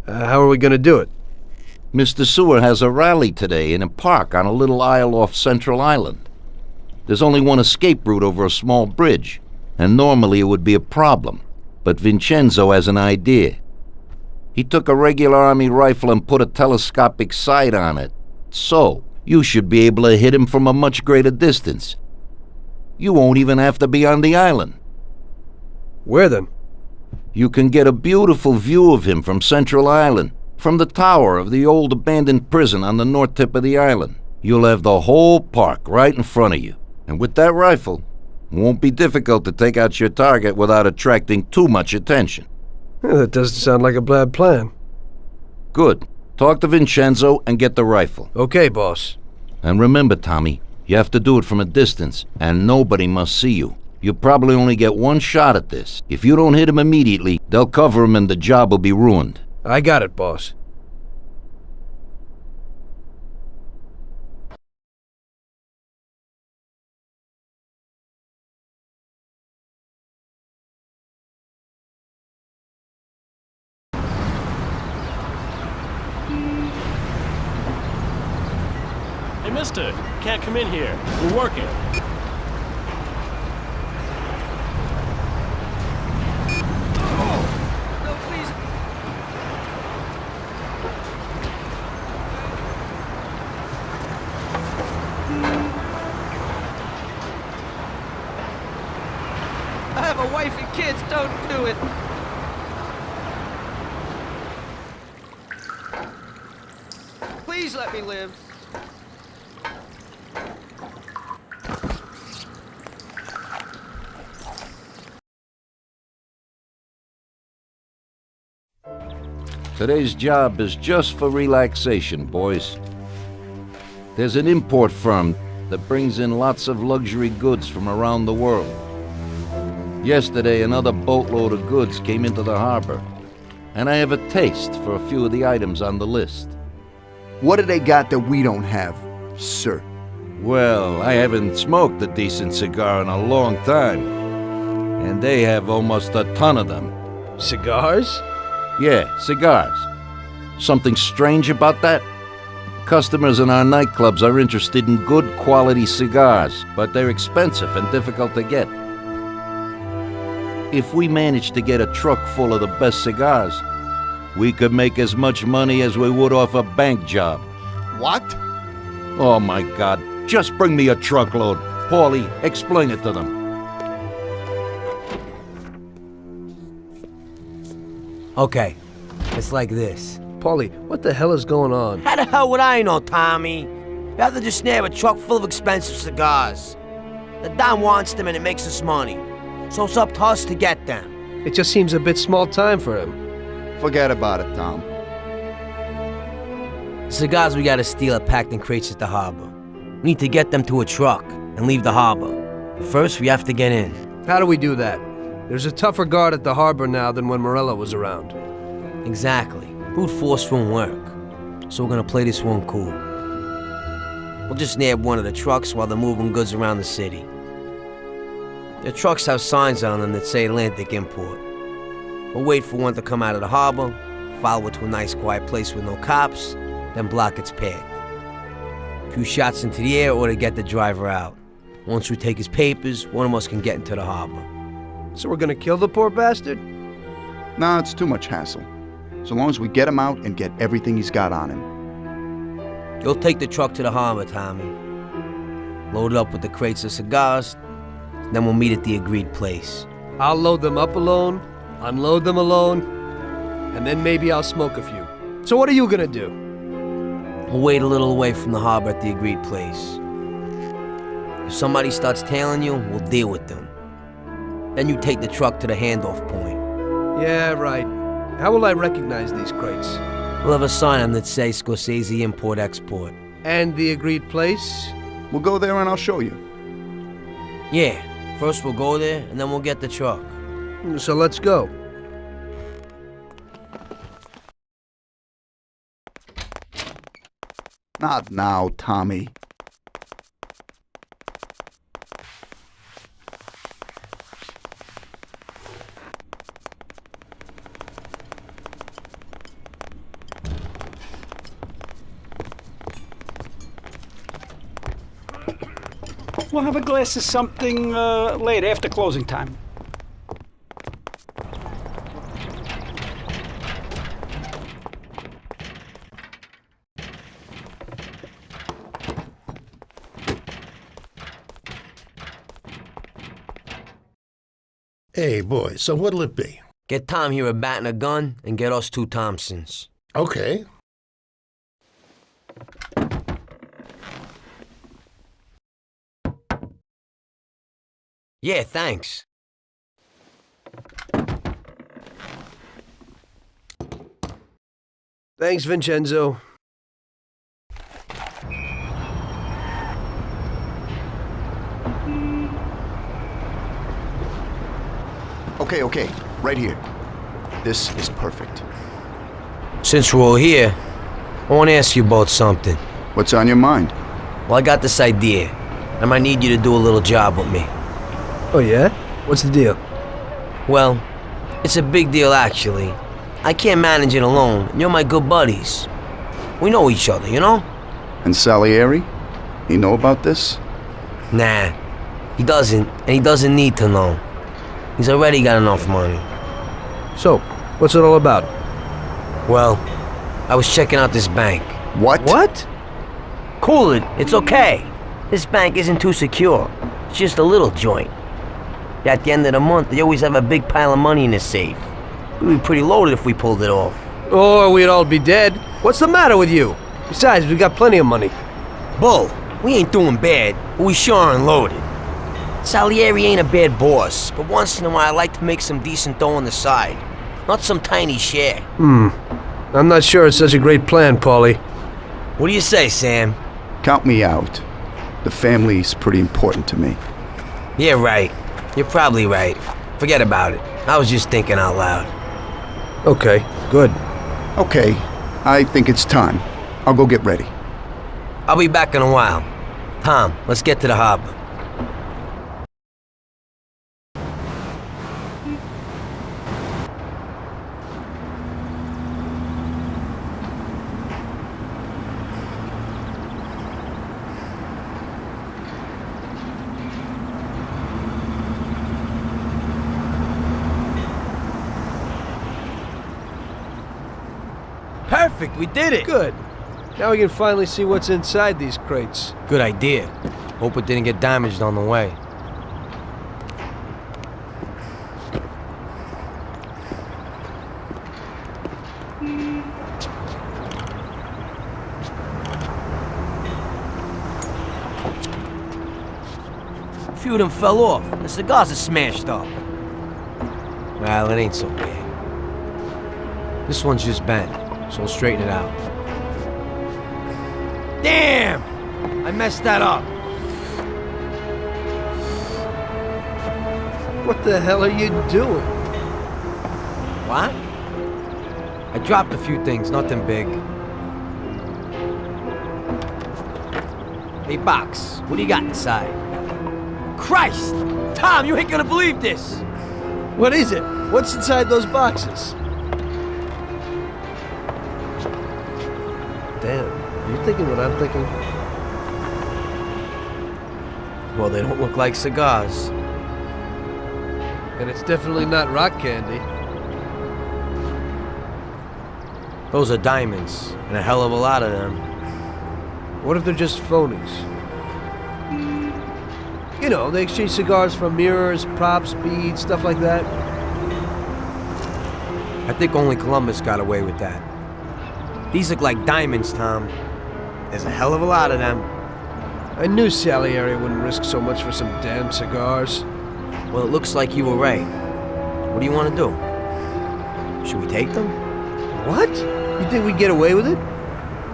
how are we gonna do it? Mr. Seward has a rally today in a park on a little isle off Central Island. There's only one escape route over a small bridge, and normally it would be a problem. But Vincenzo has an idea. He took a regular army rifle and put a telescopic sight on it. So, you should be able to hit him from a much greater distance. You won't even have to be on the island. Where then? You can get a beautiful view of him from Central Island, from the tower of the old abandoned prison on the north tip of the island. You'll have the whole park right in front of you. And with that rifle, it won't be difficult to take out your target without attracting too much attention. That doesn't sound like a bad plan. Good. Talk to Vincenzo and get the rifle. Okay, boss. And remember, Tommy, you have to do it from a distance, and nobody must see you. You probably only get one shot at this. If you don't hit him immediately, they'll cover him and the job will be ruined. I got it, boss. Hey, mister, can't come in here. We're working. I have a wife and kids, don't do it. Please let me live. Today's job is just for relaxation, boys. There's an import firm that brings in lots of luxury goods from around the world. Yesterday, another boatload of goods came into the harbor, and I have a taste for a few of the items on the list. What do they got that we don't have, sir? Well, I haven't smoked a decent cigar in a long time, and they have almost a ton of them. Cigars? Yeah, cigars. Something strange about that? Customers in our nightclubs are interested in good quality cigars, but they're expensive and difficult to get. If we managed to get a truck full of the best cigars, we could make as much money as we would off a bank job. What? Oh my God, just bring me a truckload. Paulie, explain it to them. Okay, it's like this. Paulie, what the hell is going on? How the hell would I know, Tommy? You have to just snare a truck full of expensive cigars. The Don wants them and it makes us money. So it's up to us to get them. It just seems a bit small time for him. Forget about it, Tom. The cigars we gotta steal are packed in crates at the harbor. We need to get them to a truck and leave the harbor. But first, we have to get in. How do we do that? There's a tougher guard at the harbor now than when Morello was around. Exactly. Brute force won't work. So we're gonna play this one cool. We'll just nab one of the trucks while they're moving goods around the city. The trucks have signs on them that say Atlantic Import. We'll wait for one to come out of the harbor, follow it to a nice quiet place with no cops, then block its path. A few shots into the air or to get the driver out. Once we take his papers, one of us can get into the harbor. So we're gonna kill the poor bastard? Nah, it's too much hassle. So long as we get him out and get everything he's got on him. You'll take the truck to the harbor, Tommy. Load it up with the crates of cigars, then we'll meet at the agreed place. I'll load them up alone, unload them alone, and then maybe I'll smoke a few. So what are you gonna do? We'll wait a little away from the harbor at the agreed place. If somebody starts tailing you, we'll deal with them. Then you take the truck to the handoff point. Yeah, right. How will I recognize these crates? We'll have a sign on that says Scorsese Import-Export. And the agreed place? We'll go there and I'll show you. Yeah, first we'll go there, and then we'll get the truck. So let's go. Not now, Tommy. We'll have a glass of something later, after closing time. Hey, boy, so what'll it be? Get Tom here a bat and a gun, and get us 2 Thompsons. Okay. Yeah, thanks. Thanks, Vincenzo. Okay, right here. This is perfect. Since we're all here, I want to ask you about something. What's on your mind? Well, I got this idea. I might need you to do a little job with me. Oh, yeah? What's the deal? Well, it's a big deal, actually. I can't manage it alone, and you're my good buddies. We know each other, you know? And Salieri? He know about this? Nah, he doesn't, and he doesn't need to know. He's already got enough money. So, what's it all about? Well, I was checking out this bank. What? What? Cool it, it's okay. This bank isn't too secure. It's just a little joint. At the end of the month, they always have a big pile of money in the safe. We'd be pretty loaded if we pulled it off. Or we'd all be dead. What's the matter with you? Besides, we got plenty of money. Bull, we ain't doing bad, but we sure aren't loaded. Salieri ain't a bad boss, but once in a while I like to make some decent dough on the side. Not some tiny share. I'm not sure it's such a great plan, Paulie. What do you say, Sam? Count me out. The family's pretty important to me. Yeah, right. You're probably right. Forget about it. I was just thinking out loud. Okay, good. Okay, I think it's time. I'll go get ready. I'll be back in a while. Tom, let's get to the harbor. Perfect, we did it! Good. Now we can finally see what's inside these crates. Good idea. Hope it didn't get damaged on the way. A few of them fell off. The cigars are smashed up. Well, it ain't so bad. This one's just bent, so I'll straighten it out. Damn! I messed that up. What the hell are you doing? What? I dropped a few things, nothing big. Hey, Box, what do you got inside? Christ! Tom, you ain't gonna believe this! What is it? What's inside those boxes? Damn, are you thinking what I'm thinking? Well, they don't look like cigars. And it's definitely not rock candy. Those are diamonds, and a hell of a lot of them. What if they're just phonies? You know, they exchange cigars for mirrors, props, beads, stuff like that. I think only Columbus got away with that. These look like diamonds, Tom. There's a hell of a lot of them. I knew Salieri wouldn't risk so much for some damn cigars. Well, it looks like you were right. What do you want to do? Should we take them? What? You think we'd get away with it?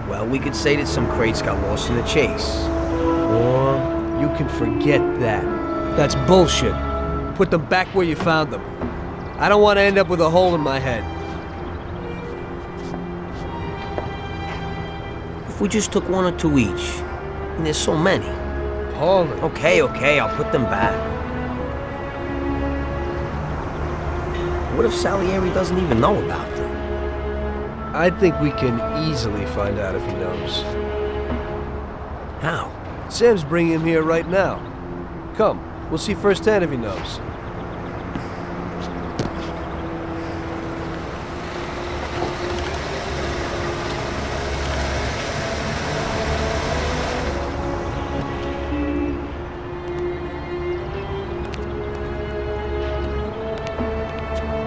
Well, we could say that some crates got lost in the chase. Or... You can forget that. That's bullshit. Put them back where you found them. I don't want to end up with a hole in my head. If we just took one or two each, and there's so many. Paulie. Okay, I'll put them back. What if Salieri doesn't even know about them? I think we can easily find out if he knows. How? Sam's bringing him here right now. Come, we'll see firsthand if he knows.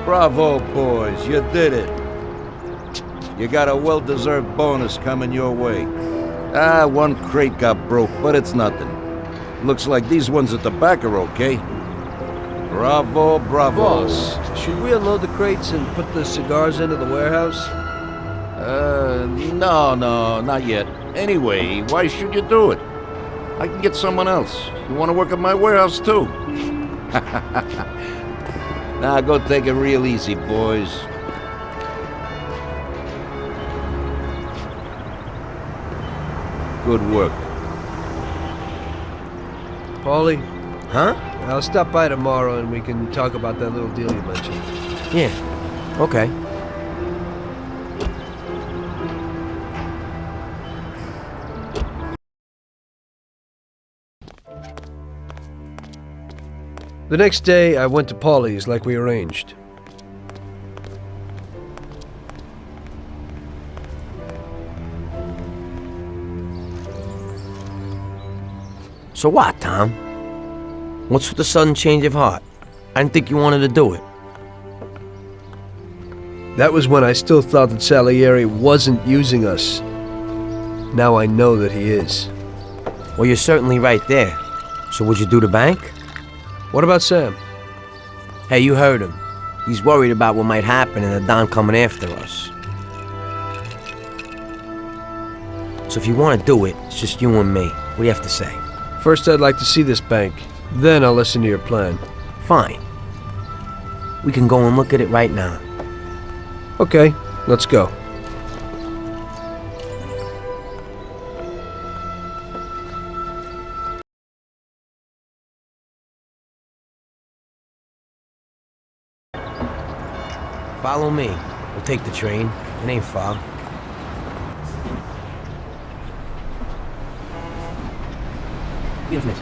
Bravo, boys, you did it. You got a well-deserved bonus coming your way. One crate got broke, but it's nothing. Looks like these ones at the back are okay. Bravo, bravo. Boss, should we unload the crates and put the cigars into the warehouse? No, not yet. Anyway, why should you do it? I can get someone else. You want to work at my warehouse, too? Now, go take it real easy, boys. Good work. Paulie? Huh? I'll stop by tomorrow and we can talk about that little deal you mentioned. Yeah, okay. The next day, I went to Paulie's like we arranged. So what, Tom? What's with the sudden change of heart? I didn't think you wanted to do it. That was when I still thought that Salieri wasn't using us. Now I know that he is. Well, you're certainly right there. So would you do the bank? What about Sam? Hey, you heard him. He's worried about what might happen and the Don coming after us. So if you want to do it, it's just you and me. What do you have to say? First, I'd like to see this bank. Then I'll listen to your plan. Fine. We can go and look at it right now. Okay, let's go. Follow me. We'll take the train. It ain't far. Beautiful.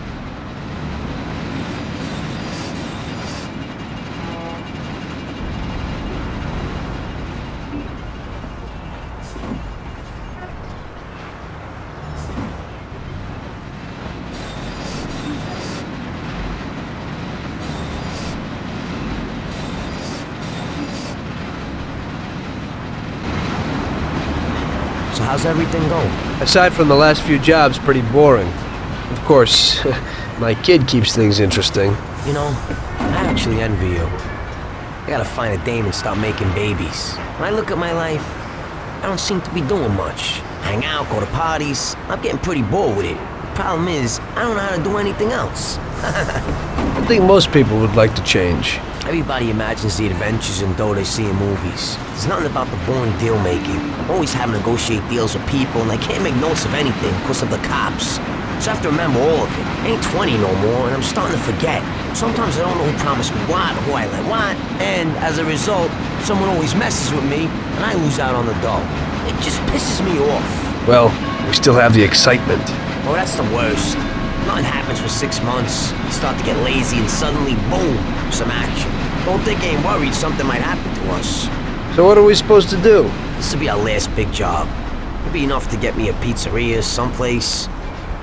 So how's everything going? Aside from the last few jobs, pretty boring. Of course, my kid keeps things interesting. You know, I actually envy you. I gotta find a dame and start making babies. When I look at my life, I don't seem to be doing much. Hang out, go to parties. I'm getting pretty bored with it. The problem is, I don't know how to do anything else. I think most people would like to change. Everybody imagines the adventures and dough they see in movies. There's nothing about the boring deal making. Always having to negotiate deals with people, and I can't make notes of anything because of the cops. So I have to remember all of it. I ain't 20 no more, and I'm starting to forget. Sometimes I don't know who promised me what or who I let what, and as a result, someone always messes with me, and I lose out on the dough. It just pisses me off. Well, we still have the excitement. Oh, that's the worst. Nothing happens for 6 months. You start to get lazy, and suddenly, boom, some action. Don't think I ain't worried something might happen to us. So what are we supposed to do? This will be our last big job. It'll be enough to get me a pizzeria someplace.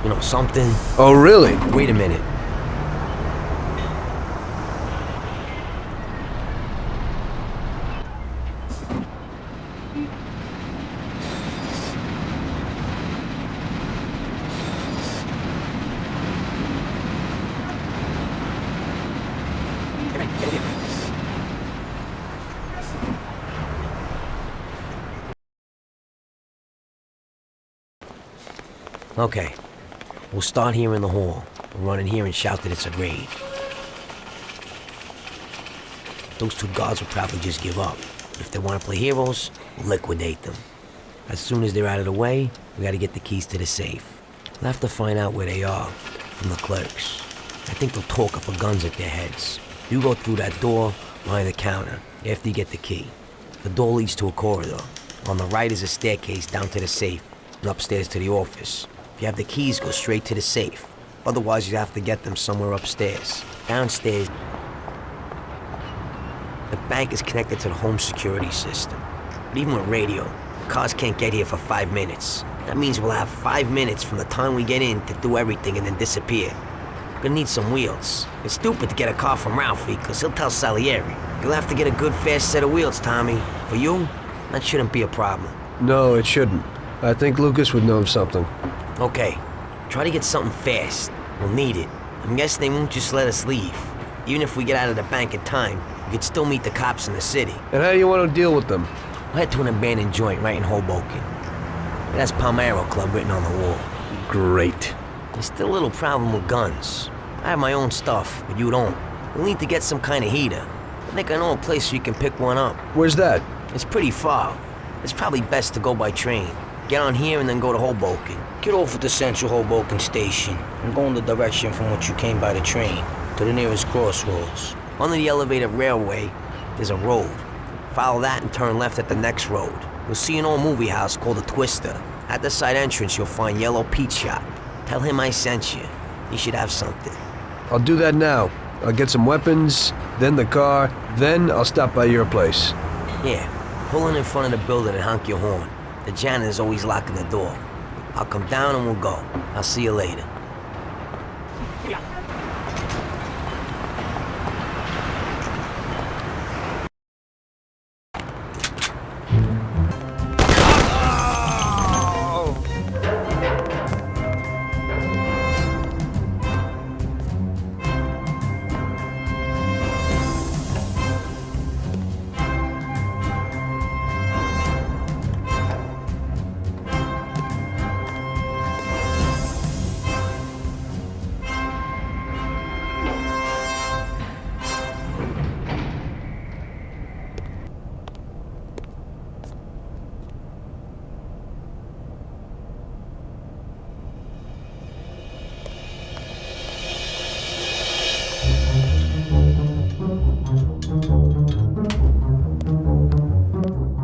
You know, something. Oh, really? Wait a minute. Okay. We'll start here in the hall. We'll run in here and shout that it's a raid. Those two guards will probably just give up. If they want to play heroes, we'll liquidate them. As soon as they're out of the way, we gotta get the keys to the safe. We'll have to find out where they are from the clerks. I think they'll talk up a guns at their heads. You go through that door behind the counter after you get the key. The door leads to a corridor. On the right is a staircase down to the safe and upstairs to the office. If you have the keys, go straight to the safe. Otherwise, you'd have to get them somewhere upstairs. Downstairs, the bank is connected to the home security system. But even with radio, cars can't get here for 5 minutes. That means we'll have 5 minutes from the time we get in to do everything and then disappear. We're gonna need some wheels. It's stupid to get a car from Ralphie, because he'll tell Salieri. You'll have to get a good fast set of wheels, Tommy. For you, that shouldn't be a problem. No, it shouldn't. I think Lucas would know something. Okay, try to get something fast. We'll need it. I'm guessing they won't just let us leave. Even if we get out of the bank in time, we could still meet the cops in the city. And how do you want to deal with them? We'll head to an abandoned joint right in Hoboken. It has Palmero Club written on the wall. Great. There's still a little problem with guns. I have my own stuff, but you don't. We'll need to get some kind of heater. I think I know a place where you can pick one up. Where's that? It's pretty far. It's probably best to go by train. Get on here and then go to Hoboken. Get off at the central Hoboken station and go in the direction from which you came by the train to the nearest crossroads. Under the elevated railway, there's a road. Follow that and turn left at the next road. You'll see an old movie house called the Twister. At the side entrance, you'll find Yellow Pete Shop. Tell him I sent you. He should have something. I'll do that now. I'll get some weapons, then the car, then I'll stop by your place. Yeah, pull in front of the building and honk your horn. The janitor's always locking the door. I'll come down and we'll go. I'll see you later.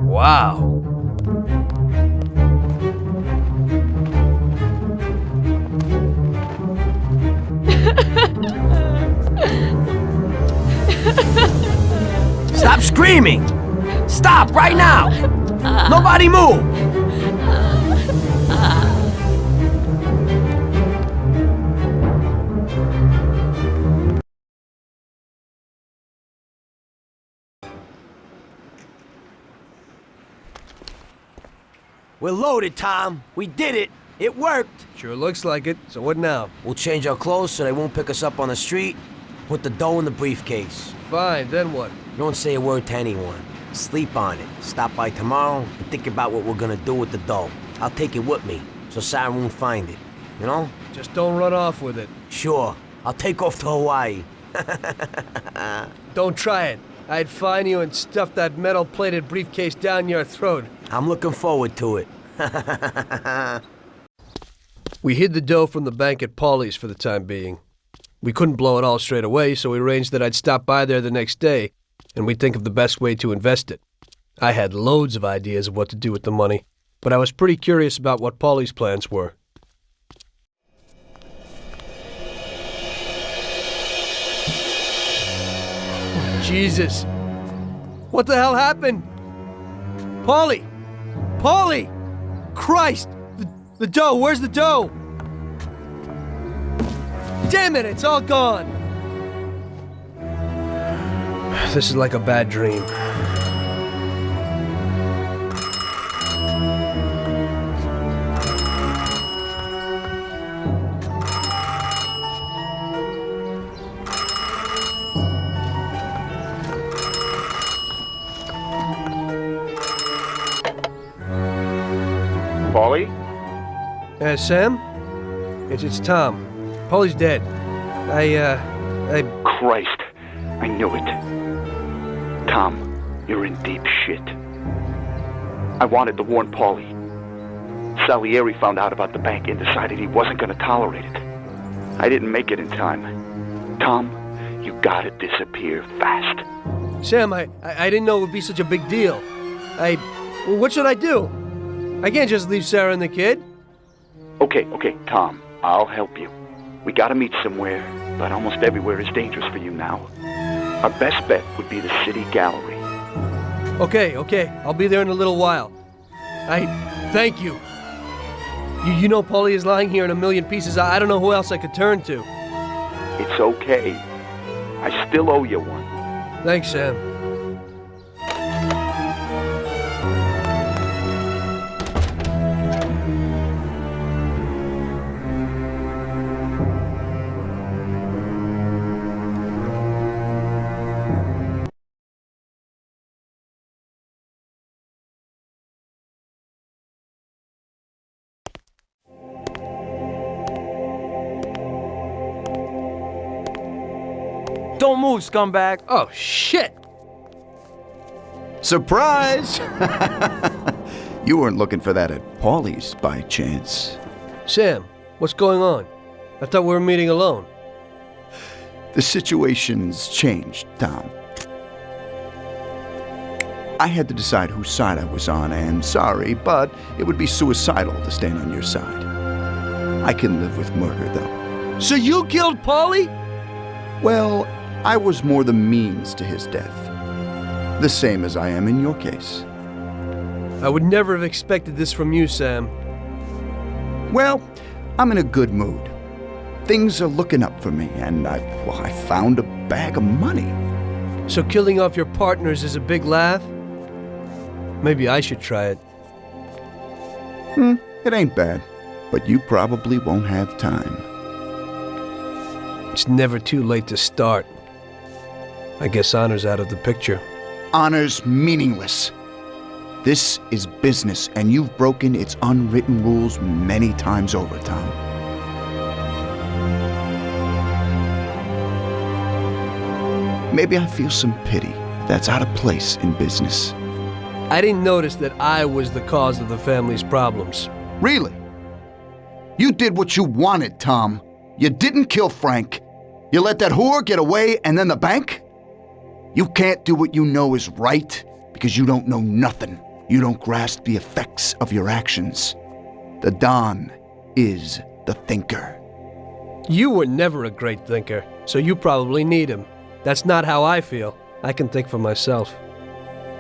Wow. Stop screaming! Stop right now! Nobody move! We're loaded, Tom. We did it. It worked. Sure looks like it. So what now? We'll change our clothes so they won't pick us up on the street. Put the dough in the briefcase. Fine, then what? Don't say a word to anyone. Sleep on it. Stop by tomorrow and think about what we're gonna do with the dough. I'll take it with me, so Sarah won't find it. You know? Just don't run off with it. Sure. I'll take off to Hawaii. Don't try it. I'd find you and stuff that metal-plated briefcase down your throat. I'm looking forward to it. We hid the dough from the bank at Paulie's for the time being. We couldn't blow it all straight away, so we arranged that I'd stop by there the next day, and we'd think of the best way to invest it. I had loads of ideas of what to do with the money, but I was pretty curious about what Paulie's plans were. Jesus. What the hell happened? Paulie! Paulie! Christ! The dough! Where's the dough? Damn it, it's all gone! This is like a bad dream. Paulie? Sam? It's Tom. Paulie's dead. Christ, I knew it. Tom, you're in deep shit. I wanted to warn Paulie. Salieri found out about the bank and decided he wasn't going to tolerate it. I didn't make it in time. Tom, you gotta disappear fast. Sam, I didn't know it would be such a big deal. Well, what should I do? I can't just leave Sarah and the kid. Okay, Tom, I'll help you. We gotta meet somewhere, but almost everywhere is dangerous for you now. Our best bet would be the city gallery. Okay, I'll be there in a little while. Thank you. You know Paulie is lying here in a million pieces. I don't know who else I could turn to. It's okay. I still owe you one. Thanks, Sam. Don't move, scumbag. Oh, shit. Surprise! You weren't looking for that at Paulie's by chance. Sam, what's going on? I thought we were meeting alone. The situation's changed, Tom. I had to decide whose side I was on, and sorry, but it would be suicidal to stand on your side. I can live with murder, though. So you killed Paulie? Well, I was more the means to his death. The same as I am in your case. I would never have expected this from you, Sam. Well, I'm in a good mood. Things are looking up for me, and I found a bag of money. So killing off your partners is a big laugh? Maybe I should try it. It ain't bad, but you probably won't have time. It's never too late to start. I guess honor's out of the picture. Honor's meaningless. This is business, and you've broken its unwritten rules many times over, Tom. Maybe I feel some pity. That's out of place in business. I didn't notice that I was the cause of the family's problems. Really? You did what you wanted, Tom. You didn't kill Frank. You let that whore get away, and then the bank? You can't do what you know is right because you don't know nothing. You don't grasp the effects of your actions. The Don is the thinker. You were never a great thinker, so you probably need him. That's not how I feel. I can think for myself.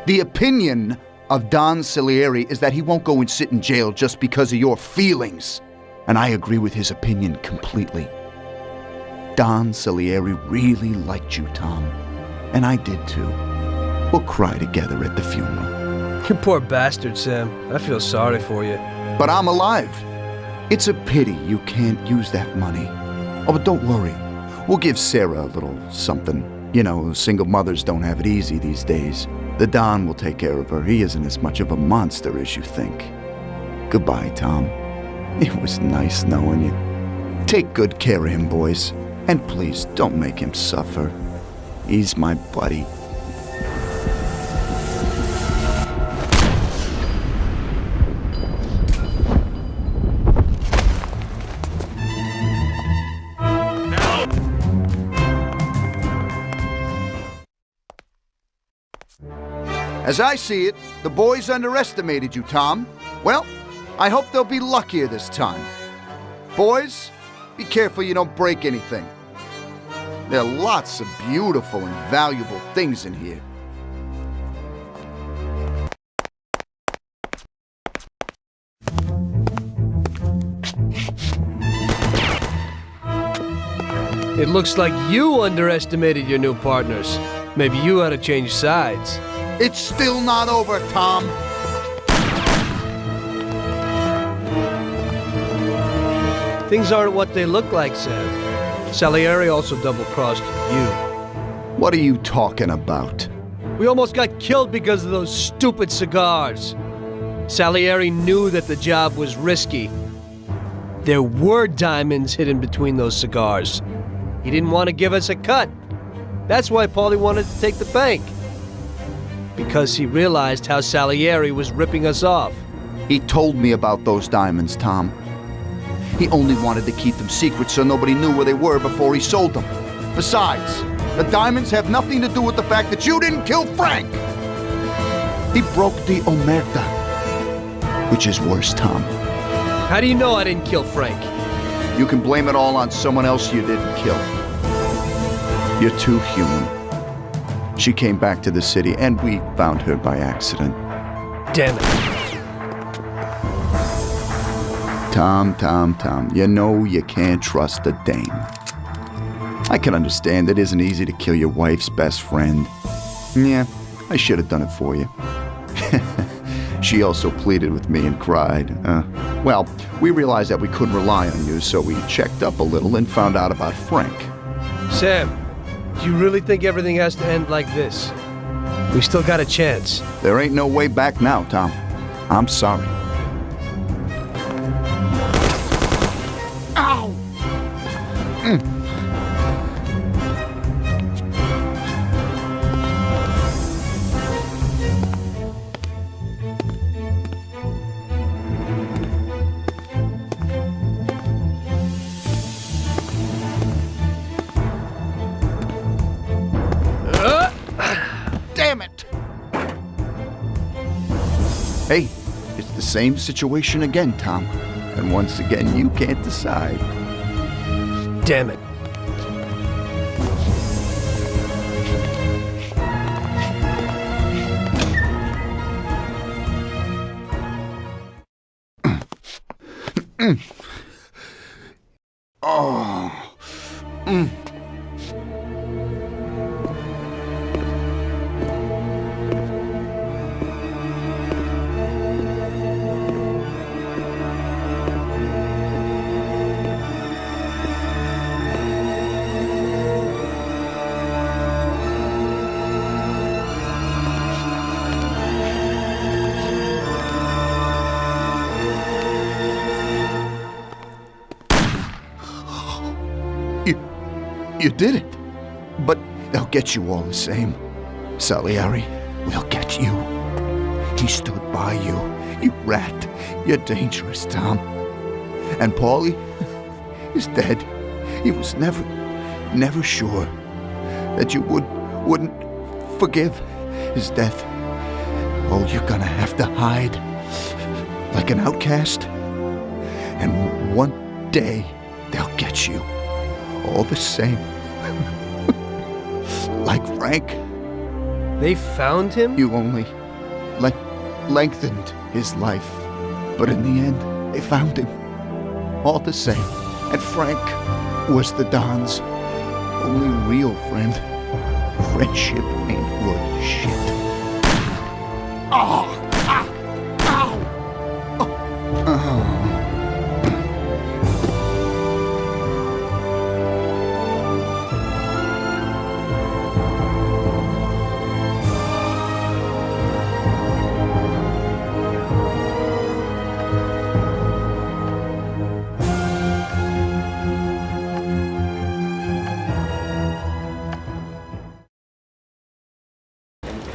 The opinion of Don Salieri is that he won't go and sit in jail just because of your feelings. And I agree with his opinion completely. Don Salieri really liked you, Tom. And I did too. We'll cry together at the funeral. You poor bastard, Sam. I feel sorry for you. But I'm alive. It's a pity you can't use that money. Oh, but don't worry. We'll give Sarah a little something. You know, single mothers don't have it easy these days. The Don will take care of her. He isn't as much of a monster as you think. Goodbye, Tom. It was nice knowing you. Take good care of him, boys. And please, don't make him suffer. He's my buddy. As I see it, the boys underestimated you, Tom. Well, I hope they'll be luckier this time. Boys, be careful you don't break anything. There are lots of beautiful and valuable things in here. It looks like you underestimated your new partners. Maybe you ought to change sides. It's still not over, Tom. Things aren't what they look like, Sam. Salieri also double-crossed you. What are you talking about? We almost got killed because of those stupid cigars. Salieri knew that the job was risky. There were diamonds hidden between those cigars. He didn't want to give us a cut. That's why Paulie wanted to take the bank. Because he realized how Salieri was ripping us off. He told me about those diamonds, Tom. He only wanted to keep them secret so nobody knew where they were before he sold them. Besides, the diamonds have nothing to do with the fact that you didn't kill Frank. He broke the omerta, which is worse, Tom. How do you know I didn't kill Frank? You can blame it all on someone else you didn't kill. You're too human. She came back to the city, and we found her by accident. Damn it. Tom, you know you can't trust a dame. I can understand it isn't easy to kill your wife's best friend. Yeah, I should have done it for you. She also pleaded with me and cried. Well, we realized that we couldn't rely on you, so we checked up a little and found out about Frank. Sam, do you really think everything has to end like this? We still got a chance. There ain't no way back now, Tom. I'm sorry. Ow! Damn it! Hey, it's the same situation again, Tom. And once again, you can't decide. Damn it. Oh. You did it. But they'll get you all the same. Salieri will get you. He stood by you. You rat. You're dangerous, Tom. And Paulie is dead. He was never sure that you wouldn't forgive his death. Oh, you're gonna have to hide like an outcast. And one day they'll get you. All the same. Like Frank. They found him? You only lengthened his life. But in the end, they found him. All the same. And Frank was the Don's only real friend. Friendship ain't worth shit. Oh! Ah! Ow! Oh.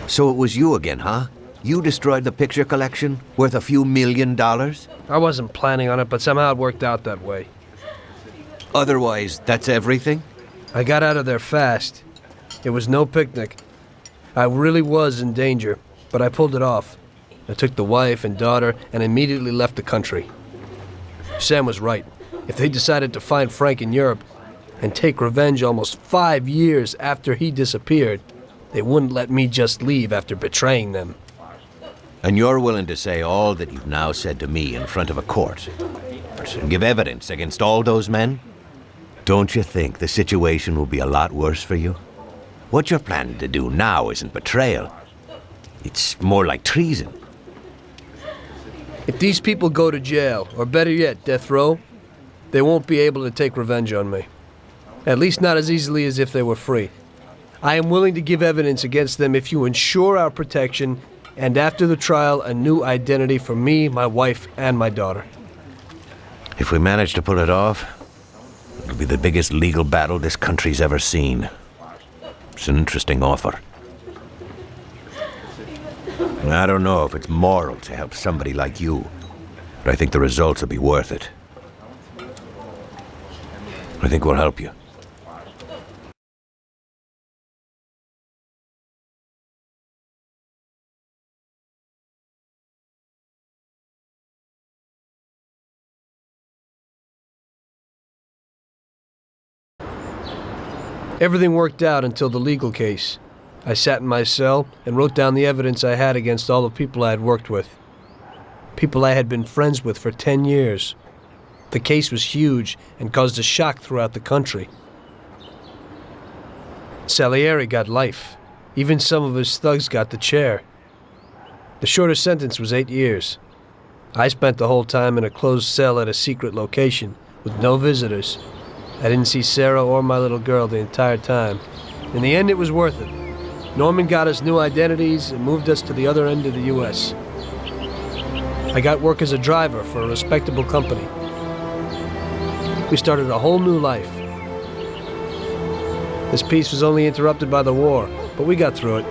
So it was you again, huh? You destroyed the picture collection, worth a few $1 million? I wasn't planning on it, but somehow it worked out that way. Otherwise, that's everything? I got out of there fast. It was no picnic. I really was in danger, but I pulled it off. I took the wife and daughter and immediately left the country. Sam was right. If they decided to find Frank in Europe and take revenge almost 5 years after he disappeared, they wouldn't let me just leave after betraying them. And you're willing to say all that you've now said to me in front of a court? And give evidence against all those men? Don't you think the situation will be a lot worse for you? What you're planning to do now isn't betrayal. It's more like treason. If these people go to jail, or better yet, death row, they won't be able to take revenge on me. At least not as easily as if they were free. I am willing to give evidence against them if you ensure our protection, and after the trial, a new identity for me, my wife, and my daughter. If we manage to pull it off, it'll be the biggest legal battle this country's ever seen. It's an interesting offer. I don't know if it's moral to help somebody like you, but I think the results will be worth it. I think we'll help you. Everything worked out until the legal case. I sat in my cell and wrote down the evidence I had against all the people I had worked with. People I had been friends with for 10 years. The case was huge and caused a shock throughout the country. Salieri got life. Even some of his thugs got the chair. The shortest sentence was 8 years. I spent the whole time in a closed cell at a secret location with no visitors. I didn't see Sarah or my little girl the entire time. In the end, it was worth it. Norman got us new identities and moved us to the other end of the U.S. I got work as a driver for a respectable company. We started a whole new life. This peace was only interrupted by the war, but we got through it.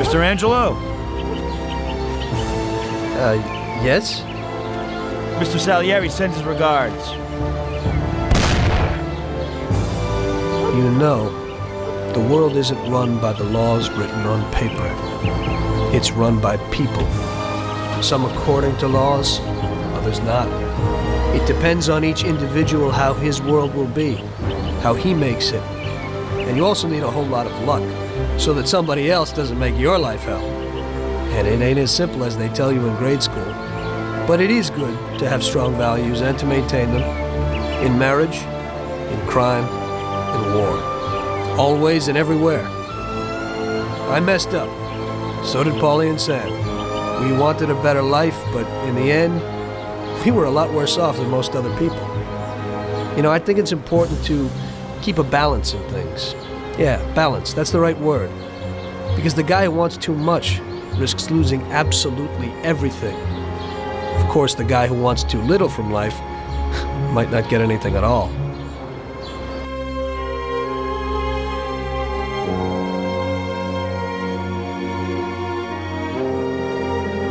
Mr. Angelo? Yes? Mr. Salieri sends his regards. You know, the world isn't run by the laws written on paper. It's run by people. Some according to laws, others not. It depends on each individual how his world will be, how he makes it. And you also need a whole lot of luck, so that somebody else doesn't make your life hell. And it ain't as simple as they tell you in grade school. But it is good to have strong values and to maintain them. In marriage, in crime, in war. Always and everywhere. I messed up. So did Paulie and Sam. We wanted a better life, but in the end, we were a lot worse off than most other people. You know, I think it's important to keep a balance in things. Yeah, balance, that's the right word. Because the guy who wants too much risks losing absolutely everything. Of course, the guy who wants too little from life might not get anything at all.